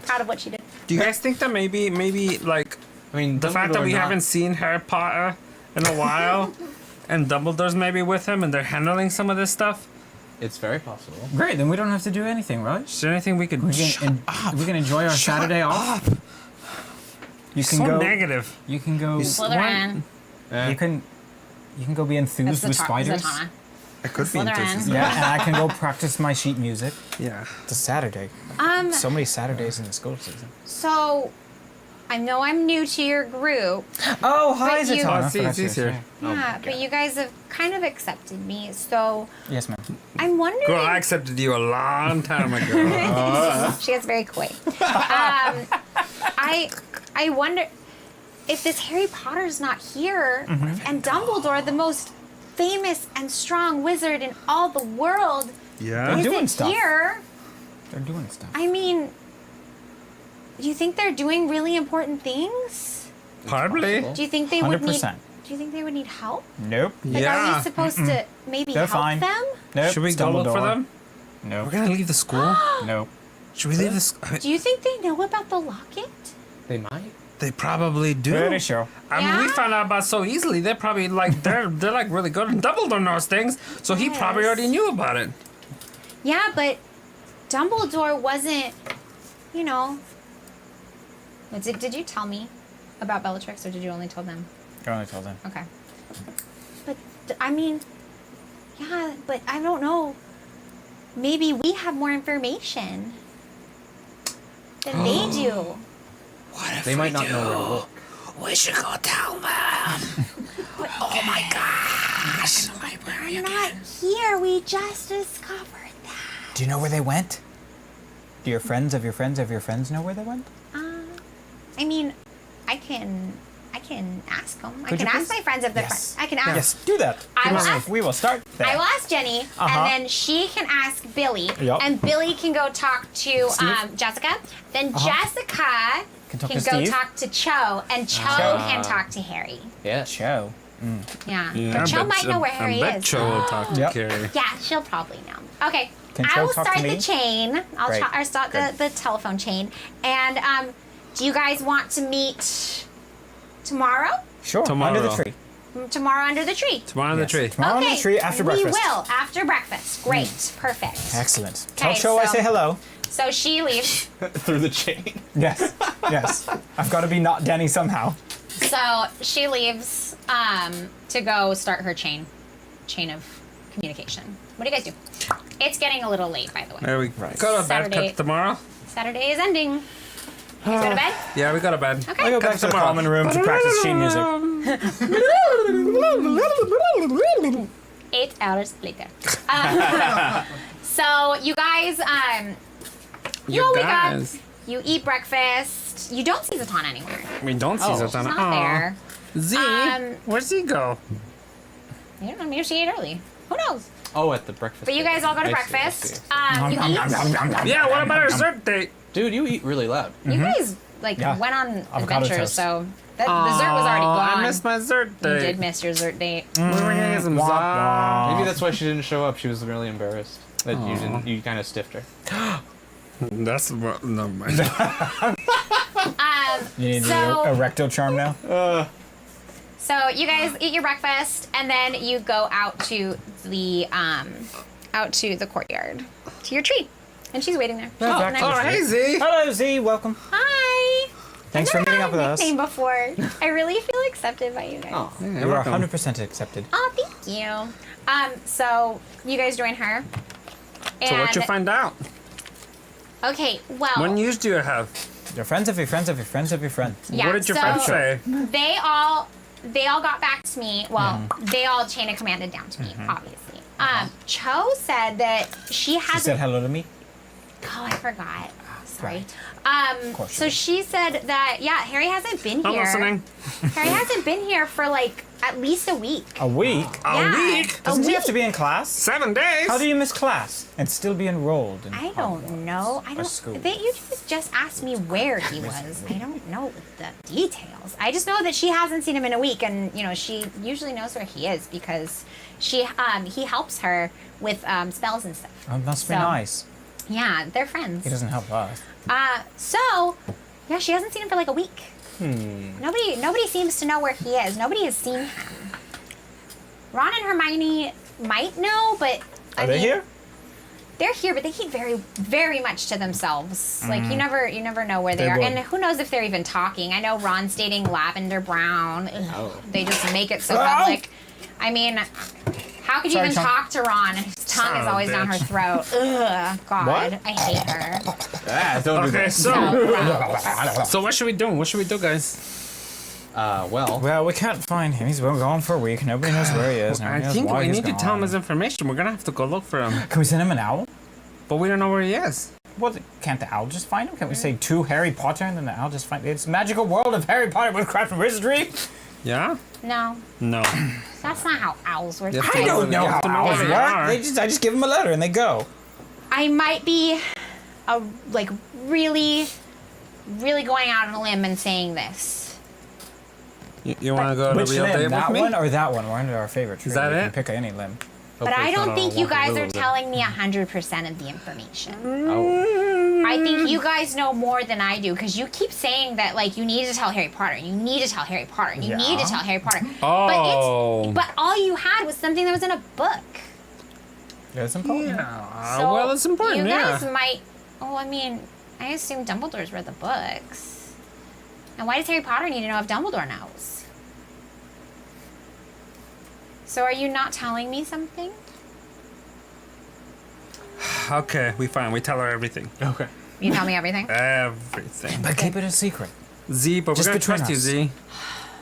Proud of what she did. Do you guys think that maybe like I mean, the fact that Dumbledore we not- haven't seen Harry Potter in a while and Dumbledore's maybe with him and they're handling some of this stuff? It's very possible. Great, then we don't have to do anything, right? Is there anything we could... We can enjoy our Saturday off. You can so go. negative. You can go. Slytherin. You can go be That's enthused with spiders. Zatanna. I could be Slytherin. interested. Yeah, and I can go practice my sheet music. Yeah. It's a Saturday. So many Saturdays in the school season. So, I know I'm new to your group. Oh, hi, But you- Zatanna. Oh, see, Forgot he's to here. say. Yeah, but you guys have kind of accepted me. So, Yes, ma'am. I'm wondering. Girl, I accepted you a long time ago. She gets very coy. I wonder if this Harry Potter's not here, and Dumbledore, the most famous and strong wizard in all the world, Yeah? They're doing isn't stuff. here. They're doing stuff. I mean, do you think they're doing really important things? Probably. Do you think they would need? 100%. Do you think they would need help? Nope. Like, are Yeah. we supposed to maybe They're help fine. them? Nope. Should we it's go look for Dumbledore. them? Nope. We're gonna leave the school? Nope. Should we leave the school? Do you think they know about the locket? They might. They probably do. Pretty sure. I mean, we Yeah? found out about so easily. They're probably like they're like really good. And Dumbledore knows things, so he probably Yes. already knew about it. Yeah, but Dumbledore wasn't, you know. Did you tell me about Bellatrix, or did you only tell them? I only told them. Okay. But I mean, yeah, but I don't know. maybe we have more information than they do. What if They might not know where to look. We should go tell them. Oh my gosh. They're not here. We just discovered that. Do you know where they went? Do your friends of your friends of your friends know where they went? I mean, I can ask them. I Could can you ask please? my friends if they're Yes. friends. I can ask. Yes, do that. I will Come on, ask- we will start there. I will ask Jenny, Uh-huh. and then she can ask Billy, Yup. and Billy can go talk to Steve? Jessica. Then Uh-huh. Jessica Can talk can to go Steve? talk to Cho, and Cho can talk to Harry. Yeah. Cho. Yeah, Yeah, but Cho might know where Harry I bet is. Cho will talk to Yep. Carrie. Yeah, she'll probably know. Okay, Can I Cho will talk to start me? the chain. I'll Great. start the telephone chain. And do you guys want to meet tomorrow? Sure. Tomorrow. Under the tree. Tomorrow under the tree. Tomorrow on the Yes. tree. Tomorrow under the tree after breakfast. We will after breakfast. Great, perfect. Excellent. Tell Okay, Cho I so- say hello. So she leaves. Through the chain. Yes. Yes. I've got to be not Denny somehow. So she leaves to go start her chain of communication. What do you guys do? It's getting a little late, by the way. There we Right. go to bed Saturday. cut tomorrow. Saturday is ending. You guys go to bed? Yeah, we go to bed. Okay. I go back to the tomorrow. common room to practice chain music. 8 hours later. So you guys, you all wake up. You eat breakfast. You don't see Zatan anywhere. We don't see Oh. Zatanna. She's not there. Z, where's Z go? I don't know. Maybe she ate early. Who knows? Oh, at the breakfast. But you guys all go to I see, I see. breakfast. You eat. Yeah, what about our dessert date? Dude, you eat really loud. You guys like Yeah. went on Avocado adventures, toast. so the dessert was already gone. I missed my dessert You date. did miss your dessert date. We were gonna get some Wah, za. wah. Maybe that's why she didn't show up. She was really embarrassed that you didn't. You kind of stiffed her. That's what. No mind. You need So- a rectal charm now? So you guys eat your breakfast, and then you go out to the courtyard to your tree, and she's waiting there. She's sitting there. Oh, hey Z. Hello, Z. Welcome. Hi. Thanks for I've never meeting had up with a us. nickname before. I really feel accepted by you guys. Oh. Yeah, You are welcome. 100% accepted. Oh, thank you. So you guys join her. And, So what you find out? Okay, well, What news do you have? Your friends of your friends of your friends of your friends. yeah, What did your so friends say? They all got back to me. Well, they all chain of commanded down to me, obviously. Cho said that she She hasn't. said hello to me. Oh, I forgot. Sorry. course So you she said that Harry hasn't been I'm here. listening. Harry hasn't been here for like at least a week. A week? Yeah, week? Doesn't a he have to week. be in class? 7 days. How do you miss class and still be enrolled in I don't know. I don't. school. You just asked me where he was. I don't know the details. I just know that she hasn't seen him in a week, and she usually knows where he is because he helps her with spells and stuff. Oh, must be So- nice. Yeah, they're friends. He doesn't help us. She hasn't seen him for like a week. Nobody seems to know where he is. Nobody has seen him. Ron and Hermione might know, but Are they here? They're here, but they keep very, very much to themselves. Like you never know where they They are, would. and who knows if they're even talking. I know Ron's dating Lavender Brown. Oh. They just make it so Oh. public. I mean, how could you Sorry, even Tom. talk to Ron? His tongue is Son of a always down her bitch. throat. Ugh, God, What? I hate her. Don't do Okay, that. so So, so what should we do? What should we do, guys? Well, Well, we can't find him. He's been gone for a week. Nobody knows where he is. Nobody I knows think why we he's need to tell him gone. his information. We're gonna have to go look for him, Can we send him an owl? but we don't know where he is. Well, can't the owl just find him? Can't we say to Harry Potter and then the owl just find It's a magical world of Harry Potter with craft and wizardry? Yeah? no, No. that's not how owls work. You have I to don't know you how have to know owls where they work. are. I just give them a letter and they go. I might be really, really going out on a limb and saying this. You want to go to Which Real limb? Dave That with me? one or that one? We're under our favorite tree. that we it? can pick any limb. But I Hopefully it's don't not think all you Wonka guys are Willow then. telling me 100% of the information. oh, I think you guys know more than I do because you keep saying that you need to tell Harry Potter. You need to tell Harry Potter. You need to Yeah. tell Harry Potter. Oh. But all you had was something that was in a book. That's important. Yeah. So well, it's important, You guys yeah. might. Oh, I mean, I assume Dumbledore's read the books. And why does Harry Potter need to know if Dumbledore knows? So are you not telling me something? Okay, we tell her everything. Okay. You tell me everything. Everything. But keep it a secret. Z, but Just we're gonna between trust you, us. Z.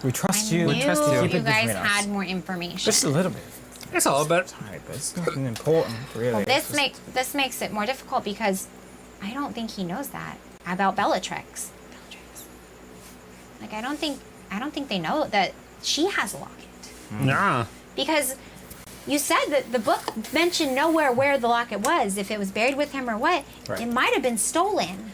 We trust I you. knew trust you. Keep you it guys between us. had more information. Just a little bit. It's a little bit. Alright, but it's nothing important, really. Well, It's just- this makes it more difficult because I don't think he knows that about Bellatrix. Like I don't think they know that she has a locket. Yeah. Because you said that the book mentioned nowhere where the locket was, if it was buried with him or what. Right. It might have been stolen.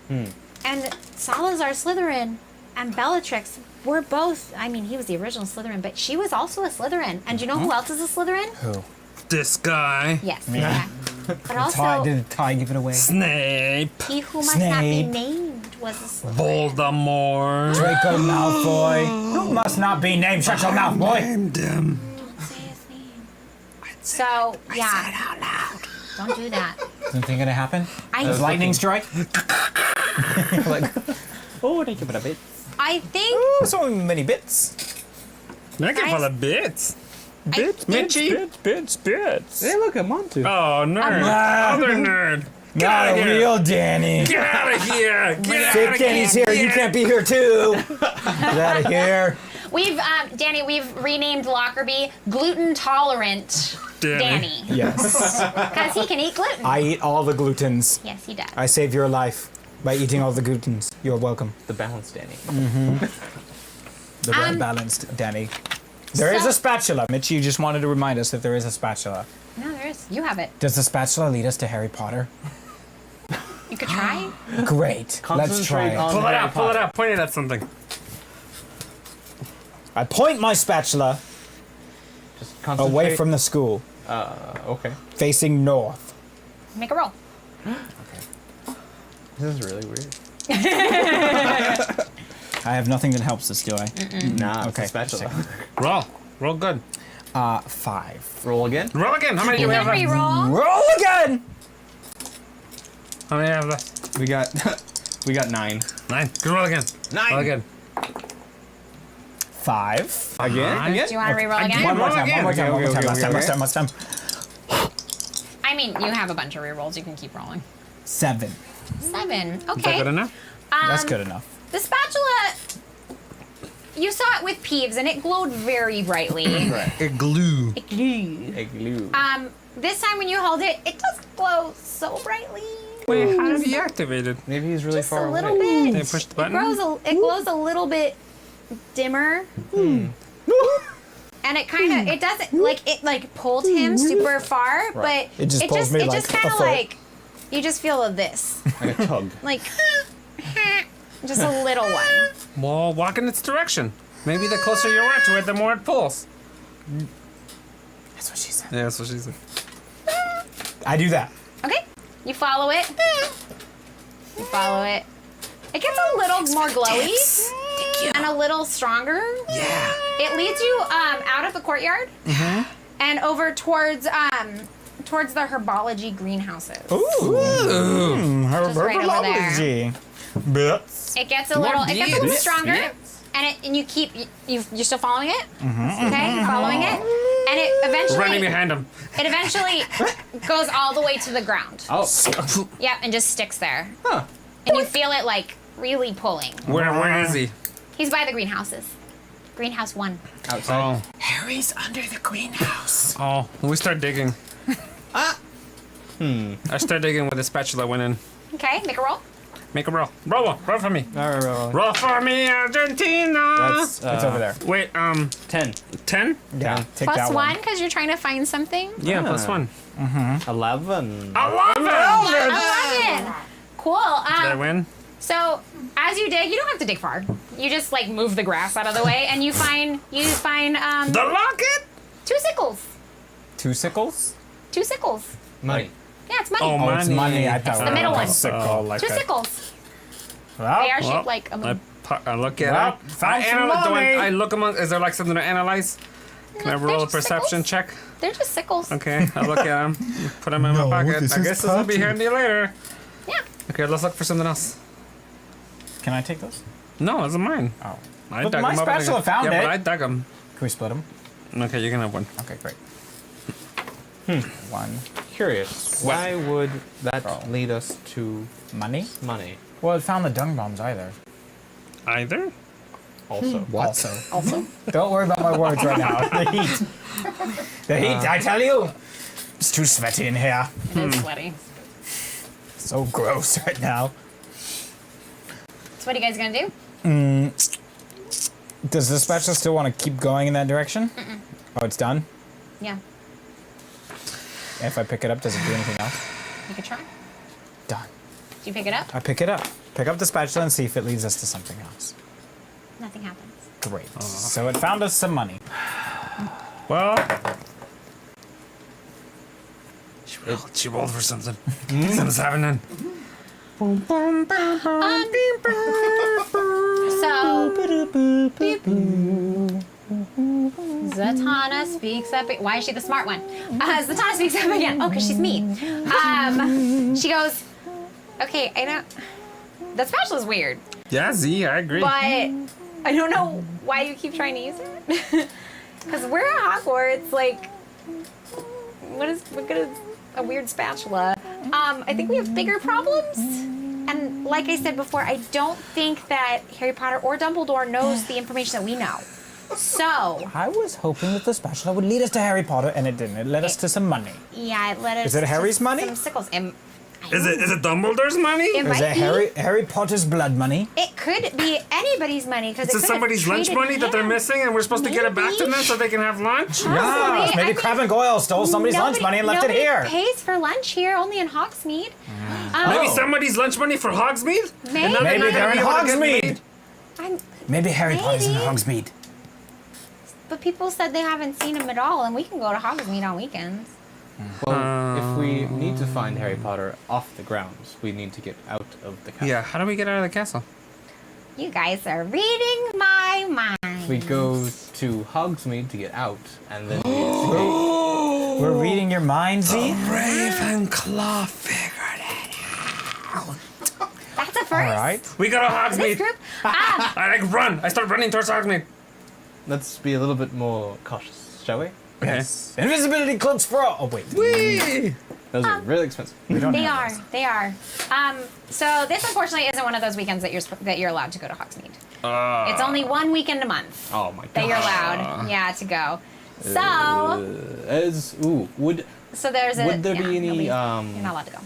And Salazar Slytherin and Bellatrix were both, I mean, he was the original Slytherin, but she was also a Slytherin. And do you know who else is a Slytherin? Who? This guy. Yes. Yeah. But Ty, also, did Ty give it away? Snape. he who must not be Snape. named was a Slytherin. Voldemort. Draco Malfoy. Who must not be named? Shut your mouth, boy! Named him. Don't say his name. So, yeah. Said it out loud. Don't do that. Is anything gonna happen? Does I lightning strike? Like, Oh, thank you for the bit. I think ooh, so many bits. Thank you for the bits. Bits, Mitchie. Bits. Hey, look, I'm on to. Oh, nerd. Ah. Other nerd. Not outta a here. real Danny. Get out of here. Get out Fake of Danny's here. You can't be here too. Get out of here. we've, Danny, we've renamed Lockerbie gluten tolerant Danny. Yes. Because he can eat gluten. I eat all the glutens. Yes, he does. I save your life by eating all the glutens. You're welcome. The balance, Danny. The well balanced Danny. There is So- a spatula. Mitch, you just wanted to remind us that there is a spatula. No, there is. You have it. Does the spatula lead us to Harry Potter? You could try. Great. Let's try Concentrate it. on- Pull it Harry out. Pull it Potter. out. Point it at something. I point my spatula Just concentrate. away from the school, Okay. facing north. Make a roll. This is really weird. I have nothing that helps this, do I? Nah, Okay. it's a spatula. Roll. Roll good. 5. Roll again. Roll again. How many do You we can have left? re-roll. Roll again! How many do we have left? We got we got 9. 9. Good roll again. 9. Roll again. 5. Again? Fine. Again? Do you want to re-roll Again. again? One more Roll time, again. one more time, one more Okay, time. okay, Last time, okay, last time, last time. I mean, you have a bunch of re-rolls. You can keep rolling. 7. 7. Is that Okay. good enough? That's good enough. The spatula, you saw it with Peeves, and it glowed very brightly. It glue. It glowed. Egg glue. This time when you hold it, it doesn't glow so brightly. Wait, how did he activate it? Maybe he's really Just far a little away. bit. They push the It button? glows a little bit dimmer. And it kind of, it doesn't, it pulled him super far, Right. but It just pulls me it like just a kind of foot. like, you just feel this, Like a tug. like, just a little one. Well, walk in its direction. Maybe the closer you are to it, the more it pulls. That's what she said. Yeah, that's what she said. I do that. Okay, you follow it. You follow it. It gets a little more glowy and a little stronger. Yeah. It leads you out of the courtyard and over towards the herbology greenhouses. Ooh. Just right over there. Herbology. Bits. It gets a little deeds. stronger, and you keep you're still following it. Okay, you're following it, and it Running eventually behind him. goes all the way to the ground. Oh. Yep, and just sticks there, Huh. and you feel it like really pulling. Where is he? He's by the greenhouses. Greenhouse 1. Outside. Oh. Harry's under the greenhouse. Oh. We start digging. I start digging where the spatula went in. Okay, make a roll. Make a roll. Roll for me. All right. Roll for me, Argentina. That's It's over there. Wait, 10. 10? Yeah, take Plus that 1 because you're trying to find something. Yeah, plus 1. 11. 11. Cool. Did I win? So as you dig, you don't have to dig far. You just like move the grass out of the way, and you find The locket? 2 sickles. 2 sickles? 2 sickles. Money. Yeah, it's money. Oh, Oh, it's Money. money. I thought the middle one. Sickle, like 2 a- sickles. Well, They are Well, shaped like a moon. I look it Well, up. found I some analyze. money. I look among. Is there like something to analyze? Can I They're roll a just perception sickles. check? They're just sickles. Okay, I look at them. Put them in my pocket. this I is guess this will be cotton. handy later. Yeah. Okay, let's look for something else. Can I take those? No, those are mine. Oh. I But dug my them up. spatula found yeah, it. but I dug them. Can we split them? Okay, you can have one. Okay, great. 1. curious. Why would that lead us to Money? money? Well, it found the dung bombs either. Either? Also. Also. Don't worry about my words right now. The heat. The heat, I tell you. It's too sweaty in here. It is sweaty. So gross right now. So what are you guys gonna do? Does the spatula still want to keep going in that direction? Oh, it's done? Yeah, If I pick it up, does it do anything else? you could try. Done. Did you pick it up? I pick it up. Pick up the spatula and see if it leads us to something else. Nothing happens. Great. So it found us some money. Well, she rolled for something. Something's happening. So Zatanna speaks up. Why is she the smart one? Zatanna speaks up again. Oh, because she's me. She goes, okay, I know the spatula's weird, Yeah, Z, I agree. but I don't know why you keep trying to use it. Because we're at Hogwarts. Like, what good is a weird spatula? I think we have bigger problems. And like I said before, I don't think that Harry Potter or Dumbledore knows the information that we know. So, I was hoping that the spatula would lead us to Harry Potter, and it didn't. It led us to some money. yeah, it led us Is it to Harry's money? some sickles. Is it Dumbledore's money? It Is might it be. Harry Potter's blood money? It could be anybody's money because Is it somebody's lunch money that they're missing and we're supposed to get it back to them so they can have lunch? Yes, maybe Crabbe and Goyle stole somebody's lunch money and left it here. Nobody pays for lunch here, only in Hogsmeade. Maybe somebody's lunch money for Hogsmeade? Maybe. And now Maybe not they're in gonna be able to get Hogsmeade. paid? I'm, Maybe Harry Potter's in Maybe. Hogsmeade. but people said they haven't seen him at all, and we can go to Hogsmeade on weekends. Well, if we need to find Harry Potter off the grounds, we need to get out of the castle. Yeah, how do we get out of the castle? You guys are reading my mind. We go to Hogsmeade to get out, and then we escape. We're reading your mind, Z? Ravenclaw figured it out. That's a first. All right. We go to This Hogsmeade. group. I run. I start running towards Hogsmeade. Let's be a little bit more cautious, shall we? Yes. Invisibility cloaks for all. Oh, wait. Whee! Those are really expensive. We don't They have are. those. They are. So this unfortunately isn't one of those weekends that you're allowed to go to Hogsmeade. It's only one weekend a month Oh my god. that you're allowed. Yeah, to go. So so there's a. would there be any, you're not allowed to go.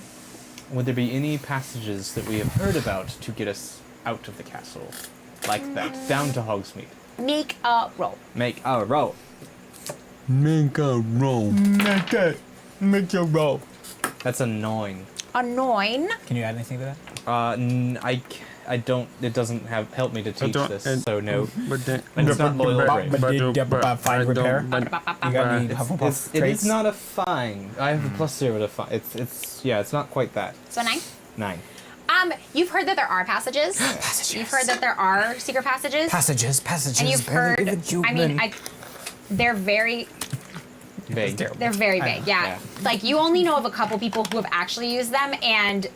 would there be any passages that we have heard about to get us out of the castle, like that, down to Hogsmeade? Make a roll. Make our roll. Make a roll. Make your roll. That's a 9. A 9. Can you add anything to that? I don't. It doesn't help me to teach this, so no. But then, And it's not loyal grade. Fine repair. You got any Hufflepuff It traits? is not a fine. I have a +0 to fine. It's not quite that. So 9. 9. You've heard that there are passages. Passages. You've heard that there are secret passages. Passages. And you've heard. I mean, they're very. Vague. They're very vague. Yeah. Like you only know of a couple people who have actually used them, and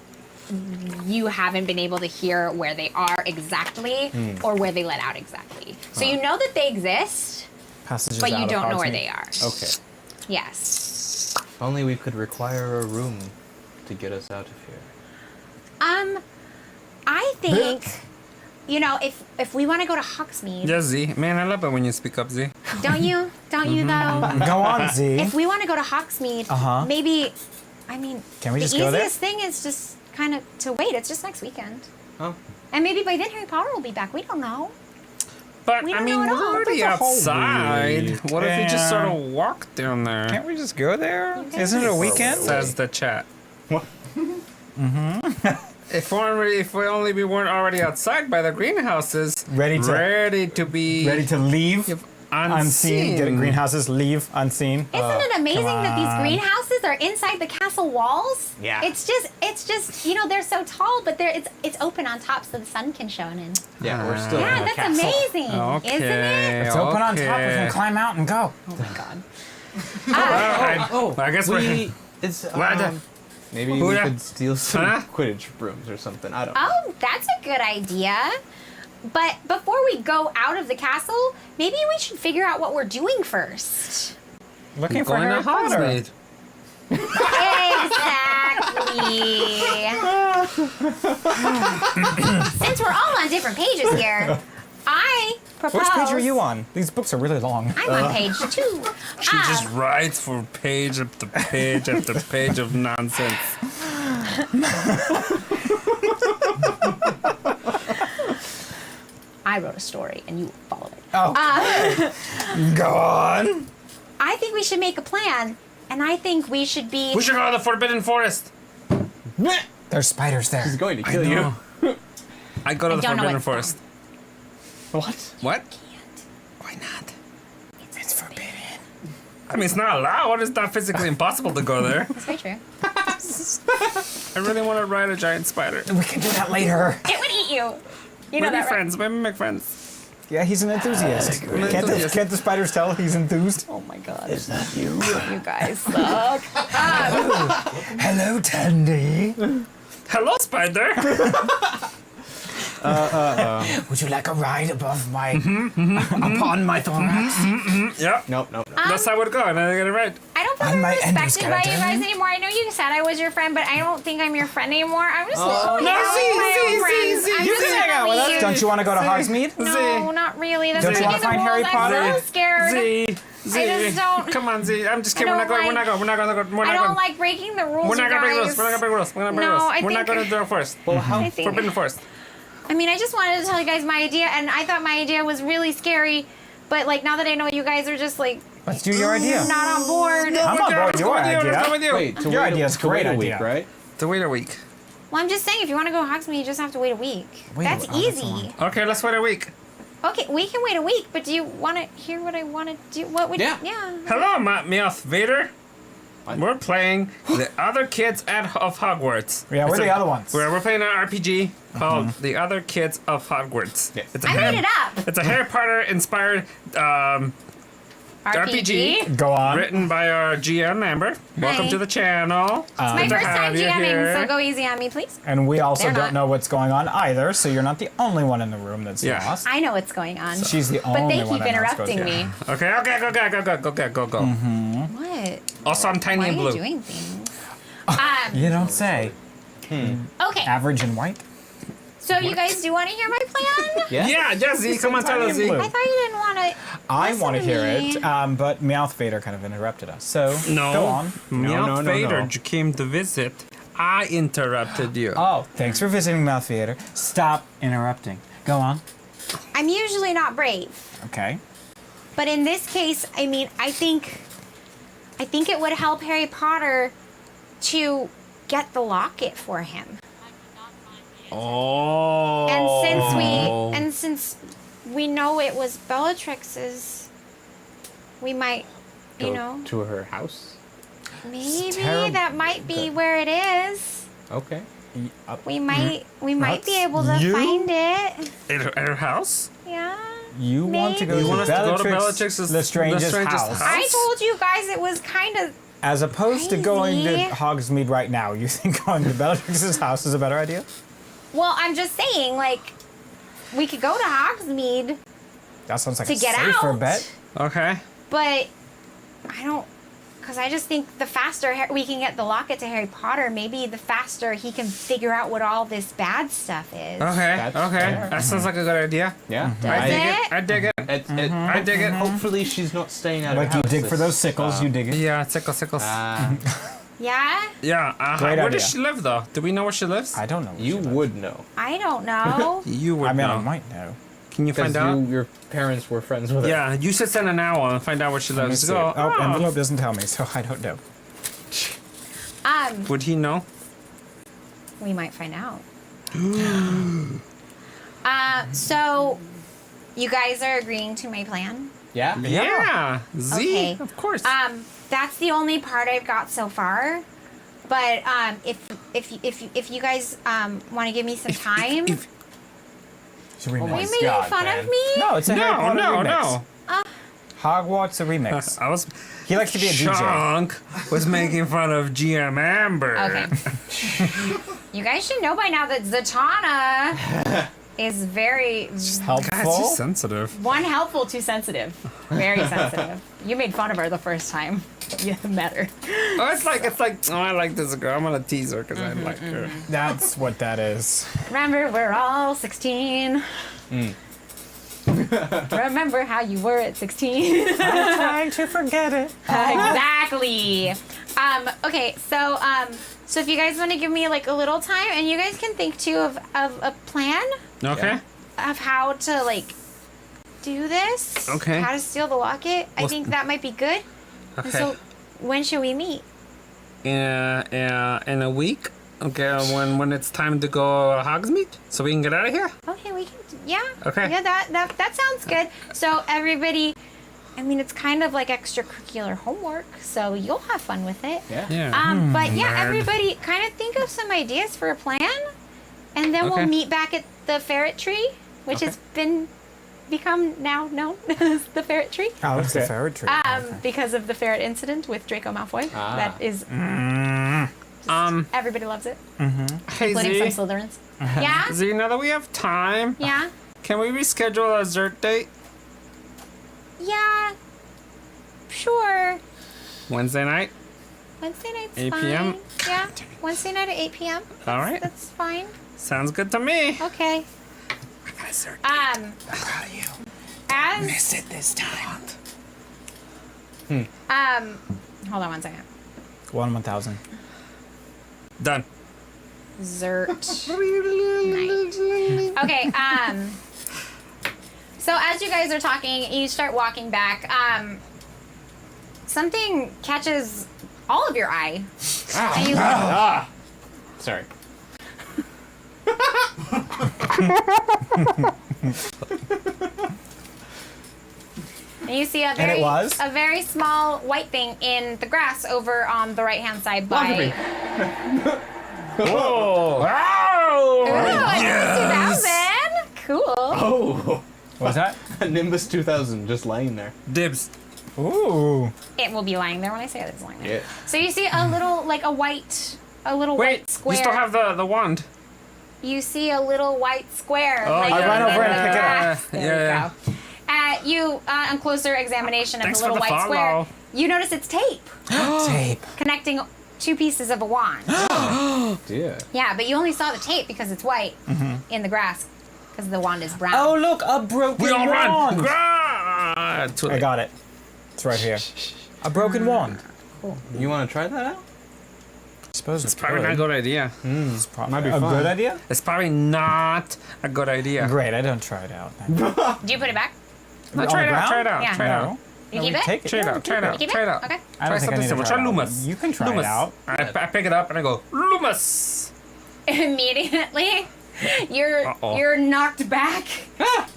you haven't been able to hear where they are exactly or where they let out exactly. So you know that they exist, Passages but you out of don't know where Hogsmeade. they are. Okay. Yes. If only we could require a room to get us out of here. I think, you know, if we want to go to Hogsmeade, yeah, Z. Man, I love it when you speak up, Z. don't you? Don't you though? Go on, Z. If we want to go to Hogsmeade, Uh-huh. maybe, I mean, Can we the just go there? easiest thing is just kind of to wait. It's just next weekend. Oh. And maybe by then Harry Potter will be back. We don't know. But, We I don't mean, know at we're all. already That's a whole outside. week. What if we just sort Yeah. of walk down there? Can't we just go there? Okay. Isn't it a weekend? Says the chat. If we only we weren't already outside by the greenhouses, Ready to- ready to be Ready to leave unseen. unseen? Get greenhouses, leave unseen. Isn't it amazing that these on. greenhouses are inside the castle walls? Yeah. It's just you know, they're so tall, but it's open on top so the sun can shine in. Yeah, we're still in Yeah, the that's castle. amazing, Okay. isn't it? It's open on top. We okay. can climb out and go. Oh my god. I guess we're. It's What? maybe Who we da- could steal some Huh? Quidditch brooms or something. I don't know. Oh, that's a good idea. But before we go out of the castle, maybe we should figure out what we're doing first. Looking for Going Harry to Potter. Hogsmeade. Hey! Since we're all on different pages here, I propose. Which page are you on? These books are really long. I'm on page 2. She just writes for page after page after page of nonsense. I wrote a story, and you follow it. Oh, go on. I think we should make a plan, and I think we should be. We should go to the Forbidden Forest. There's spiders there. He's going to I kill you. know. I go to I the don't know Forbidden what's Forest. What? What? Why not? It's forbidden. I mean, it's not allowed. It's not physically impossible to go there. That's very true. I really want to ride a giant spider. We can do that later. It would eat you. You know Maybe that, right? friends. Maybe make friends. Yeah, he's an enthusiast. Can't the spiders tell he's enthused? Oh my god. Is that you? You guys suck. Hello, Tandy. Hello, spider. Would you like a ride above my, upon my thorax? Yep. Nope. That's how it would go, and I get it right. I don't feel On my very respected by you endoskeleton. guys anymore. I know you said I was your friend, but I don't think I'm your friend anymore. I'm just Oh. literally No, hanging out with my own see, friends. see, I'm you just can hang out with literally- us. Don't you want to go to Hogsmeade? No, not really. That's Don't you breaking wanna the find Harry rules. Potter? I'm so scared. Z. I just don't- Come on, Z. I'm just kidding. I We're not don't going. We're not going. We're not going. We're I not don't going. like breaking the rules, We're not you gonna break guys. rules. We're not gonna break rules. We're not gonna break No, rules. I We're not think- gonna do it first. Well, how? I think- Forbidden Forest. I mean, I just wanted to tell you guys my idea, and I thought my idea was really scary. But like now that I know you guys are just like Let's do your idea. not on board. I'm on board with your Let's go idea. with you. Wait, to Your wait idea's to wait great a week, idea. right? To wait a week. Well, I'm just saying, if you want to go Hogsmeade, you just have to wait a week. Wait a That's week. Oh, that's a easy. Okay, let's wait a week. Okay, we can wait a week, but do you want to hear what I want to do? What would? Yeah. Hello, Meowth Vader. What? We're playing the other kids of Hogwarts. Yeah, we're It's the other ones. We're playing an RPG called The Other Kids of Hogwarts. Yes. It's a I made it up. It's a Harry Potter inspired RPG. Go on. written by our GM member. Welcome Hi. to the channel. My Good to first time have you GMing, here. so go easy on me, please. And we also They're don't not. know what's going on either, so you're not the only one in the room that's Yeah. lost. I know what's going on. She's the only But they one keep that knows what's interrupting going me. on. Okay, go. What? Also, I'm tiny Why are and you blue. doing things? You don't say. Okay, Average and white? so you guys do want to hear my plan? Yeah, Z, come on, tell tiny us, and Z. blue. I thought you didn't want to. I want to hear me. it, but Meowth Vader kind of interrupted us. So, No. go on. Meowth no, Vader no. came to visit. I interrupted you. Oh, thanks for visiting Meowth Vader. Stop interrupting. Go on. I'm usually not brave, Okay. but in this case, I mean, I think it would help Harry Potter to get the locket for him. Oh. And since we know it was Bellatrix's, we might, you Go know, to her house. maybe terrible. that might be where it is. Okay. We might be able to You? find it. At her house? Yeah. You want to go Maybe. You to want us to go to Bellatrix Bellatrix's Lestrange's Lestrange's house. house? I told you guys it was kind of. As opposed to going to Crazy. Hogsmeade right now, you think going to Bellatrix's house is a better idea? Well, I'm just saying, like, we could go to Hogsmeade, That sounds like To a get safer out. bet. Okay. but I don't. Because I just think the faster we can get the locket to Harry Potter, maybe the faster he can figure out what all this bad stuff is. Okay. That's Okay. fair. That sounds like a good idea. Yeah. Does I dig it? it. I dig it. I dig it. Hopefully she's not staying at Like her you house. dig for those sickles, you dig it. Yeah, sickles. Yeah? Yeah. Great Where idea. does she live, though? Do we know where she lives? I don't know. You would know. I don't know. You would I mean, know. I might know. Can you Because find out? your parents were friends with her. Yeah, you should send an owl and find out where she Let me lives. see. Go. Oh, envelope doesn't tell me, so I don't know. Would he know? We might find out. So, you guys are agreeing to my plan? Yeah. Yeah. Z. Okay. Of course. That's the only part I've got so far. But if you guys want to give me some time, It's a remix. are you my making God, fun man. of me? No, it's a Harry Potter remix. no. Hogwarts a remix. I was. He likes to be a DJ. Chunk was making fun of GM Amber. Okay. You guys should know by now that Zatanna is very Helpful. sensitive. one helpful, two sensitive. Very sensitive. You made fun of her the first time you met her. Oh, it's like, oh, I like this girl. I'm gonna tease her because I like her. That's what that is. Remember, we're all 16. Remember how you were at 16. I'm trying to forget it. Exactly. Okay, so if you guys want to give me like a little time, and you guys can think too of a plan Okay. of how to like do this. Okay. How to steal the locket. I think that might be good. And Okay. so when should we meet? In a week. Okay, when it's time to go Hogsmeade, so we can get out of here. Okay, we can. Yeah. Okay. Yeah, that sounds good. So everybody, I mean, it's kind of like extracurricular homework, so you'll have fun with it. Yeah. Yeah. But yeah, nerd. everybody kind of think of some ideas for a plan, and then Okay. we'll meet back at the ferret tree, which has become now known as the ferret tree, Oh, it's the ferret tree. because of the ferret incident with Draco Malfoy. Ah. That is, everybody loves it, Hey including Z, some Slytherins. Yeah, Z, now that we have time, yeah, can we reschedule a dessert date? yeah. Sure. Wednesday night? Wednesday night's 8 fine. p.m.? Yeah, Wednesday night at 8 p.m. All right. That's fine. Sounds good to me. Okay. I got a dessert. Um, Proud of you. as Miss it this time. hold on one second. 1,000. Done. Zert night. Okay, so as you guys are talking, you start walking back. Something catches all of your eye. And you, Sorry. and you see a And it was? very small white thing in the grass over on the right hand side by. Whoa! Ooh, Yes! 2000. Cool. Oh, What was that? Nimbus 2000 just laying there. Dibs. Ooh. It will be lying there when I say it's lying there. Yeah. So you see a little, like a white Wait, white square. you still have the wand. You see a little white square. Oh, like yeah, I run over in and the pick it up. grass. There we go. You, on closer examination of Thanks the for little the white square, follow. you notice it's tape Tape. connecting two pieces of a wand. Yeah. Yeah, but you only saw the tape because it's white in the grass because the wand is brown. Oh, look, a broken We all run. wand. Grah! Too I late. got it. It's right here. A broken wand. You want to try that out? I suppose It's probably not a good idea. Might be a fun. good idea? It's probably not a good idea. Great, I don't try it out. Do you put it back? No, On try the it out. Try it ground? out. Yeah. Try it out. No. You No, keep we it? take it. Try it Yeah, out. Try it You out. keep Try it? it out. Okay. I don't Try think I something need to similar. try Try it out. Loomis. You can try Loomis. it out. I pick it up and I go, Loomis. Immediately, you're Uh-oh. you're knocked back,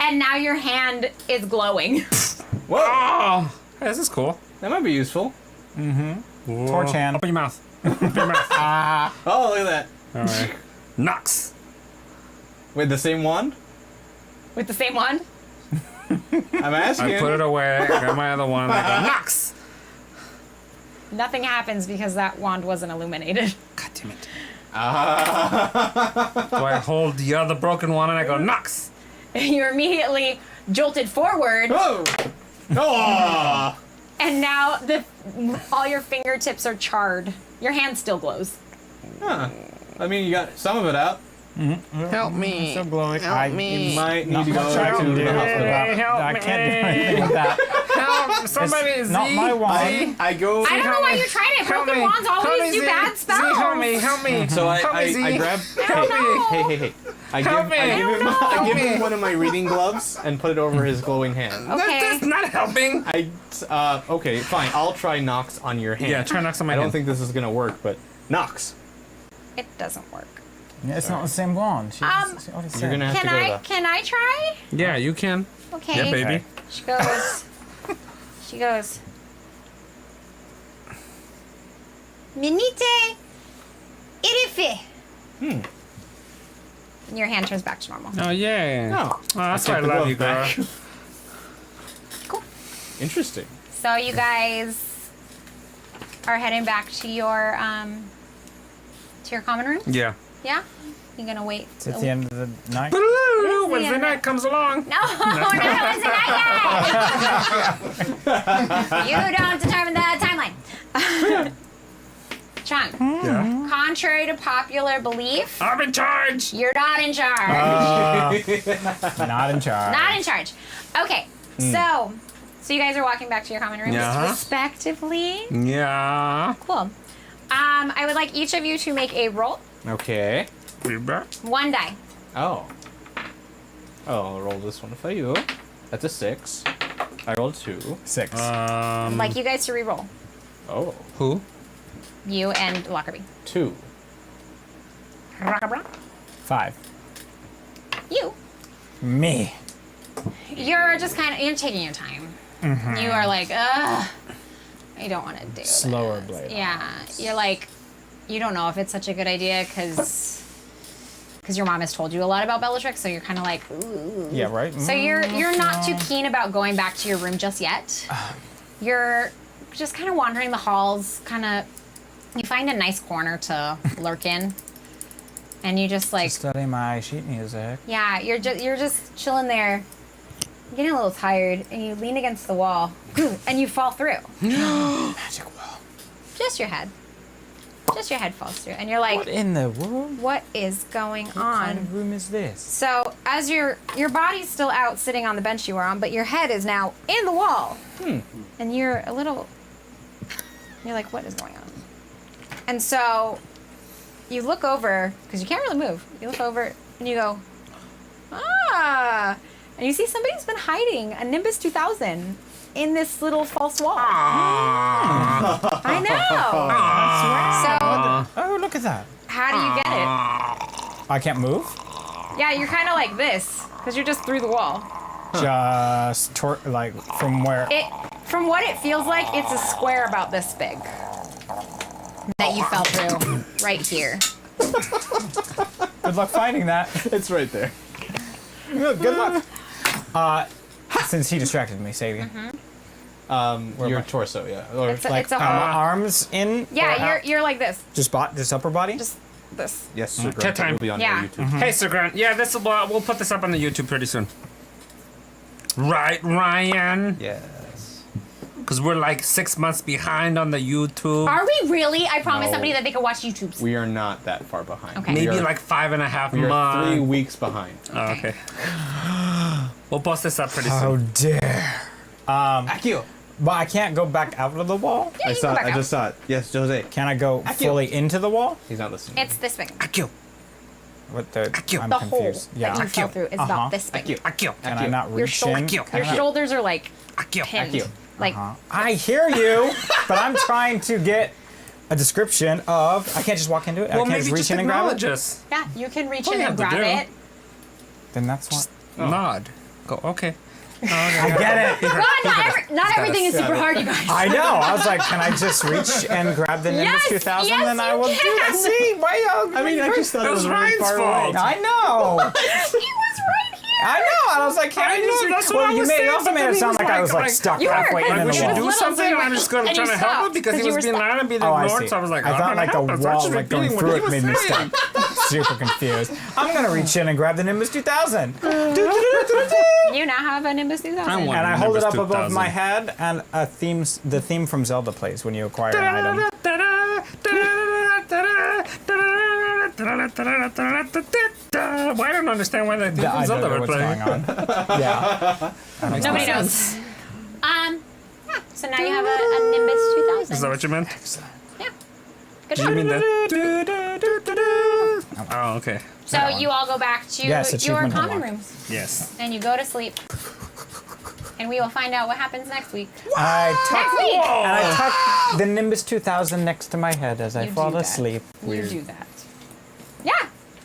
and now your hand is glowing. Whoa, Oh, hey, this is cool. that might be useful. Torch hand. Open your mouth. Open your mouth. Oh, look at that. All right. Knox. With the same wand? With the same wand. I'm asking. I put it away. I got my other one. I go, Knox. Nothing happens because that wand wasn't illuminated. God damn it. Ah. So I hold the other broken one and I go, Knox. You're immediately jolted forward, Oh. Oh. and now all your fingertips are charred. Your hand still glows. Huh. I mean, you got some of it out. Help me. So glowing. Help me. You might need Not to go much I to can do the about hospital. Hey, help I can't me. do anything with that. Help. Somebody, It's Z. not my wand. Z. I go. I don't know why you're trying it. Help Broken me. wands Help always me, do Z. bad Z, spells. help me. Help me. So Help me, Z. I grab. don't know. Hey. I Help me. give him Help me. one of my reading gloves and put it over his glowing hand. Okay. That's not helping. Okay, fine. I'll try Nox on your hand. Yeah, try Knox on my I don't hand. think this is gonna work, but Nox, It doesn't work. Yeah, it's not the same wand. She already said. you're gonna have to go to Can I try? Yeah, you can. Okay. Yeah, baby. She goes. She goes. Minite irife. And your hand turns back to normal. Oh, yeah. No. That's I why I take the love glove you, girl. back. Cool. Interesting. So you guys are heading back to your common room. Yeah. Yeah. You're gonna wait. It's at the end of the night. Hello. Wednesday night comes along. No, not Wednesday night yet. You don't determine the timeline. Chung, Yeah. contrary to popular belief, I'm in charge. you're not in charge. Not in charge. Not in charge. Okay, so you guys are walking back to your common rooms Yeah. respectively. Yeah. Cool. I would like each of you to make a roll. Okay. We back. One die. Oh. I'll roll this one for you. That's a 6. I rolled 2. 6. I'd like you guys to re-roll. Oh. Who? You and Lockerbie. 2. Rockabra. 5. You. Me. You're just kind of, you're taking your time. You are like, ugh, I don't want to do Slower this. blade. Yeah. You're like, you don't know if it's such a good idea because your mom has told you a lot about Bellatrix, so you're kind of like, ooh. Yeah, right? So you're not too keen about going back to your room just yet. You're just kind of wandering the halls, you find a nice corner to lurk in, and you just like, Study my sheet music. yeah, you're just chilling there, getting a little tired, and you lean against the wall, and you fall through. Magic wall. Just your head falls through, and you're like, What in the world? what is going What kind on? of room is this? So as your body's still out sitting on the bench you were on, but your head is now in the wall. And you're like, what is going on? And so you look over, because you can't really move. You look over and you go, ah. And you see somebody's been hiding a Nimbus 2000 in this little false wall. I know. So Oh, look at that. how do you get it? I can't move? Yeah, you're kind of like this, because you're just through the wall. Just, like, from where? From what it feels like, it's a square about this big that you fell through right here. Good luck finding that. It's right there. Good luck. Since he distracted me, say it again. Your torso, yeah. Or It's a, Like, it's a arms in? or yeah, out? you're like this, Just upper body? just this. yes, Sir Cat Grant, time. will be on Yeah. your YouTube. Hey, Sir Grant. Yeah, we'll put this up on the YouTube pretty soon. Right, Ryan? Yes. Because we're like 6 months behind on the YouTube. Are we really? I promised No. somebody that they could watch YouTube's. We are not that far behind. Okay. Maybe We are, like 5.5 we are 3 months. weeks behind. Oh, okay. We'll post this up pretty How soon. dare. Akio. But I can't go back out of the wall? Yeah, you can go back out. just saw it. Yes, Jose. Can I go Akio. fully into the wall? He's not listening. It's this big. Akio. What the? Akio. I'm The confused. hole Yeah. that you fell through is about this big. Akio. Akio. Can I not Your reach shoulder- in? Akio. Can Your I- shoulders are like Akio. pinned. Akio. Like I hear you, but I'm trying to get a description of. I can't just walk into it. Well, I can't maybe just reach just in and grab acknowledge it. us. yeah, you can reach All in you and have to grab do. it. Then that's what. Nod. Go. Okay. I get it. God, not everything is super hard, you guys. I know. I was like, can I just reach and grab the Nimbus Yes, 2000? yes, Then I you will do can. that. See, why? I mean, I just thought That it was was really Ryan's far fault. away. I know. He was right here. I know. And I was like, can I, I know, just? that's what Well, I you was made it saying, also but made then it he sound was like I was like- like stuck You were, halfway in because the it We should was wall. do little something. thing, I'm just going to and try you to help him stopped because he because you was were being stuck. loud and being Oh, I ignored. see. So I was like, I I'm thought gonna like help. a That's wall actually like going doing what through he it was made me saying. stuck. Super confused. I'm gonna reach in and grab the Nimbus 2000. You now have a Nimbus 2000. I want And I hold it up Nimbus above 2000. my head, and the theme from Zelda plays when you acquire an item. Well, I don't understand why the theme Yeah, from I don't Zelda know were what's playing. going on. Yeah. Nobody knows. Yeah. So now you have a Nimbus 2000. Is that what you meant? Yeah. Good You job. mean that? Oh, okay. So you all go back to Yes, your achievement common unlocked. rooms Yes. and you go to sleep. And we will find out what happens next week. I Next tuck, week. and I tuck the Nimbus 2000 next to my head as I You fall do that. asleep. You do that. Yeah.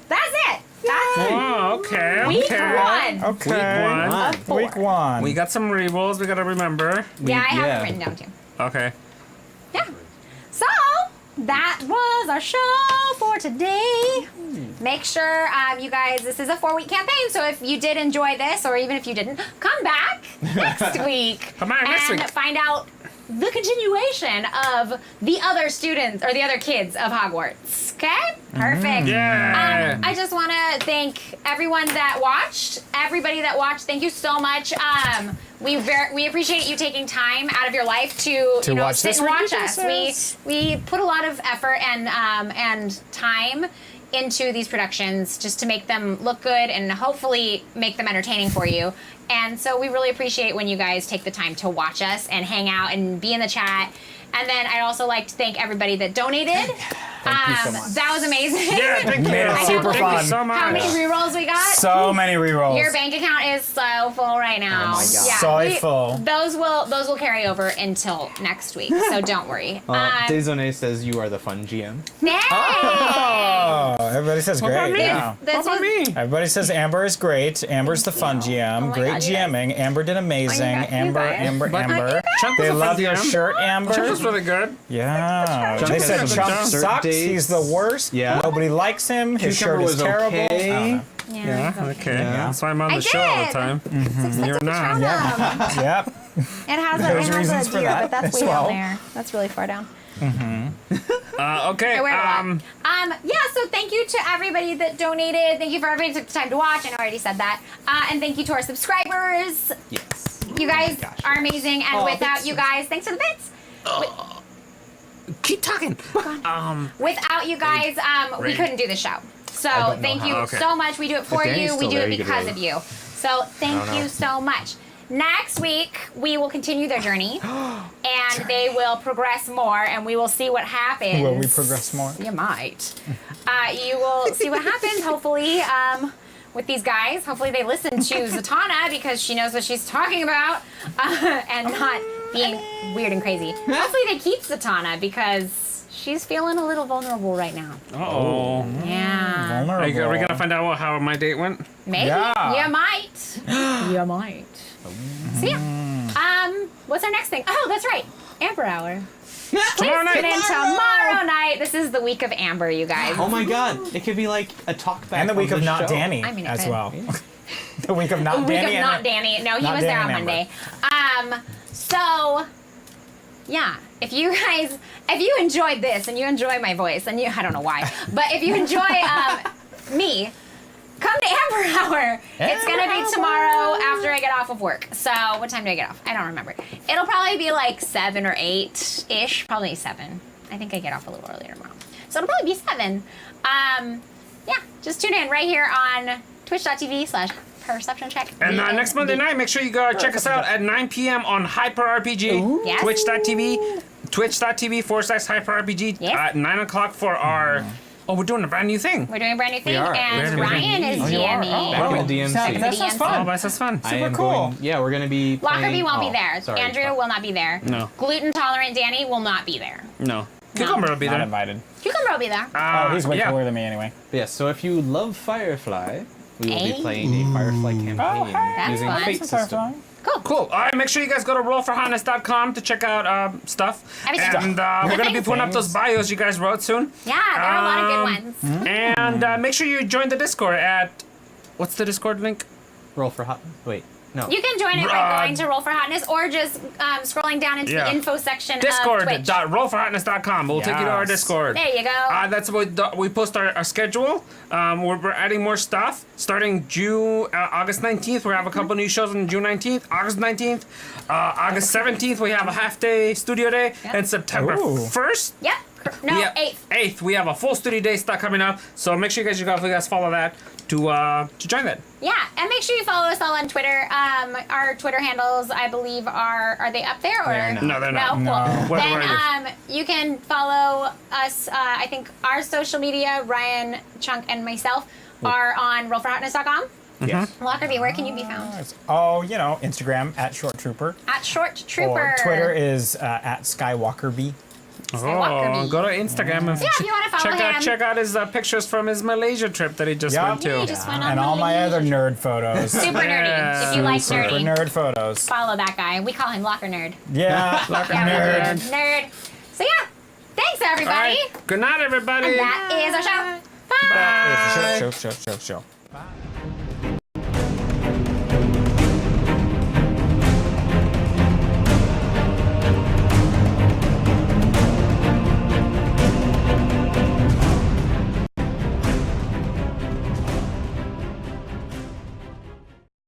That's it. That's Oh, okay. week Okay. one. Okay. Week one. Four. Week one. We got some re-rolls we gotta remember. Yeah, I have yeah. it written down too. Okay. Yeah. So that was our show for today. Make sure you guys, this is a 4-week campaign, so if you did enjoy this, or even if you didn't, come back next week. Come back and next week. find out the continuation of the other students or the other kids of Hogwarts. Okay? Perfect. Yeah. I just want to thank everyone that watched. Everybody that watched, thank you so much. We appreciate you taking time out of your life to watch sit this and watch us. ridiculousness. We put a lot of effort and time into these productions just to make them look good and hopefully make them entertaining for you. And so we really appreciate when you guys take the time to watch us and hang out and be in the chat. And then I'd also like to thank everybody that donated. Thank you so much. That was amazing. Yeah, thank you. Made it I super can't fun. Thank you so much. How many rerolls we got? So many rerolls. Your bank account is so full right now. Oh my God. So full. Those will carry over until next week, so don't worry. Desone says you are the fun GM. Yay! Oh, everybody says about great. me? Yeah. This What about was- me? Everybody says Amber is great. Amber's the fun GM. my Great God, you guys. GMing. Amber did amazing. Oh, you guys. Amber. Chunk was They a fun love your GM. shirt, Amber. Chunk was really good. Yeah. Chunk They has said some Chunk shirt sucks. dates. He's the worst. Yeah. Nobody likes him. His Cucumber shirt is was terrible. I don't okay. know. Yeah, okay. Yeah. That's why I'm on I the show all the did. time. You're not. Yep. It has There's a reasons for deer, that but that's as way well. down there. That's really far down. Okay. I wear it a lot. Yeah, so thank you to everybody that donated. Thank you for everybody who took the time to watch. I know I already said that. And thank you to our subscribers. Yes. You guys gosh, are amazing. And without you guys, thanks for the bits. Keep talking. Without you guys, we couldn't do the show. So don't know thank you how. Okay. so much. We do it for Danny's you. We still do there, it you could because really- of you. So thank you so much. Next week, we will continue their journey, and they will progress more, and we will see what happens. Will we progress more? You might. You will see what happens, hopefully, with these guys. Hopefully they listen to Zatanna because she knows what she's talking about and not being weird and crazy. Hopefully they keep Zatanna because she's feeling a little vulnerable right now. Uh-oh. Yeah. Vulnerable. Are we gonna find out how my date went? Maybe. Yeah. You might. You might. So yeah. What's our next thing? Oh, that's right. Amber Hour. Tomorrow Tune in night. tomorrow night. This is the week of Amber, you guys. Oh my God! It could be like a talk back. And the week on of this Not show. Danny I mean, it as could. well. The week of Not Week Danny. of Not Danny. No, he Not was there on Danny and Monday. So yeah, if you enjoyed this and you enjoy my voice, and I don't know why, but if you enjoy me, come to Amber Hour. It's gonna be tomorrow after I get off of work. So what time do I get off? I don't remember. It'll probably be like 7 or 8 ish. Probably 7. I think I get off a little earlier tomorrow. So it'll probably be 7. Yeah, just tune in right here on twitch.tv/perception check. And next Monday night, make sure you go check us out at 9 p.m. on Hyper RPG. Yes. Twitch.tv/Hyper RPG Yes. at 9 o'clock for our. Oh, we're doing a brand new thing. We're doing a brand new thing, are. and We're Ryan is you are? GMing. Back in the DMC. That sounds Oh, fun. that's fun. I am cool. going. Yeah, we're gonna be. Lockerbie playing- won't oh, be there. Sorry. Andrew will not be there. No. Gluten tolerant Danny will not be there. No. Cucumber will be Not there. invited. Cucumber will be there. Oh, he's way yeah. cooler than me anyway. Yes. So if you love Firefly, we will Hey. be playing a Firefly campaign That's using fun. Fate Some system. Cool. All right, make sure you guys go to rollforhotness.com to check out stuff. Everything. And we're going to be putting up those bios you guys wrote soon. Yeah, there are a lot of good ones. And make sure you join the Discord at. What's the Discord link? Roll for hot. Wait. No. You can join it by going to Roll for Hotness or just scrolling down into the info section of Twitch. Discord.rollforhotness.com. We'll take you to our Yes. Discord. There you go. That's what we post our schedule. We're adding more stuff starting August 19th. We have a couple new shows on June 19th, August 19th, August 17th. We have a half-day studio day, Yep. and September Ooh. 1st. Yep. No, we have- 8th. 8th. We have a full studio day stuff coming up. So make sure you guys follow that to join that. Yeah, and make sure you follow us all on Twitter. Our Twitter handles, I believe, are they up there? Or They're not. No, they're not. No, cool. Where Then are you can follow us. I think our social media, Ryan, Chunk, and myself, are on rollforhotness.com. Yes. Lockerbie, where can you be found? Oh, Instagram at Short Trooper. At Short Trooper. Or Twitter is at SkywalkerB. Skywalker Go to Instagram and Yeah, if you want to follow him. check out his pictures from his Malaysia trip that he just Yup. went to. He just went on And all my Malaysia. other nerd photos. Super nerdy. If you like Super nerdy, nerd photos. follow that guy. We call him Locker Nerd. Yeah, Yeah, nerd. Nerd. So yeah, thanks everybody. All right. Good night, everybody. And that is our show. Bye. Show.